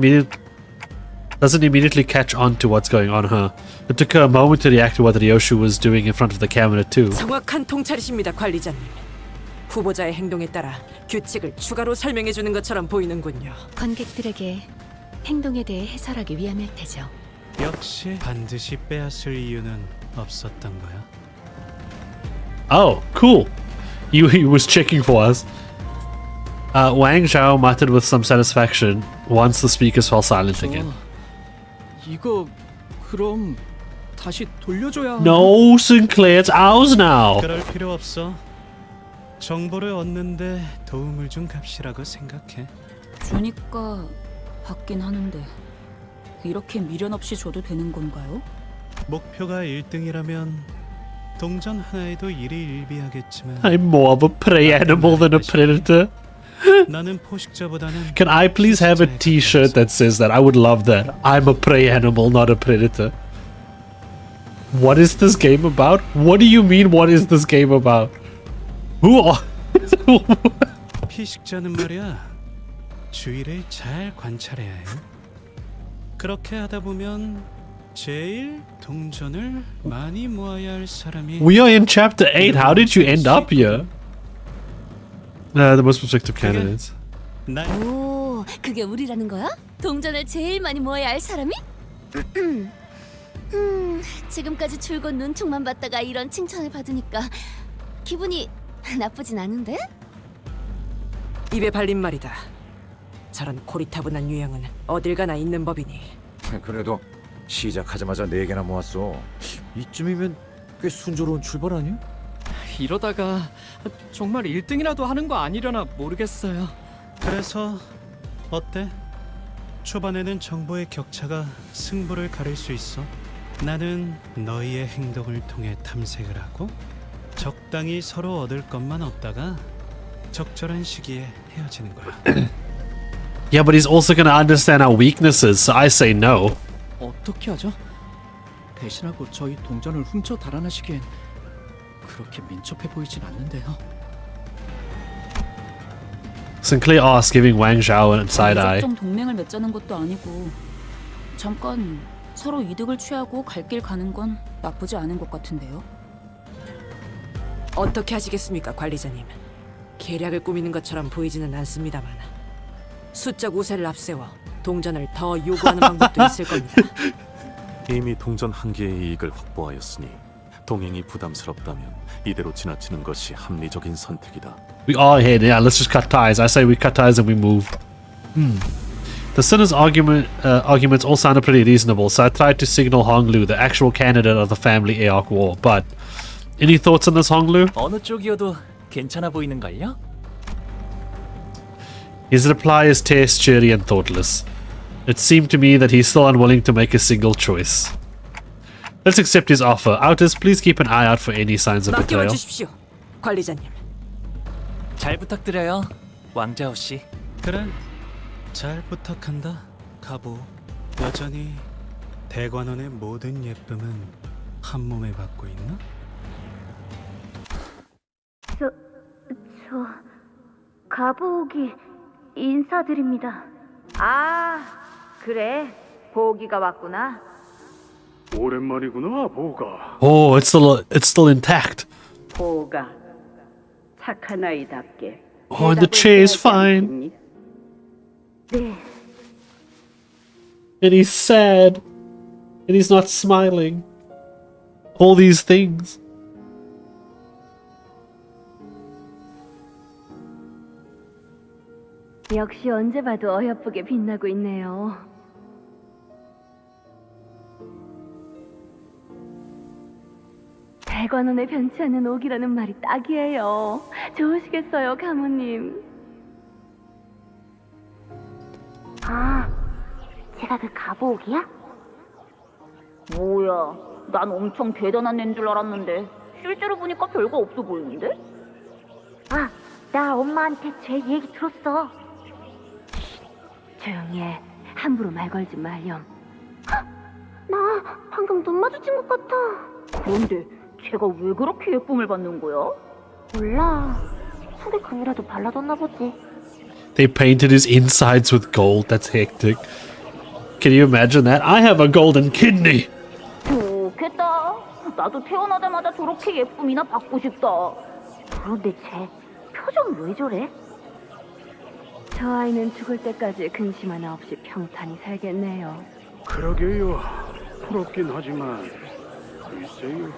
immediately catch on to what's going on, huh? It took her a moment to react to what Ryoshu was doing in front of the camera too. 정확한 통찰이십니다, 관리자님. 후보자의 행동에 따라 규칙을 추가로 설명해 주는 것처럼 보이는군요. 관객들에게 행동에 대해 해설하기 위함일 테죠. 역시 반드시 빼앗을 이유는 없었던 거야. Oh, cool. He was checking for us. Wang Zhao muttered with some satisfaction once the speakers fell silent again. 이거 그럼 다시 돌려줘야. No, Sinclair, it's ours now. 그럴 필요 없어. 정보를 얻는데 도움을 준 값이라고 생각해. 주니까 받긴 하는데 이렇게 미련 없이 줘도 되는 건가요? 목표가 1등이라면 동전 하나에도 일희일비하겠지만 I'm more of a prey animal than a predator. 나는 포식자보다는 Can I please have a t-shirt that says that? I would love that. I'm a prey animal, not a predator. What is this game about? What do you mean, what is this game about? Who are... 피식자는 말이야. 주위를 잘 관찰해야 해. 그렇게 하다 보면 제일 동전을 많이 모아야 할 사람이 We are in chapter 8. How did you end up here? The most prospective candidates. 오, 그게 우리라는 거야? 동전을 제일 많이 모아야 할 사람이? 지금까지 줄곧 눈총만 받다가 이런 칭찬을 받으니까 기분이 나쁘진 않은데? 입에 발린 말이다. 저런 고리타분한 유형은 어딜 가나 있는 법이니. 그래도 시작하자마자 4개나 모았어. 이쯤이면 꽤 순조로운 출발 아니야? 이러다가 정말 1등이라도 하는 거 아니려나 모르겠어요. 그래서 어때? 초반에는 정보의 격차가 승부를 가릴 수 있어. 나는 너희의 행동을 통해 탐색을 하고 적당히 서로 얻을 것만 얻다가 적절한 시기에 헤어지는 거야. Yeah, but he's also gonna understand our weaknesses, so I say no. 어떻게 하죠? 대신하고 저희 동전을 훔쳐 달아나시기엔 그렇게 민첩해 보이진 않는데요. Sinclair asks, giving Wang Zhao a side eye. 무작정 동맹을 맺자는 것도 아니고 잠깐 서로 이득을 취하고 갈 길 가는 건 나쁘지 않은 것 같은데요. 어떻게 하시겠습니까, 관리자님? 계략을 꾸미는 것처럼 보이지는 않습니다만 수적 우세를 앞세워 동전을 더 요구하는 방법도 있을 겁니다. 이미 동전 한 개의 이익을 확보하였으니 동행이 부담스럽다면 이대로 지나치는 것이 합리적인 선택이다. We are here. Yeah, let's just cut ties. I say we cut ties and we move. The Sinner's arguments all sounded pretty reasonable, so I tried to signal Honglu, the actual candidate of the family Aok War. But any thoughts on this, Honglu? 어느 쪽이어도 괜찮아 보이는걸요? His reply is terse, cheery, and thoughtless. It seemed to me that he's still unwilling to make a single choice. Let's accept his offer. Outers, please keep an eye out for any signs of betrayal. 맡겨주십시오, 관리자님. 잘 부탁드려요, 왕자호 씨. 그래, 잘 부탁한다, 가보. 여전히 대관원의 모든 예쁨은 한 몸에 받고 있나? 저 가보기 인사드립니다. 아, 그래, 보기가 왔구나. 오랜만이구나, 보가. Oh, it's still intact. 보가 착한 아이답게. Oh, and the chair is fine. 네. And he's sad. And he's not smiling. All these things. 역시 언제 봐도 어여쁘게 빛나고 있네요. 대관원에 변치 않는 옥이라는 말이 딱이에요. 좋으시겠어요, 가무님. 아, 제가 그 가보옥이야? 뭐야, 난 엄청 대단한 애인 줄 알았는데 실제로 보니까 별거 없어 보이는데? 아, 나 엄마한테 제 얘기 들었어. 조용히 해. 함부로 말 걸지 말렴. 나 방금 눈 마주친 것 같아. 그런데 제가 왜 그렇게 예쁨을 받는 거야? 몰라. 속에 금이라도 발라뒀나 보지. They painted his insides with gold. That's hectic. Can you imagine that? I have a golden kidney. 좋겠다. 나도 태어나자마자 저렇게 예쁨이나 받고 싶다. 그런데 쟤 표정 왜 저래? 저 아이는 죽을 때까지 근심 하나 없이 평탄히 살겠네요. 그러게요. 부럽긴 하지만 글쎄요.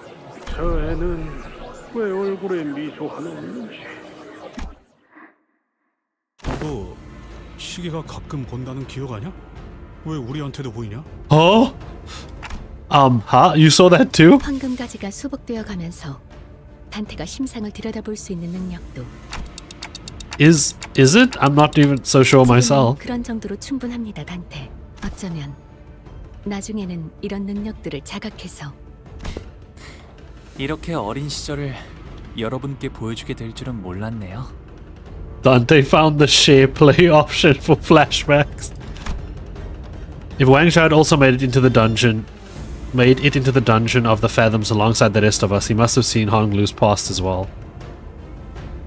저 애는 왜 얼굴에 미소 하나 없는지. 너 시계가 가끔 본다는 기억 아냐? 왜 우리한테도 보이냐? Oh? You saw that too? 황금가지가 수복되어 가면서 단테가 심상을 들여다볼 수 있는 능력도 Is it? I'm not even so sure myself. 그런 정도로 충분합니다, 단테. 어쩌면 나중에는 이런 능력들을 자각해서 이렇게 어린 시절을 여러분께 보여주게 될 줄은 몰랐네요. Dante found the share play option for flashbacks. If Wangshao had also made it into the dungeon of the Fathoms alongside the rest of us, he must have seen Honglu's past as well.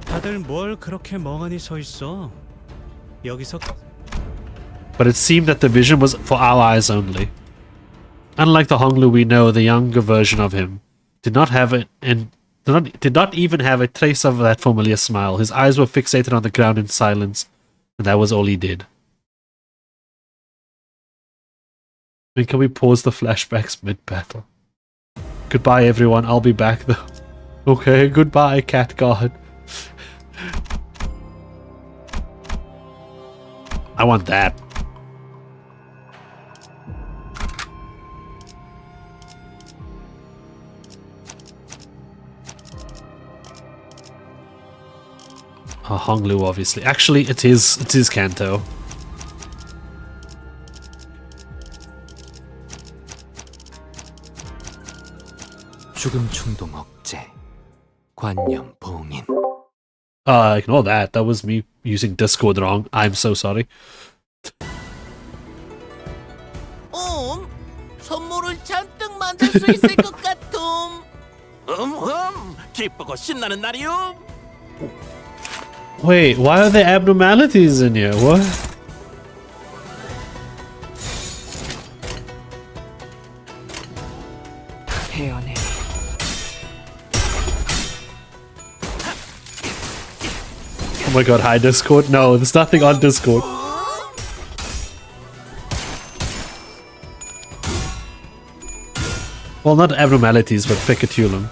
다들 뭘 그렇게 멍하니 서 있어? 여기서 But it seemed that the vision was for our eyes only. Unlike the Honglu we know, the younger version of him did not have it and did not even have a trace of that familiar smile. His eyes were fixated on the ground in silence, and that was all he did. I mean, can we pause the flashbacks mid-battle? Goodbye, everyone. I'll be back, though. Okay, goodbye, cat god. I want that. Honglu, obviously. Actually, it is Canto. 죽음 충동 억제, 관념 봉인. Ignore that. That was me using Discord wrong. I'm so sorry. 선물을 잔뜩 만들 수 있을 것 같음. 기쁘고 신나는 날이요. Wait, why are there abnormalities in here? What? 태연해. Oh my god, hi Discord. No, there's nothing on Discord. Well, not abnormalities, but Picatulum.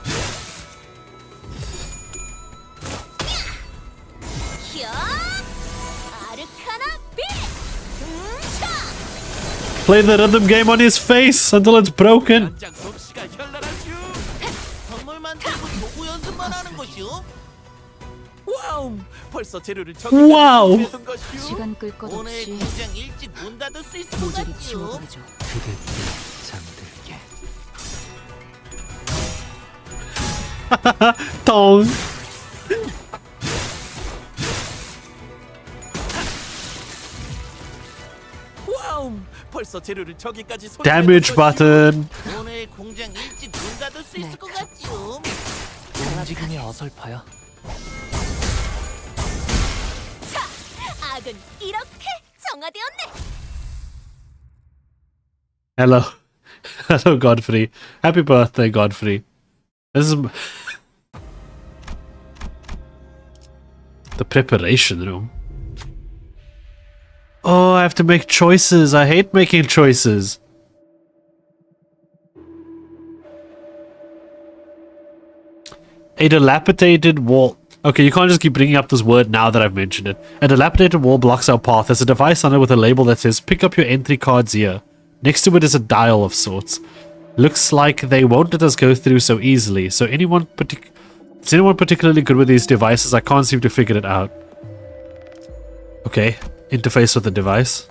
Play the rhythm game on his face until it's broken. 와우. 시간 끌 것 없이 모조리 치워버리죠. 그대 잠들게. 똥. 벌써 재료를 저기까지 Damage button. 오늘 공장 일찍 문 닫을 수 있을 것 같죠? 움직임이 어설퍼요. 자, 악은 이렇게 정화되었네. Hello. Hello, Godfrey. Happy birthday, Godfrey. This is the preparation room. Oh, I have to make choices. I hate making choices. A dilapidated wall. Okay, you can't just keep bringing up this word now that I've mentioned it. A dilapidated wall blocks our path. There's a device on it with a label that says, pick up your entry cards here. Next to it is a dial of sorts. Looks like they won't let us go through so easily. So is anyone particularly good with these devices? I can't seem to figure it out. Okay, interface with the device.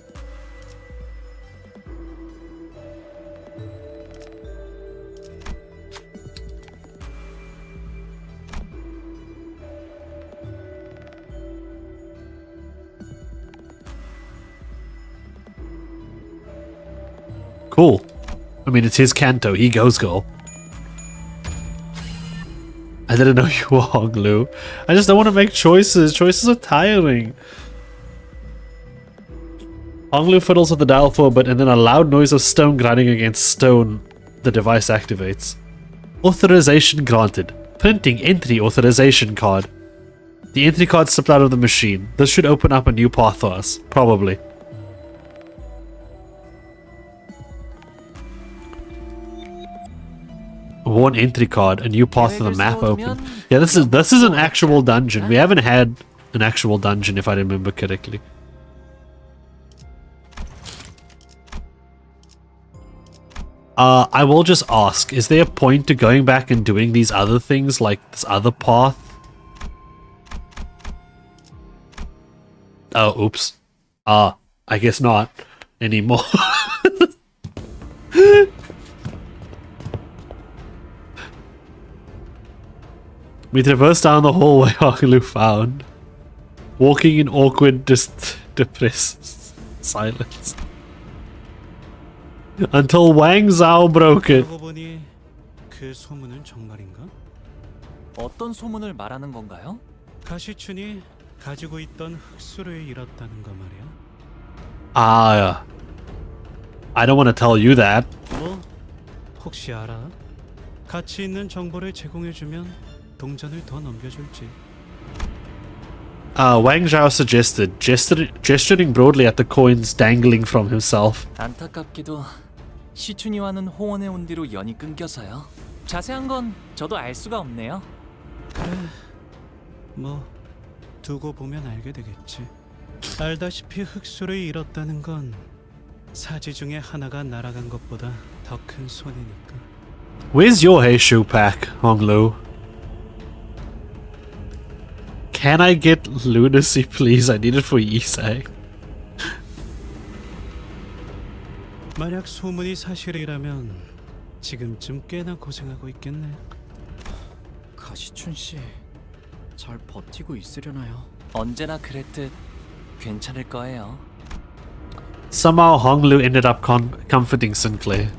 Cool. I mean, it's his Canto. He goes goal. I didn't know you were Honglu. I just don't want to make choices. Choices are tiring. Honglu fiddles with the dial for a bit, and then a loud noise of stone grinding against stone. The device activates. Authorization granted. Printing entry authorization card. The entry card slipped out of the machine. This should open up a new path for us. Probably. One entry card, a new path to the map open. Yeah, this is an actual dungeon. We haven't had an actual dungeon, if I remember correctly. I will just ask, is there a point to going back and doing these other things, like this other path? Oh, oops. I guess not anymore. We traverse down the hallway Honglu found. Walking in awkward, depressed silence. Until Wang Zhao broke it. 보니 그 소문은 정말인가? 어떤 소문을 말하는 건가요? 가시춘이 가지고 있던 흑수를 잃었다는 거 말이야. I don't want to tell you that. 뭐 혹시 알아? 가치 있는 정보를 제공해주면 동전을 더 넘겨줄지. Wang Zhao suggested, gesturing broadly at the coins dangling from himself. 안타깝게도 시춘이와는 홍원에 온 뒤로 연이 끊겨서요. 자세한 건 저도 알 수가 없네요. 그래, 뭐 두고 보면 알게 되겠지. 알다시피 흑수를 잃었다는 건 사지 중에 하나가 날아간 것보다 더 큰 손해니까. Where's your Heishu pack, Honglu? Can I get lunacy, please? I need it for Yisai. 만약 소문이 사실이라면 지금쯤 꽤나 고생하고 있겠네. 가시춘 씨, 잘 버티고 있으려나요? 언제나 그랬듯 괜찮을 거예요. Somehow Honglu ended up comforting Sinclair.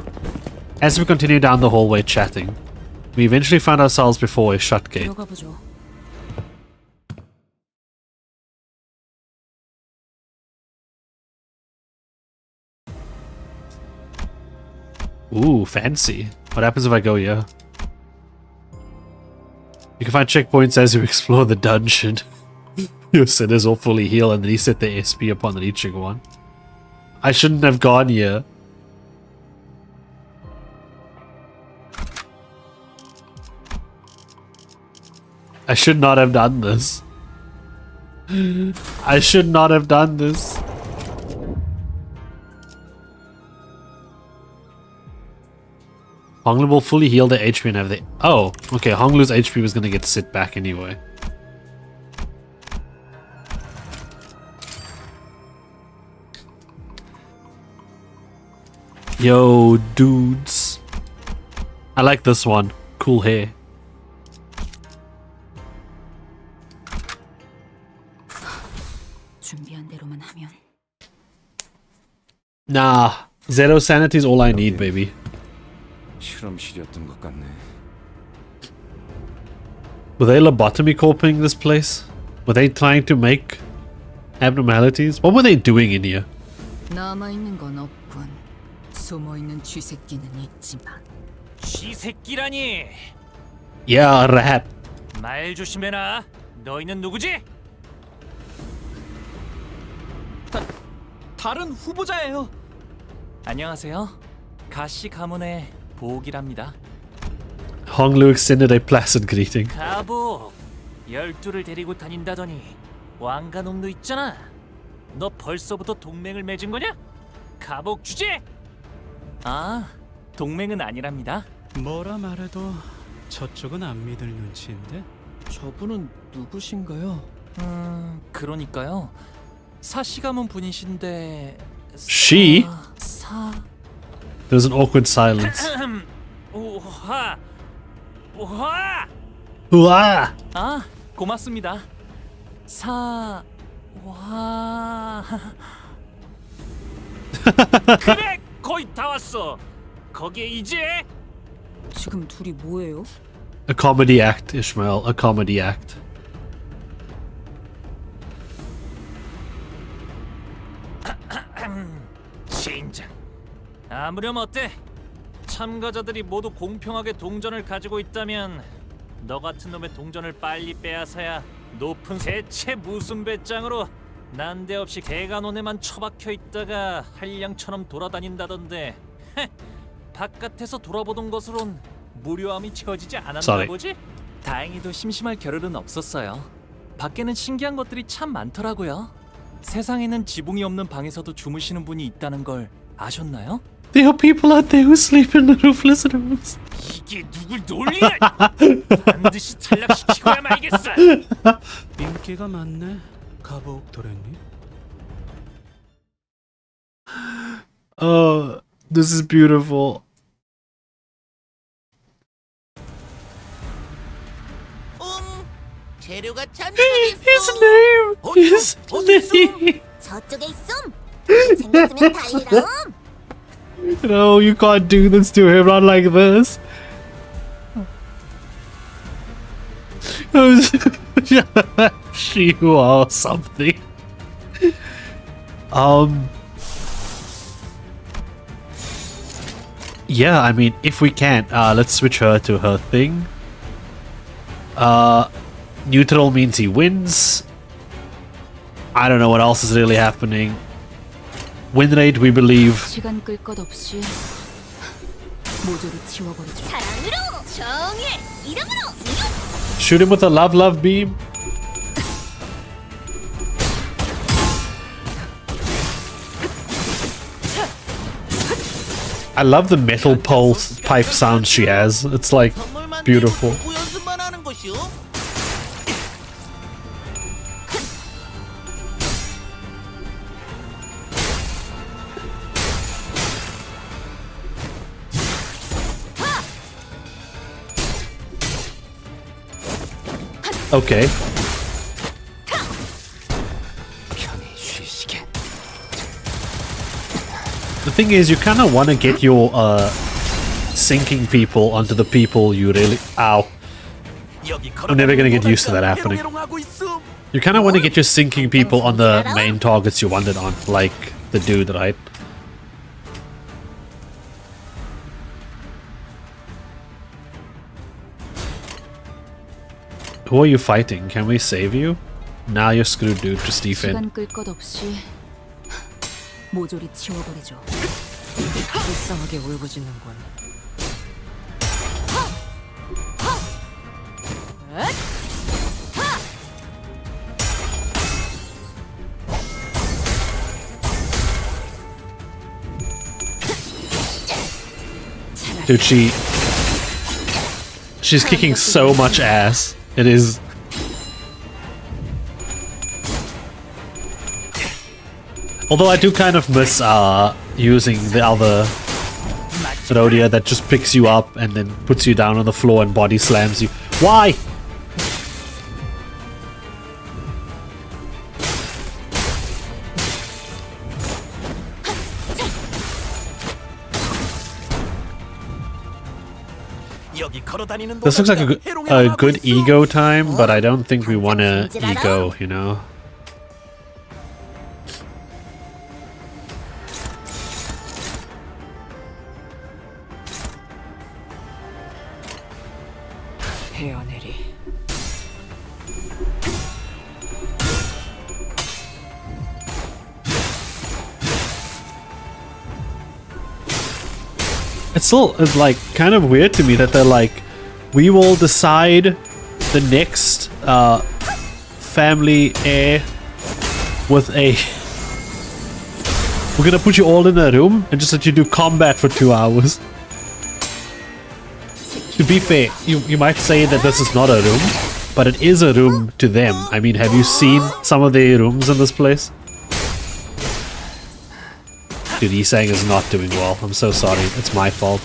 As we continue down the hallway chatting, we eventually find ourselves before a shut gate. Ooh, fancy. What happens if I go here? You can find checkpoints as you explore the dungeon. Your sinners will fully heal and reset their SP upon reaching one. I shouldn't have gone here. I should not have done this. I should not have done this. Honglu will fully heal their HP and have the... Oh, okay, Honglu's HP was gonna get sit back anyway. Yo, dudes. I like this one. Cool hair. Nah, zero sanity is all I need, baby. 실험실이었던 것 같네. Were they lobotomy corping this place? Were they trying to make abnormalities? What were they doing in here? 남아 있는 건 없군. 숨어있는 쥐새끼는 있지만 쥐새끼라니. Yeah, a rat. 말 조심해라. 너희는 누구지? 다른 후보자예요. 안녕하세요. 가시 가문의 보옥이랍니다. Honglu extended a placid greeting. 가복 12를 데리고 다닌다더니 왕가놈도 있잖아. 너 벌써부터 동맹을 맺은 거냐? 가복 주제? 아, 동맹은 아니랍니다. 뭐라 말해도 저쪽은 안 믿을 눈치인데. 저분은 누구신가요? 그러니까요. 사시 가문 분이신데. She? 사. There's an awkward silence. 우하. 우하. 우와! 아, 고맙습니다. 와. 그래, 거의 다 왔어. 거기에 이제 지금 둘이 뭐예요? A comedy act, Ishmael. A comedy act. 진정. 아무렴 어때? 참가자들이 모두 공평하게 동전을 가지고 있다면 너 같은 놈의 동전을 빨리 빼앗아야 높은 대체 무슨 배짱으로 난데없이 대간원에만 처박혀 있다가 한량처럼 돌아다닌다던데. 바깥에서 돌아보던 것으론 무료함이 채워지지 않았나 Sorry. 보지? 다행히도 심심할 겨를은 없었어요. 밖에는 신기한 것들이 참 많더라고요. 세상에는 지붕이 없는 방에서도 주무시는 분이 있다는 걸 아셨나요? There are people out there who sleep in the roofless rooms. 이게 누굴 놀리냐? 반드시 탈락시키고야 말겠어. 인기가 많네, 가복 도련님. Oh, this is beautiful. 재료가 참 His name! His name! 저쪽에 있음. 생겼으면 달리럼. No, you can't do this to him, not like this. She or something. Yeah, I mean, if we can, let's switch her to her thing. Neutral means he wins. I don't know what else is really happening. Win rate, we believe. 시간 끌 것 없이 모조리 지워버리죠. 사랑으로 정의 이름으로. Shoot him with a love beam. I love the metal pulse pipe sound she has. It's like beautiful. 연습만 하는 것이오. Okay. The thing is, you kind of want to get your sinking people onto the people you really... Ow. I'm never going to get used to that happening. You kind of want to get your sinking people on the main targets you want it on, like the dude, right? Who are you fighting? Can we save you? Now you're screwed, dude. Just defend. 시간 끌 것 없이 모조리 지워버리죠. 불쌍하게 울부짖는군. Dude, she's kicking so much ass. It is... Although I do kind of miss using the other Rhodia that just picks you up and then puts you down on the floor and body slams you. Why? This looks like a good ego time, but I don't think we want to ego, you know? 헤어내리. It's like kind of weird to me that they're like, we will decide the next family heir with a. We're gonna put you all in a room and just let you do combat for 2 hours. To be fair, you might say that this is not a room, but it is a room to them. I mean, have you seen some of the rooms in this place? Dude, Isang is not doing well. I'm so sorry. It's my fault.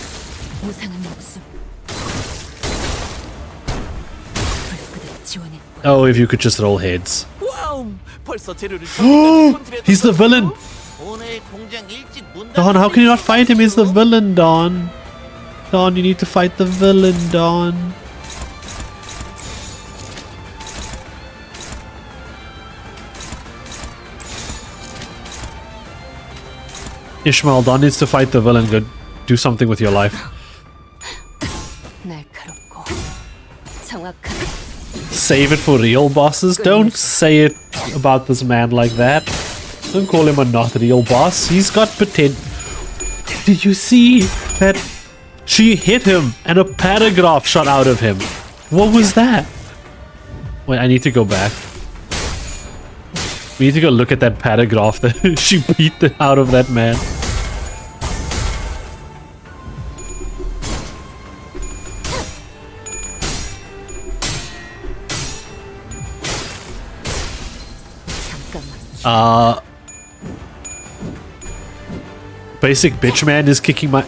Oh, if you could just roll heads. He's the villain! Don, how can you not fight him? He's the villain, Don. Don, you need to fight the villain, Don. Ishmael, Don needs to fight the villain. Go do something with your life. Save it for real bosses? Don't say it about this man like that. Don't call him a not real boss. He's got potential. Did you see that she hit him and a paragraph shot out of him? What was that? Wait, I need to go back. We need to go look at that paragraph that she beat out of that man. Basic bitch man is kicking my.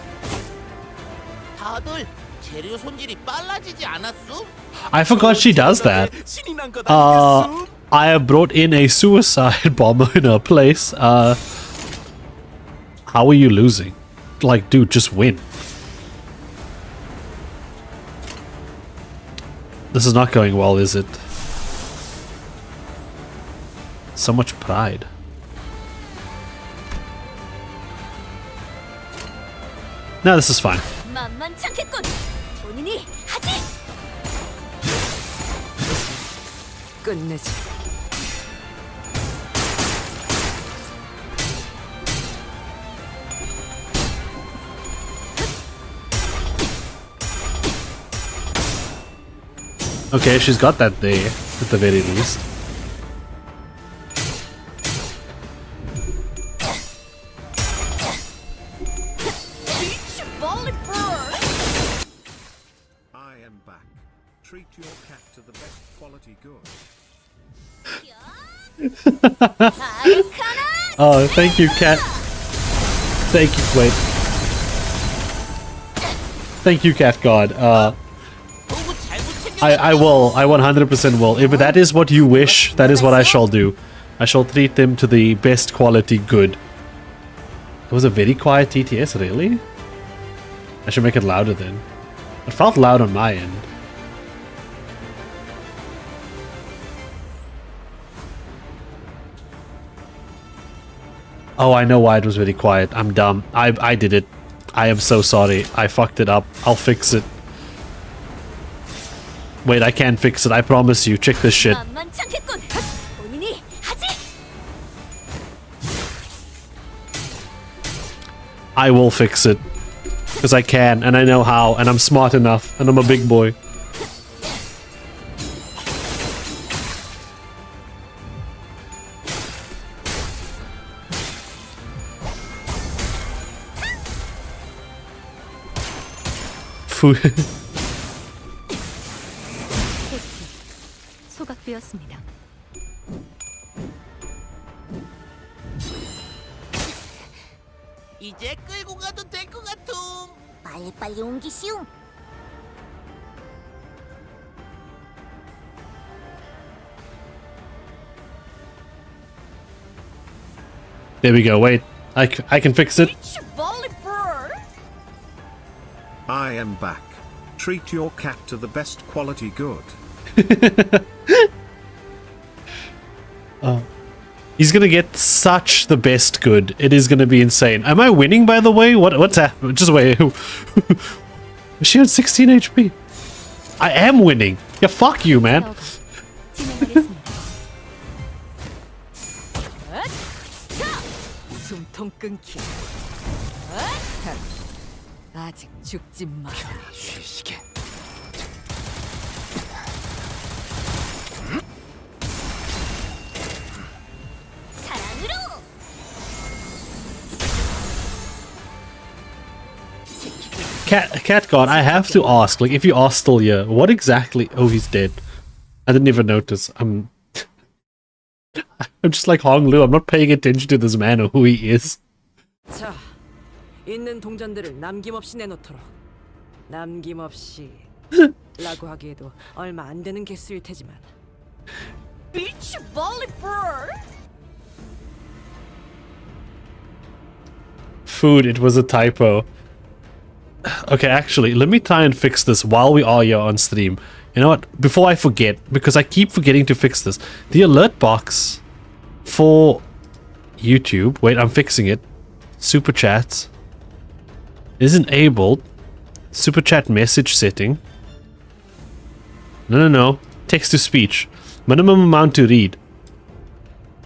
I forgot she does that. I have brought in a suicide bomber in her place. How are you losing? Like, dude, just win. This is not going well, is it? So much pride. No, this is fine. 끝내지. Okay, she's got that there, at the very least. I am back. Treat your cat to the best quality good. Oh, thank you, cat. Thank you. Wait. Thank you, cat god. I will. I 100% will. If that is what you wish, that is what I shall do. I shall treat them to the best quality good. It was a very quiet TTS, really? I should make it louder then. It felt loud on my end. Oh, I know why it was very quiet. I'm dumb. I did it. I am so sorry. I fucked it up. I'll fix it. Wait, I can't fix it. I promise you. Check this shit. I will fix it. Because I can, and I know how, and I'm smart enough, and I'm a big boy. 소각되었습니다. 이제 끌고 가도 될 것 같음. 빨리빨리 옮기시오. There we go. Wait, I can fix it. I am back. Treat your cat to the best quality good. He's gonna get such the best good. It is gonna be insane. Am I winning, by the way? What's happening? Just wait. She had 16 HP. I am winning. Yeah, fuck you, man. 숨통 끊기. 아직 죽지 마라. 쉬시게. 사랑으로. Cat God, I have to ask, like, if you are still here, what exactly... Oh, he's dead. I didn't even notice. I'm just like Hong Lu. I'm not paying attention to this man or who he is. 자, 있는 동전들을 남김없이 내놓도록. 남김없이 라고 하기에도 얼마 안 되는 개수일 테지만. 비치 볼리볼. Food, it was a typo. Okay, actually, let me try and fix this while we are here on stream. You know what? Before I forget, because I keep forgetting to fix this. The alert box for YouTube... Wait, I'm fixing it. Super chats is enabled. Super chat message setting. No. Text to speech. Minimum amount to read.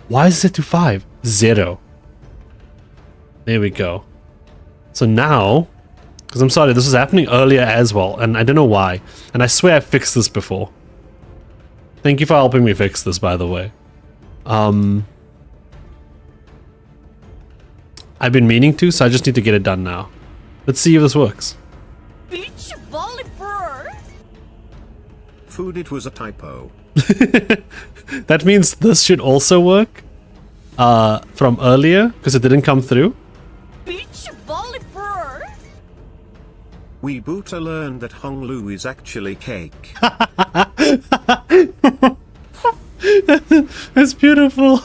Why is it to 5? 0. There we go. So now... Because I'm sorry, this was happening earlier as well, and I don't know why. And I swear I fixed this before. Thank you for helping me fix this, by the way. I've been meaning to, so I just need to get it done now. Let's see if this works. 비치 볼리볼. Food, it was a typo. That means this should also work from earlier, because it didn't come through. 비치 볼리볼. We Buta learned that Hong Lu is actually cake. That's beautiful.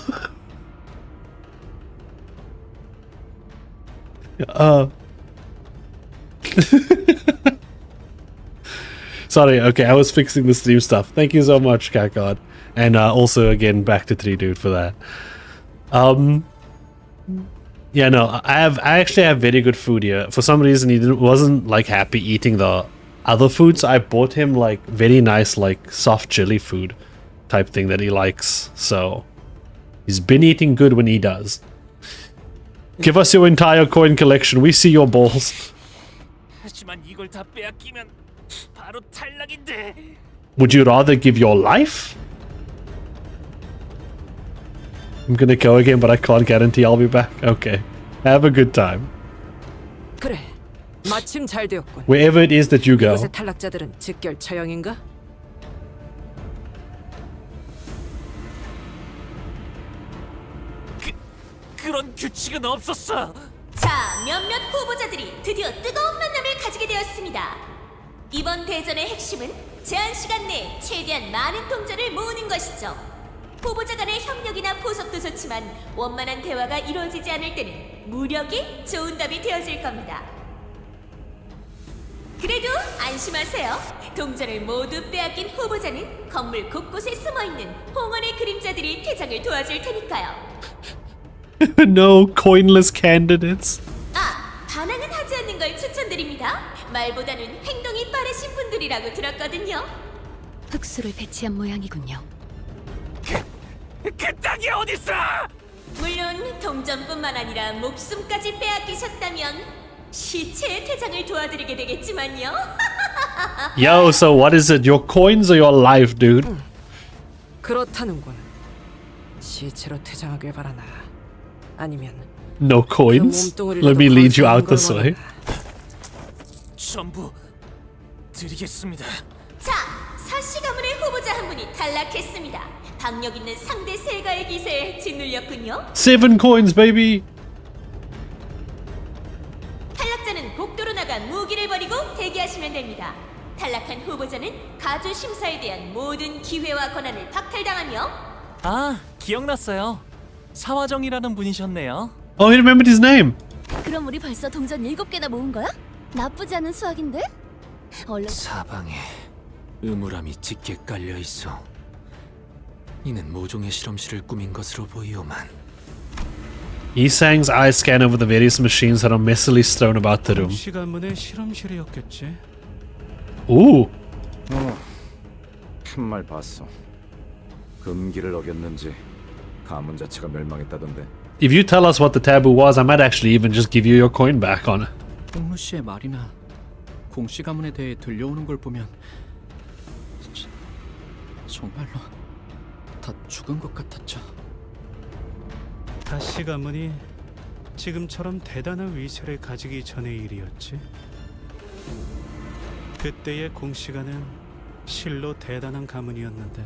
Sorry, okay, I was fixing the stream stuff. Thank you so much, Cat God. And also, again, back to 3 Dude for that. Yeah, no, I actually have very good food here. For some reason, he wasn't like happy eating the other food, so I bought him like very nice, like soft chili food type thing that he likes. So he's been eating good when he does. Give us your entire coin collection. We see your balls. 하지만 이걸 다 빼앗기면 바로 탈락인데. Would you rather give your life? I'm gonna go again, but I can't guarantee I'll be back. Okay. Have a good time. 그래, 마침 잘 되었군. Wherever it is that you go. 이곳의 탈락자들은 즉결 처형인가? 그런 규칙은 없었어. 자, 몇몇 후보자들이 드디어 뜨거운 만남을 가지게 되었습니다. 이번 대전의 핵심은 제한 시간 내에 최대한 많은 동전을 모으는 것이죠. 후보자 간의 협력이나 포석도 좋지만 원만한 대화가 이루어지지 않을 때는 무력이 좋은 답이 되어질 겁니다. 그래도 안심하세요. 동전을 모두 빼앗긴 후보자는 건물 곳곳에 숨어있는 홍원의 그림자들이 퇴장을 도와줄 테니까요. No coinless candidates. 아, 반항은 하지 않는 걸 추천드립니다. 말보다는 행동이 빠르신 분들이라고 들었거든요. 흑수를 배치한 모양이군요. 그 땅이 어딨어? 물론 동전뿐만 아니라 목숨까지 빼앗기셨다면 시체의 퇴장을 도와드리게 되겠지만요. Yo, so what is it? Your coins or your life, dude? 그렇다는군. 시체로 퇴장하길 바라나. 아니면 No coins? Let me lead you out this way. 전부 드리겠습니다. 자, 사씨 가문의 후보자 한 분이 탈락했습니다. 박력 있는 상대 세가의 기세에 짓눌렸군요. 7 coins, baby. 탈락자는 복도로 나가 무기를 버리고 대기하시면 됩니다. 탈락한 후보자는 가주 심사에 대한 모든 기회와 권한을 박탈당하며. 아, 기억났어요. 사화정이라는 분이셨네요. Oh, he remembered his name. 그럼 우리 벌써 동전 7개나 모은 거야? 나쁘지 않은 수학인데? 얼른 사방에 음울함이 짙게 깔려 있어. 이는 모종의 실험실을 꾸민 것으로 보이오만. Isang's eyes scan over the various machines that are messily strewn about the room. 시간문의 실험실이었겠지. Ooh. 한 말 봤어. 금기를 어겼는지 가문 자체가 멸망했다던데. If you tell us what the taboo was, I might actually even just give you your coin back on it. 홍루 씨의 말이나 공씨 가문에 대해 들려오는 걸 보면 정말로 다 죽은 것 같았죠. 다시 가문이 지금처럼 대단한 위세를 가지기 전의 일이었지. 그때의 공시가는 실로 대단한 가문이었는데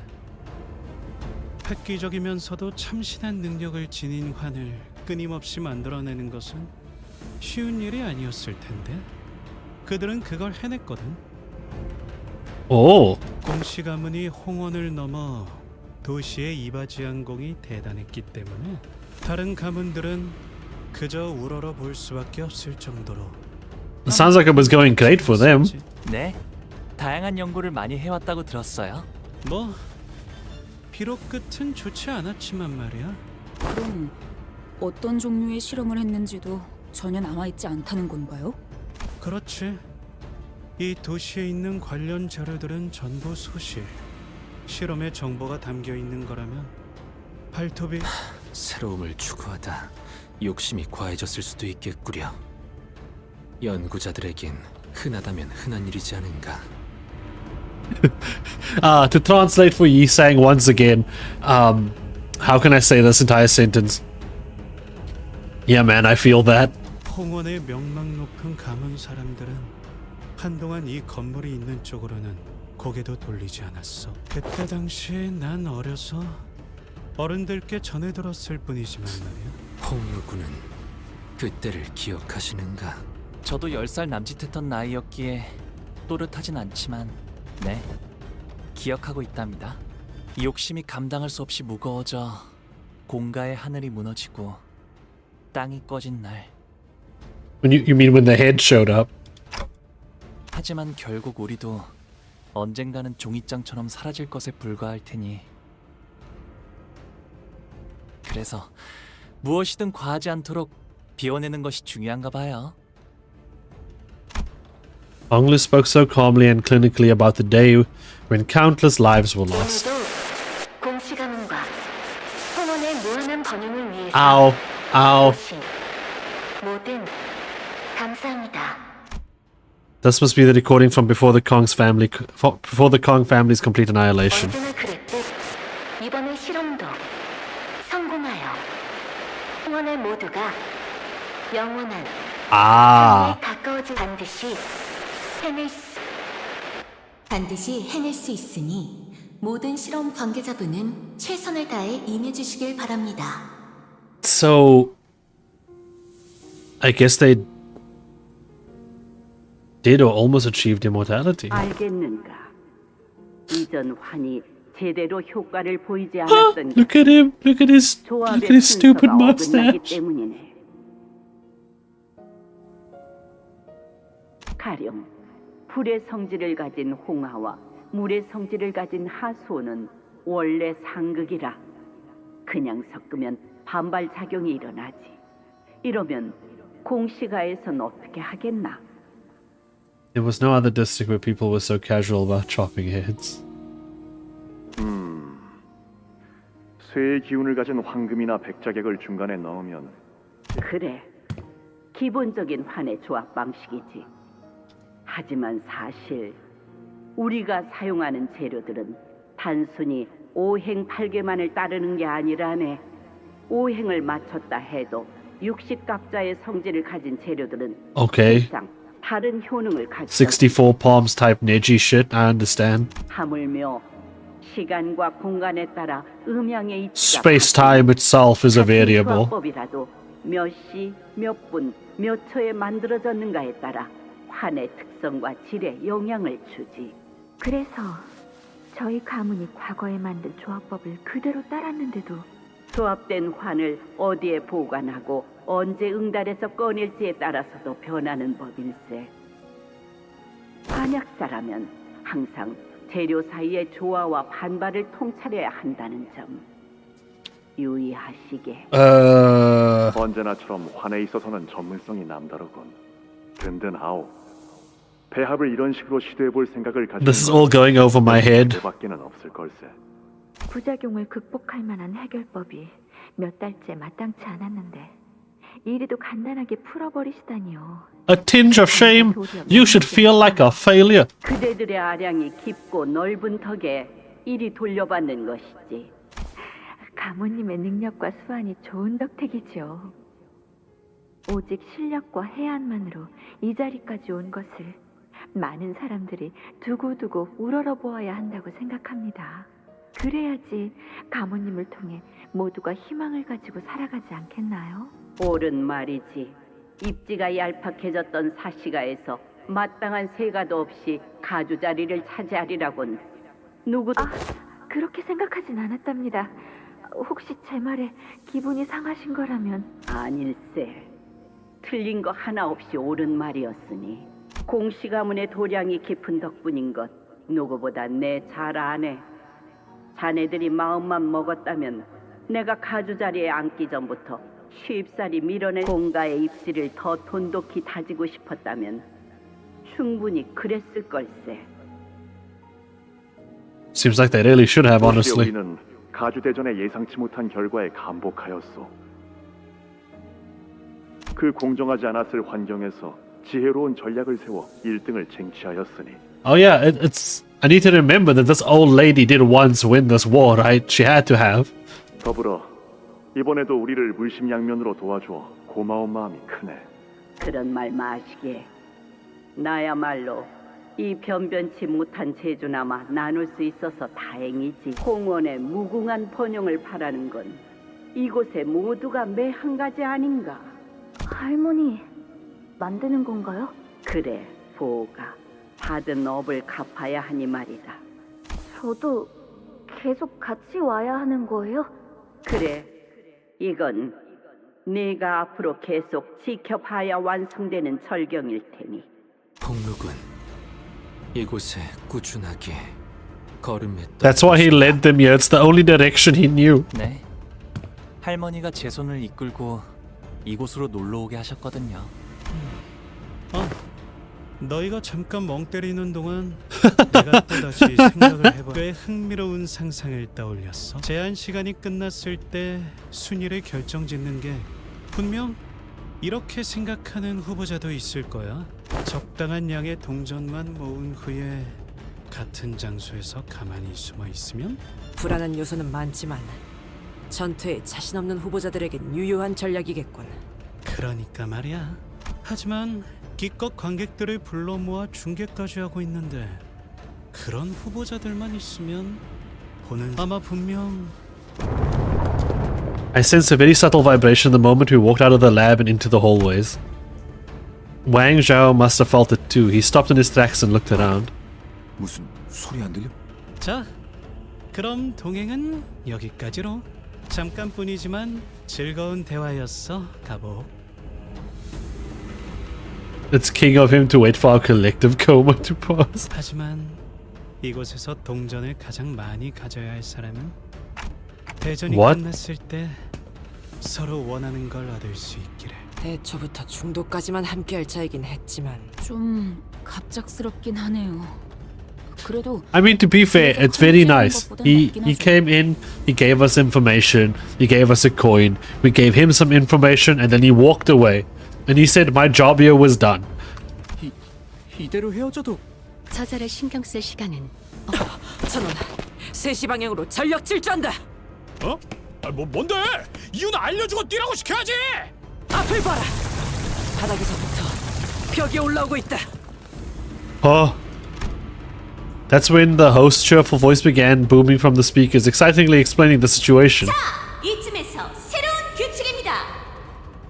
획기적이면서도 참신한 능력을 지닌 환을 끊임없이 만들어내는 것은 쉬운 일이 아니었을 텐데 그들은 그걸 해냈거든. 오. 공시 가문이 홍원을 넘어 도시에 이바지한 공이 대단했기 때문에 다른 가문들은 그저 우러러 볼 수밖에 없을 정도로. It sounds like it was going great for them. 네, 다양한 연구를 많이 해왔다고 들었어요. 뭐 비록 끝은 좋지 않았지만 말이야. 그럼 어떤 종류의 실험을 했는지도 전혀 남아있지 않다는 건가요? 그렇지. 이 도시에 있는 관련 자료들은 전부 소실. 실험의 정보가 담겨 있는 거라면 발톱이 새로움을 추구하다 욕심이 과해졌을 수도 있겠구려. 연구자들에겐 흔하다면 흔한 일이지 않은가. To translate for Yi Sang once again, how can I say this entire sentence? Yeah, man, I feel that. 홍원의 명망 높은 가문 사람들은 한동안 이 건물이 있는 쪽으로는 고개도 돌리지 않았어. 그때 당시에 난 어려서 어른들께 전해 들었을 뿐이지만 말이야. 홍루군은 그때를 기억하시는가? 저도 10살 남짓했던 나이였기에 또렷하진 않지만 네, 기억하고 있답니다. 욕심이 감당할 수 없이 무거워져 공가의 하늘이 무너지고 땅이 꺼진 날. You mean when the head showed up? 하지만 결국 우리도 언젠가는 종이장처럼 사라질 것에 불과할 테니. 그래서 무엇이든 과하지 않도록 비워내는 것이 중요한가 봐요. Honglu spoke so calmly and clinically about the day when countless lives were lost. 공시가문과 홍원의 무한한 번영을 위해서 Ow. Ow. 뭐든 감사합니다. This must be the recording from before the Kong's family, before the Kong family's complete annihilation. 언제나 그랬듯 이번의 실험도 성공하여 홍원의 모두가 영원한 Ah. 가까워진 반드시 해낼 수 있으니 모든 실험 관계자분은 최선을 다해 임해주시길 바랍니다. So, I guess they did or almost achieved immortality. 알겠는가? 이전 환이 제대로 효과를 보이지 않았던 Look at him! Look at his stupid mustache. 때문이네. 가령 불의 성질을 가진 홍하와 물의 성질을 가진 하수는 원래 상극이라 그냥 섞으면 반발 작용이 일어나지. 이러면 공시가에선 어떻게 하겠나? There was no other district where people were so casual about chopping heads. 쇠의 기운을 가진 황금이나 백자객을 중간에 넣으면 그래, 기본적인 환의 조합 방식이지. 하지만 사실 우리가 사용하는 재료들은 단순히 오행팔계만을 따르는 게 아니라네. 오행을 맞췄다 해도 육식갑자의 성질을 가진 재료들은 Okay. 실상 다른 효능을 가지고 64 palms type neji shit, I understand. 하물며 시간과 공간에 따라 음양의 이치가 Space-time itself is a variable. 조합법이라도 몇 시, 몇 분, 몇 초에 만들어졌는가에 따라 환의 특성과 질에 영향을 주지. 그래서 저희 가문이 과거에 만든 조합법을 그대로 따랐는데도 조합된 환을 어디에 보관하고 언제 응달에서 꺼낼지에 따라서도 변하는 법일세. 한약사라면 항상 재료 사이의 조화와 반발을 통찰해야 한다는 점 유의하시게. 어... 언제나처럼 환에 있어서는 전문성이 남다르군. 든든하오. 배합을 이런 식으로 시도해볼 생각을 가지는 This is all going over my head. 밖에는 없을 걸세. 부작용을 극복할 만한 해결법이 몇 달째 마땅치 않았는데 이리도 간단하게 풀어버리시다니요. A tinge of shame. You should feel like a failure. 그대들의 아량이 깊고 넓은 덕에 이리 돌려받는 것이지. 가모님의 능력과 수완이 좋은 덕택이죠. 오직 실력과 해안만으로 이 자리까지 온 것을 많은 사람들이 두고두고 우러러보아야 한다고 생각합니다. 그래야지 가모님을 통해 모두가 희망을 가지고 살아가지 않겠나요? 옳은 말이지. 입지가 얄팍해졌던 사시가에서 마땅한 세가도 없이 가주 자리를 차지하리라곤 누구도... 그렇게 생각하진 않았답니다. 혹시 제 말에 기분이 상하신 거라면... 아닐세. 틀린 거 하나 없이 옳은 말이었으니 공씨 가문의 도량이 깊은 덕분인 것 누구보다 내 잘 아네. 자네들이 마음만 먹었다면 내가 가주 자리에 앉기 전부터 쉽사리 밀어낸 공가의 입지를 더 돈독히 다지고 싶었다면 충분히 그랬을 걸세. Seems like they really should have, honestly. 우리는 가주 대전에 예상치 못한 결과에 감복하였소. 그 공정하지 않았을 환경에서 지혜로운 전략을 세워 1등을 쟁취하였으니. Oh yeah, it's. I need to remember that this old lady did once win this war, right? She had to have. 더불어 이번에도 우리를 물심양면으로 도와주어 고마운 마음이 크네. 그런 말 마시게. 나야말로 이 변변치 못한 재주나마 나눌 수 있어서 다행이지. 공원의 무궁한 번영을 바라는 건 이곳의 모두가 매 한 가지 아닌가. 할머니, 만드는 건가요? 그래, 보가. 받은 업을 갚아야 하니 말이다. 저도 계속 같이 와야 하는 거예요? 그래, 이건 네가 앞으로 계속 지켜봐야 완성되는 절경일 테니. 폭록은 이곳에 꾸준하게 걸음했다. That's why he led them here. It's the only direction he knew. 네. 할머니가 제 손을 이끌고 이곳으로 놀러 오게 하셨거든요. 너희가 잠깐 멍 때리는 동안 내가 또다시 생각을 해봐. 꽤 흥미로운 상상을 떠올렸어. 제한 시간이 끝났을 때 순위를 결정짓는 게 분명 이렇게 생각하는 후보자도 있을 거야. 적당한 양의 동전만 모은 후에 같은 장소에서 가만히 숨어 있으면 불안한 요소는 많지만 전투에 자신 없는 후보자들에겐 유효한 전략이겠군. 그러니까 말이야. 하지만 기껏 관객들을 불러 모아 중계까지 하고 있는데 그런 후보자들만 있으면 보는 아마 분명. I sensed a very subtle vibration the moment we walked out of the lab and into the hallways. Wang Zhao must have felt it too. He stopped in his tracks and looked around. 무슨 소리 안 들려? 자, 그럼 동행은 여기까지로. 잠깐뿐이지만 즐거운 대화였어, 가보. It's king of him to wait for our collective coma to pass. 하지만 이곳에서 동전을 가장 많이 가져야 할 사람은 대전이 What? 끝났을 때 서로 원하는 걸 얻을 수 있기를. 애초부터 중도까지만 함께할 자이긴 했지만 좀 갑작스럽긴 하네요. 그래도 I mean, to be fair, it's very nice. He came in, he gave us information, he gave us a coin, we gave him some information, and then he walked away. And he said, my job here was done. 이대로 헤어져도 저자를 신경 쓸 시간은 천원 3시 방향으로 전력 질주한다. 어? 뭔데? 이유는 알려주고 뛰라고 시켜야지. 앞을 봐라. 바닥에서부터 벽이 올라오고 있다. Oh. That's when the host's cheerful voice began booming from the speakers, excitedly explaining the situation. 이쯤에서 새로운 규칙입니다.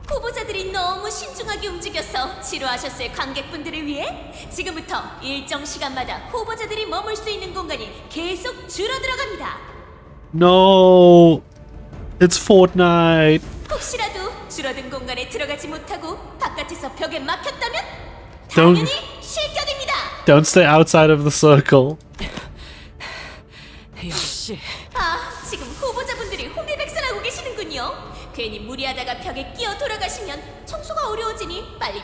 후보자들이 너무 신중하게 움직여서 지루하셨을 관객분들을 위해 지금부터 일정 시간마다 후보자들이 머물 수 있는 공간이 계속 줄어들어갑니다. No, it's Fortnite. 혹시라도 줄어든 공간에 들어가지 못하고 바깥에서 벽에 막혔다면 Don't- 당연히 실격입니다. Don't stay outside of the circle. 역시 지금 후보자분들이 혼비백산하고 계시는군요. 괜히 무리하다가 벽에 끼어 돌아가시면 청소가 어려워지니 빨리.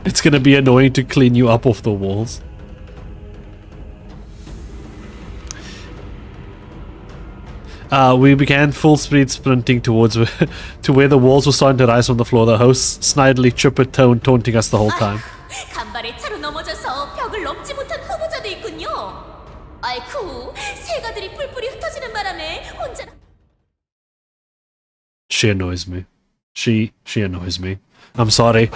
It's gonna be annoying to clean you up off the walls. We began full speed sprinting towards to where the walls were starting to rise from the floor. The host snidely chipper tone taunting us the whole time. 간발의 차로 넘어져서 벽을 넘지 못한 후보자도 있군요. 아이쿠, 새가들이 뿔뿔이 흩어지는 바람에 혼자. She annoys me. She annoys me. I'm sorry.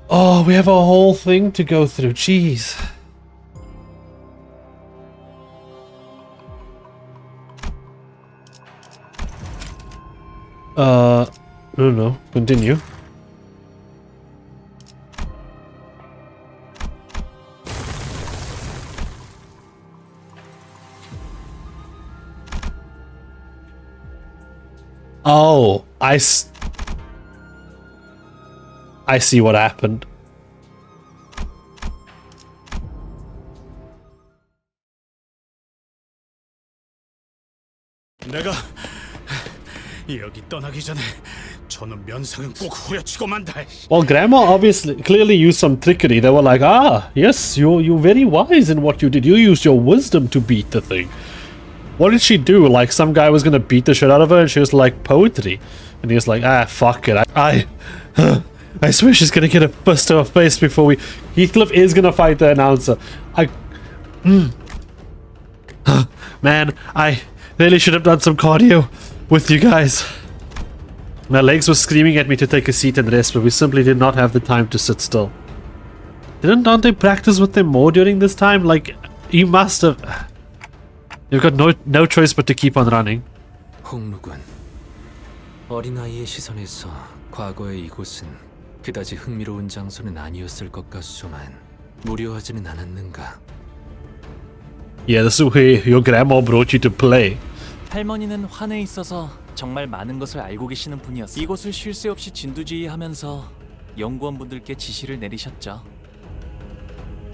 Oh, we have a whole thing to go through. Jeez. No. Continue. Oh, I see what happened. 내가 여기 떠나기 전에 저놈 면상은 꼭 후려치고 만다. Well, Grandma obviously clearly used some trickery. They were like, yes, you're very wise in what you did. You used your wisdom to beat the thing. What did she do? Like, some guy was gonna beat the shit out of her and she was like, poetry. And he was like, fuck it. I swear she's gonna get a fist to her face before we... Heathcliff is gonna fight the announcer. Man, I really should have done some cardio with you guys. My legs were screaming at me to take a seat and rest, but we simply did not have the time to sit still. Didn't Dante practice with them more during this time? Like, you must have... You've got no choice but to keep on running. 홍루군, 어린아이의 시선에서 과거의 이곳은 그다지 흥미로운 장소는 아니었을 것 같소만 무료하지는 않았는가? Yeah, this is where your grandma brought you to play. 할머니는 환에 있어서 정말 많은 것을 알고 계시는 분이었어요. 이곳을 쉴 새 없이 진두지휘하면서 연구원분들께 지시를 내리셨죠.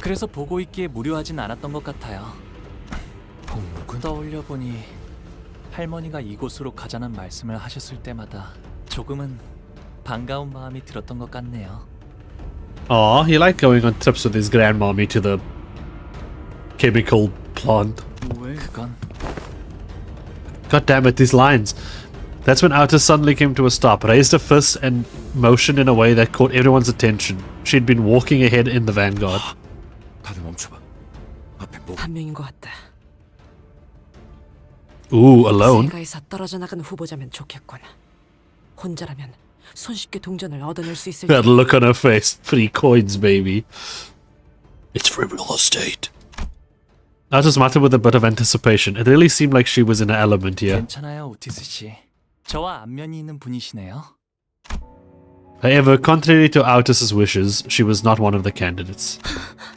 그래서 보고 있기에 무료하진 않았던 것 같아요. 떠올려보니 할머니가 이곳으로 가자는 말씀을 하셨을 때마다 조금은 반가운 마음이 들었던 것 같네요. Aw, he liked going on trips with his grandmommy to the chemical plant. 그건... God damn it, these lines. That's when Outer suddenly came to a stop, raised a fist and motioned in a way that caught everyone's attention. She'd been walking ahead in the vanguard. 다들 멈춰봐. 앞에 뭐... 한 명인 것 같다. Ooh, alone? 세가에서 떨어져 나간 후보자면 좋겠군. 혼자라면 손쉽게 동전을 얻어낼 수 있을 That look on her face. Free coins, baby. It's free real estate. I just muttered with a bit of anticipation. It really seemed like she was in her element here. 괜찮아요, 오티스 씨. 저와 안면이 있는 분이시네요. However, contrary to Outus's wishes, she was not one of the candidates.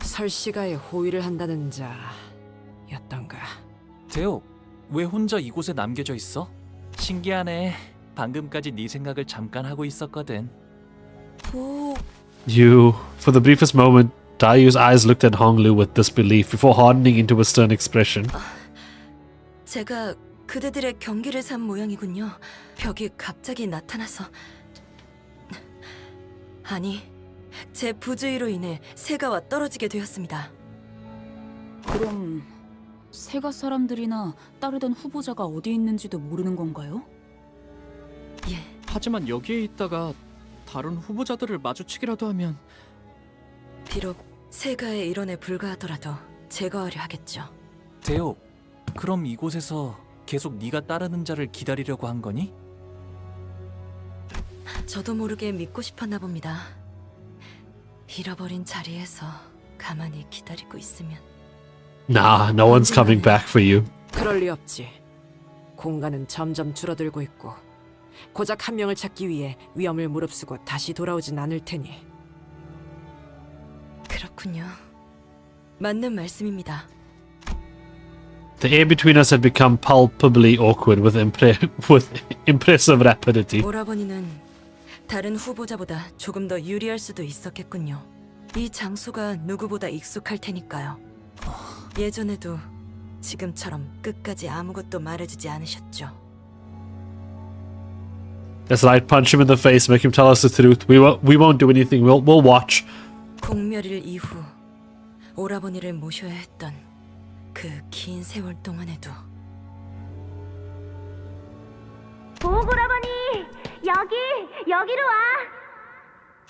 설씨가의 호위를 한다는 자였던가. 대옥, 왜 혼자 이곳에 남겨져 있어? 신기하네. 방금까지 네 생각을 잠깐 하고 있었거든. For the briefest moment, Dayu's eyes looked at Honglu with disbelief before hardening into a stern expression. 제가 그대들의 경기를 산 모양이군요. 벽이 갑자기 나타나서... 아니, 제 부주의로 인해 세가와 떨어지게 되었습니다. 그럼 세가 사람들이나 따르던 후보자가 어디 있는지도 모르는 건가요? 예. 하지만 여기에 있다가 다른 후보자들을 마주치기라도 하면 비록 세가의 일원에 불과하더라도 제거하려 하겠죠. 대옥, 그럼 이곳에서 계속 네가 따르는 자를 기다리려고 한 거니? 저도 모르게 믿고 싶었나 봅니다. 잃어버린 자리에서 가만히 기다리고 있으면. Nah, no one's coming back for you. 그럴 리 없지. 공간은 점점 줄어들고 있고 고작 한 명을 찾기 위해 위험을 무릅쓰고 다시 돌아오진 않을 테니. 그렇군요. 맞는 말씀입니다. The air between us had become palpably awkward with impressive rapidity. 오라버니는 다른 후보자보다 조금 더 유리할 수도 있었겠군요. 이 장소가 누구보다 익숙할 테니까요. 예전에도 지금처럼 끝까지 아무것도 말해주지 않으셨죠. That's right. Punch him in the face. Make him tell us the truth. We won't do anything. We'll watch. 공멸일 이후 오라버니를 모셔야 했던 그 긴 세월 동안에도 보고라버니 여기로 와.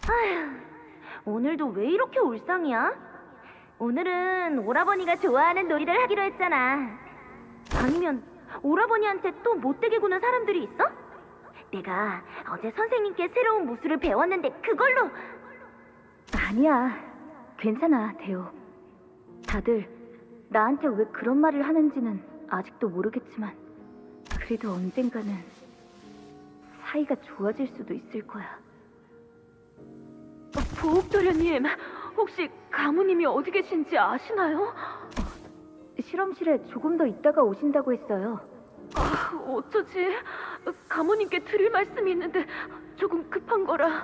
아휴, 오늘도 왜 이렇게 울상이야? 오늘은 오라버니가 좋아하는 놀이를 하기로 했잖아. 아니면 오라버니한테 또 못되게 구는 사람들이 있어? 내가 어제 선생님께 새로운 무술을 배웠는데 그걸로. 아니야. 괜찮아, 대호. 다들 나한테 왜 그런 말을 하는지는 아직도 모르겠지만 그래도 언젠가는 사이가 좋아질 수도 있을 거야. 보옥도련님, 혹시 가무님이 어디 계신지 아시나요? 실험실에 조금 더 있다가 오신다고 했어요. 어쩌지? 가무님께 드릴 말씀이 있는데 조금 급한 거라.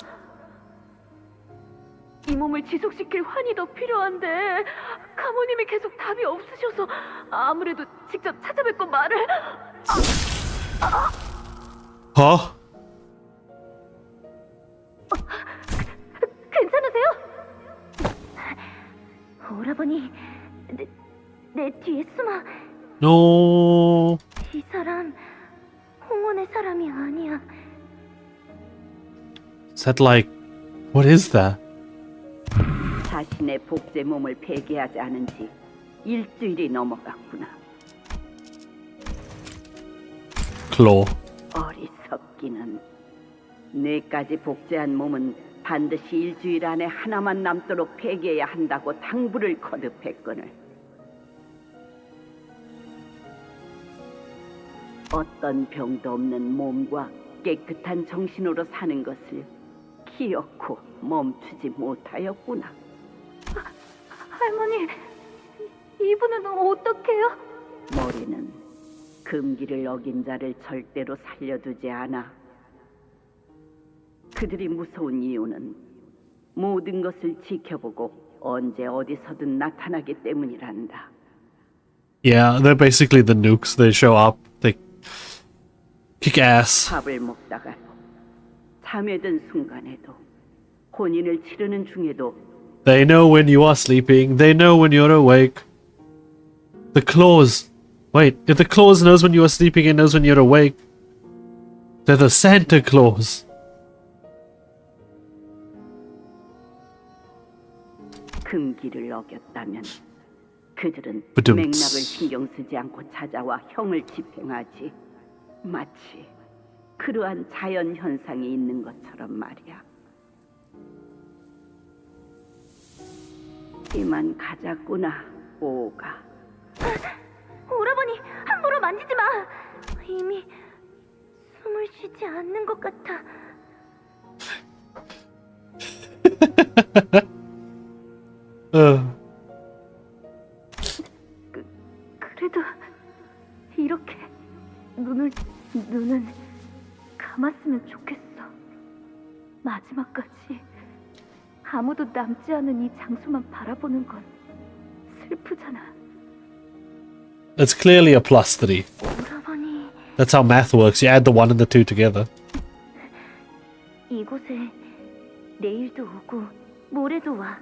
이 몸을 지속시킬 환이 더 필요한데 가무님이 계속 답이 없으셔서 아무래도 직접 찾아뵙고 말을. Huh? 괜찮으세요? 오라버니, 내 뒤에 숨어. No. 이 사람 홍원의 사람이 아니야. Is that like... What is that? 자신의 복제 몸을 폐기하지 않은 지 일주일이 넘어갔구나. Claw. 어리석기는. 뇌까지 복제한 몸은 반드시 일주일 안에 하나만 남도록 폐기해야 한다고 당부를 거듭했거늘. 어떤 병도 없는 몸과 깨끗한 정신으로 사는 것을 기어코 멈추지 못하였구나. 할머니, 이분은 어떡해요? 머리는 금기를 어긴 자를 절대로 살려두지 않아. 그들이 무서운 이유는 모든 것을 지켜보고 언제 어디서든 나타나기 때문이란다. Yeah, they're basically the nukes. They show up, they kick ass. 밥을 먹다가 잠에 든 순간에도 혼인을 치르는 중에도 They know when you are sleeping. They know when you're awake. The claws. Wait, if the claws knows when you are sleeping and knows when you're awake, they're the Santa Claus. 금기를 어겼다면 그들은 부둥. 맥락을 신경 쓰지 않고 찾아와 형을 집행하지. 마치 그러한 자연 현상이 있는 것처럼 말이야. 이만 가자꾸나, 오가. 오라버니, 함부로 만지지 마. 이미 숨을 쉬지 않는 것 같아. 그래도 이렇게 눈은 감았으면 좋겠어. 마지막까지 아무도 남지 않은 이 장소만 바라보는 건 슬프잖아. It's clearly a +3. 오라버니, That's how math works. You add the 1 and the 2 together. 이곳에 내일도 오고 모레도 와.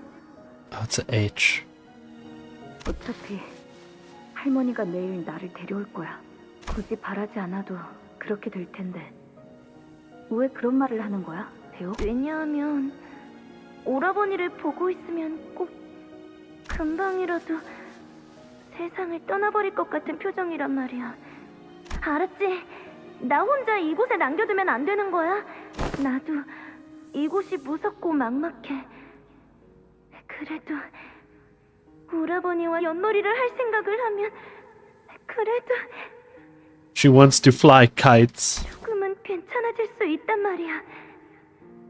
Oh, it's an H. 어차피 할머니가 내일 나를 데려올 거야. 굳이 바라지 않아도 그렇게 될 텐데 왜 그런 말을 하는 거야, 대호? 왜냐하면 오라버니를 보고 있으면 꼭 금방이라도 세상을 떠나버릴 것 같은 표정이란 말이야. 알았지? 나 혼자 이곳에 남겨두면 안 되는 거야. 나도 이곳이 무섭고 막막해. 그래도 오라버니와 윷놀이를 할 생각을 하면 그래도 She wants to fly kites. 조금은 괜찮아질 수 있단 말이야.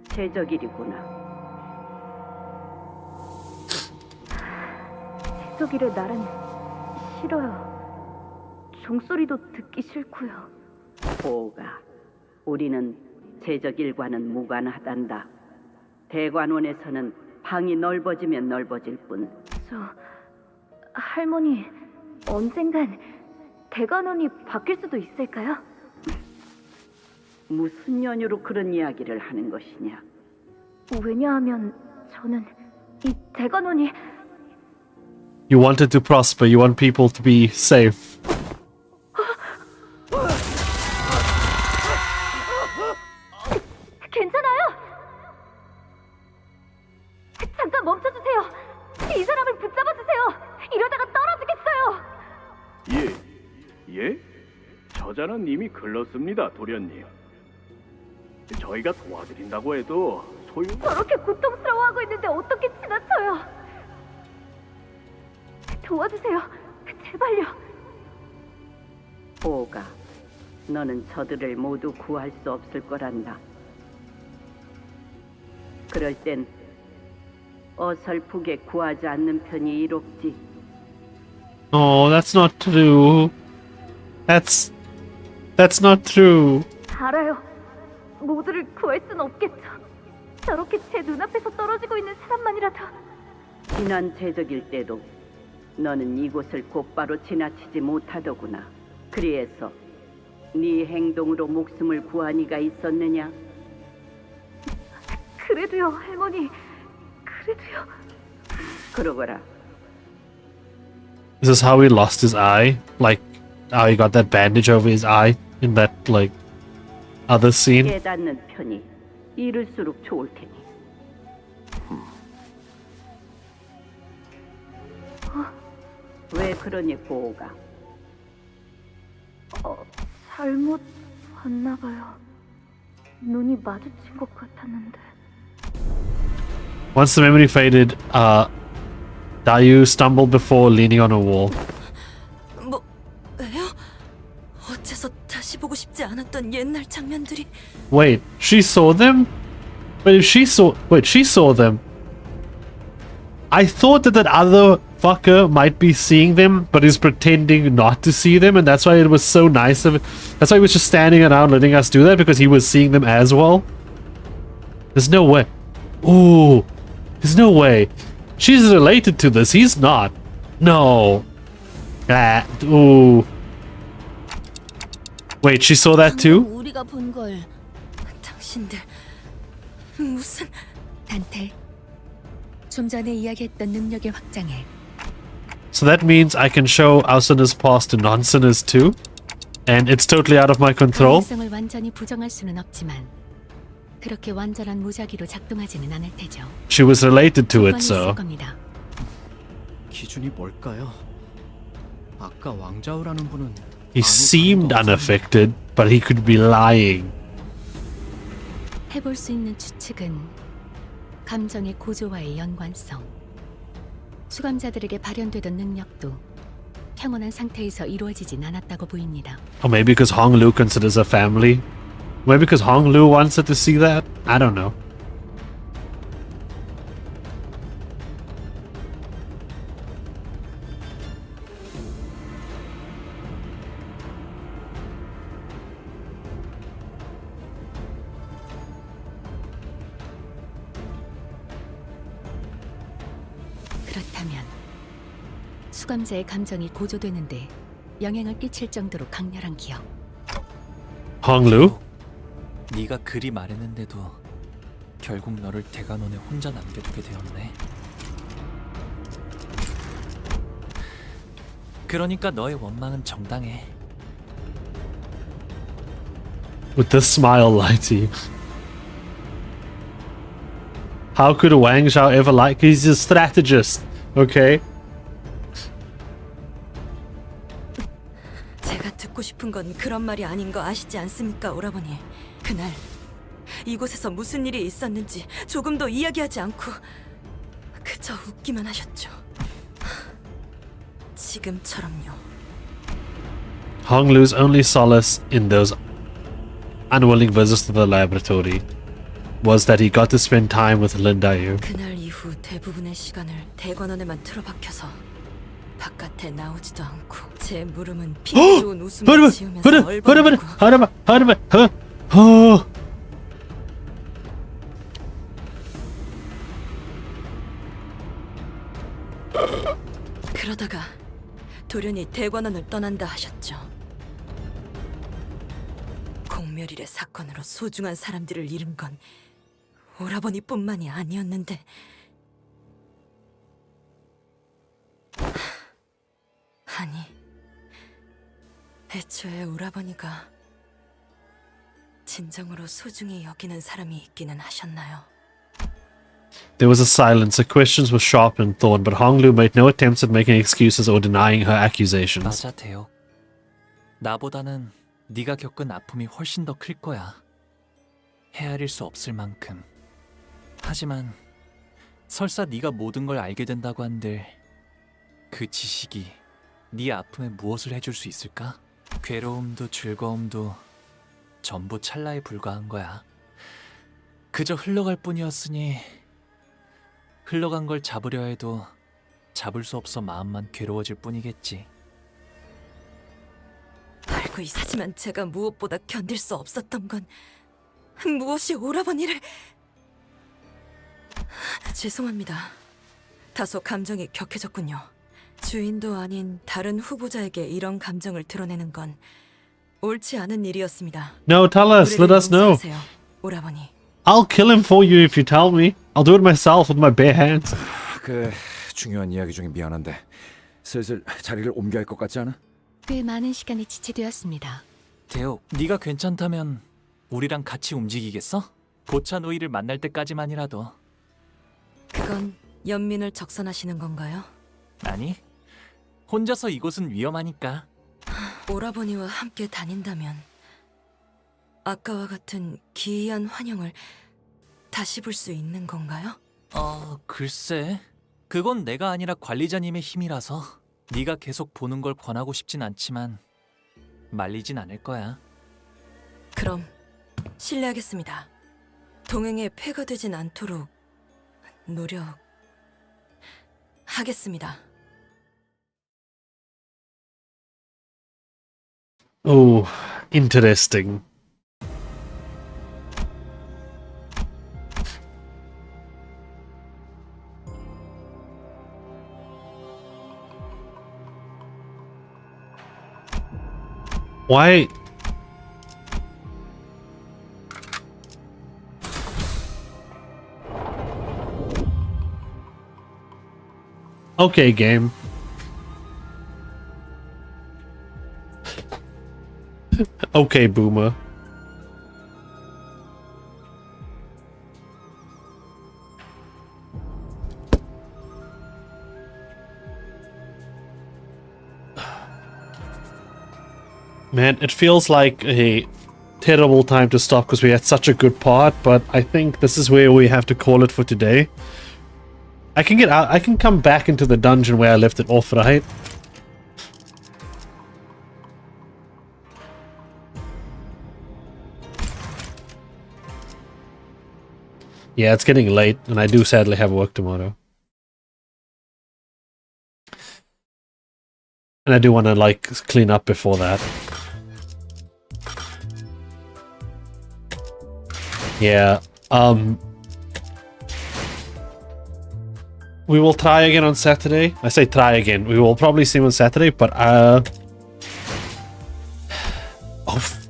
제적일이구나. 제석이를 날은 싫어요. 종소리도 듣기 싫고요. 오가, 우리는 제적일과는 무관하단다. 대관원에서는 방이 넓어지면 넓어질 뿐. 할머니, 언젠간 대관원이 바뀔 수도 있을까요? 무슨 연유로 그런 이야기를 하는 것이냐? 왜냐하면 저는 이 대관원이 You wanted to prosper. You want people to be safe. 괜찮아요? 잠깐 멈춰주세요. 이 사람을 붙잡아주세요. 이러다가 떨어지겠어요. 예? 저자는 이미 글렀습니다, 도련님. 저희가 도와드린다고 해도 저렇게 고통스러워하고 있는데 어떻게 지나쳐요? 도와주세요. 제발요. 보가, 너는 저들을 모두 구할 수 없을 거란다. 그럴 땐 어설프게 구하지 않는 편이 이롭지. Oh, that's not true. That's not true. 알아요. 모두를 구할 순 없겠죠. 저렇게 제 눈앞에서 떨어지고 있는 사람만이라도. 지난 제적일 때도 너는 이곳을 곧바로 지나치지 못하더구나. 그리해서 네 행동으로 목숨을 구한 이가 있었느냐? 그래도요, 할머니. 그래도요. 그러거라. This is how he lost his eye? Like, how he got that bandage over his eye in that, like, other scene? 깨닫는 편이 이를수록 좋을 테니. 왜 그러니, 보호가? 잘못 봤나 봐요. 눈이 마주친 것 같았는데. Once the memory faded, Dayu stumbled before leaning on a wall. 왜요? 어째서 다시 보고 싶지 않았던 옛날 장면들이. Wait, she saw them? Wait, she saw them. I thought that other fucker might be seeing them, but is pretending not to see them, and that's why it was so nice of it. That's why he was just standing around letting us do that, because he was seeing them as well. There's no way. Ooh, there's no way. She's related to this. He's not. No. Ooh. Wait, she saw that too? 우리가 본 걸. 당신들 무슨 단테. 좀 전에 이야기했던 능력의 확장에 So that means I can show Ausuna's past to non-sinners too? And it's totally out of my control? 가능성을 완전히 부정할 수는 없지만 그렇게 완전한 무작위로 작동하지는 않을 테죠. She was related to it, so... 겁니다. 기준이 뭘까요? 아까 왕자우라는 분은 He seemed unaffected, but he could be lying. 해볼 수 있는 추측은 감정의 고조와의 연관성, 수감자들에게 발현되던 능력도 평온한 상태에서 이루어지진 않았다고 보입니다. Or maybe because Hong Lu considers her family? Maybe because Hong Lu wants her to see that? I don't know. 그렇다면 수감자의 감정이 고조되는데 영향을 끼칠 정도로 강렬한 기억. Hong Lu? 네가 그리 말했는데도 결국 너를 대관원에 혼자 남겨두게 되었네. 그러니까 너의 원망은 정당해. With this smile lie to you. How could Wang Zhao ever lie? He's a strategist, okay? 제가 듣고 싶은 건 그런 말이 아닌 거 아시지 않습니까, 오라버니? 그날 이곳에서 무슨 일이 있었는지 조금도 이야기하지 않고 그저 웃기만 하셨죠. 지금처럼요. Hong Lu's only solace in those unwilling visits to the laboratory was that he got to spend time with Lin Dayu. 그날 이후 대부분의 시간을 대관원에만 틀어박혀서 바깥에 나오지도 않고 제 물음은 핑계 좋은 웃음을 지으면서 얼버무리고 그러다가 돌연히 대관원을 떠난다 하셨죠. 불멸일의 사건으로 소중한 사람들을 잃은 건 오라버니뿐만이 아니었는데 아니 애초에 오라버니가 진정으로 소중히 여기는 사람이 있기는 하셨나요? There was a silence. Her questions were sharp and thorn, but Honglu made no attempts at making excuses or denying her accusations. 맞아, 대혁. 나보다는 네가 겪은 아픔이 훨씬 더 클 거야. 헤아릴 수 없을 만큼. 하지만 설사 네가 모든 걸 알게 된다고 한들 그 지식이 네 아픔에 무엇을 해줄 수 있을까? 괴로움도 즐거움도 전부 찰나에 불과한 거야. 그저 흘러갈 뿐이었으니 흘러간 걸 잡으려 해도 잡을 수 없어 마음만 괴로워질 뿐이겠지. 알고 있었지만 제가 무엇보다 견딜 수 없었던 건 무엇이 오라버니를... 죄송합니다. 다소 감정이 격해졌군요. 주인도 아닌 다른 후보자에게 이런 감정을 드러내는 건 옳지 않은 일이었습니다. No, tell us. Let us know. 오라버니. I'll kill him for you if you tell me. I'll do it myself with my bare hands. 그 중요한 이야기 중에 미안한데 슬슬 자리를 옮겨야 할 것 같지 않아? 꽤 많은 시간이 지체되었습니다. 대혁, 네가 괜찮다면 우리랑 같이 움직이겠어? 고차 노이를 만날 때까지만이라도. 그건 연민을 적선하시는 건가요? 아니, 혼자서 이곳은 위험하니까. 오라버니와 함께 다닌다면 아까와 같은 기이한 환영을 다시 볼 수 있는 건가요? 글쎄. 그건 내가 아니라 관리자님의 힘이라서 네가 계속 보는 걸 권하고 싶진 않지만 말리진 않을 거야. 그럼 실례하겠습니다. 동행에 폐가 되진 않도록 노력하겠습니다. Oh, interesting. Why? Okay, game. Okay, boomer. Man, it feels like a terrible time to stop because we had such a good part, but I think this is where we have to call it for today. I can get out, I can come back into the dungeon where I left it off, right? Yeah, it's getting late, and I do sadly have work tomorrow. And I do want to, like, clean up before that. Yeah, we will try again on Saturday. I say try again. We will probably see him on Saturday, but oh,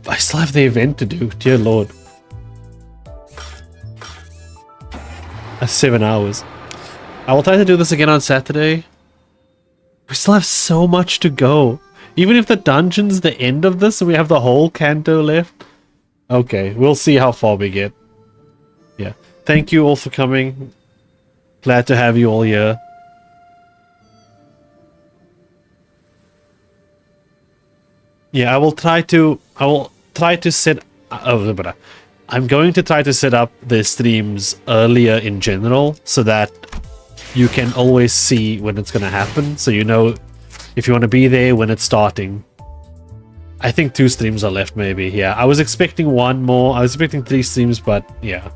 I still have the event to do. Dear Lord. That's 7 hours. I will try to do this again on Saturday. We still have so much to go. Even if the dungeon's the end of this and we have the whole Canto left. Okay, we'll see how far we get. Yeah. Thank you all for coming. Glad to have you all here. Yeah, I will try to set I'm going to try to set up the streams earlier in general so that you can always see when it's going to happen, so you know if you want to be there when it's starting. I think 2 streams are left, maybe. Yeah, I was expecting 1 more. I was expecting 3 streams, but yeah.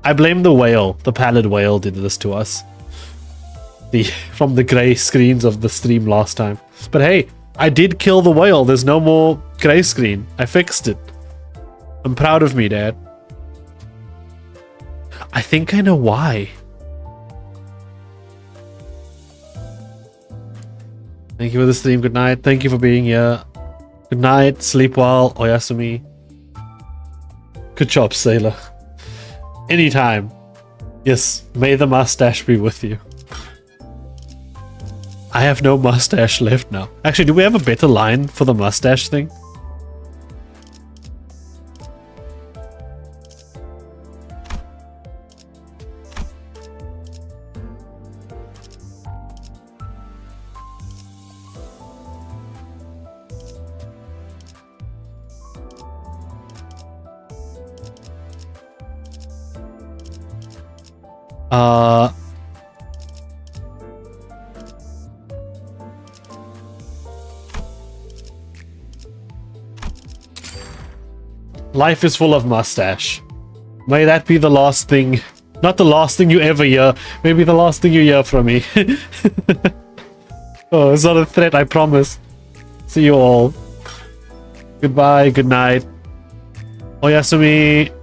I blame the whale. The pallid whale did this to us. From the grey screens of the stream last time. But hey, I did kill the whale. There's no more grey screen. I fixed it. I'm proud of me, Dad. I think I know why. Thank you for the stream. Good night. Thank you for being here. Good night. Sleep well. Oyasumi. Good job, Sailor. Anytime. Yes, may the mustache be with you. I have no mustache left now. Actually, do we have a better line for the mustache thing? Life is full of mustache. May that be the last thing. Not the last thing you ever hear. Maybe the last thing you hear from me. Oh, it's not a threat, I promise. See you all. Goodbye, good night. Oyasumi.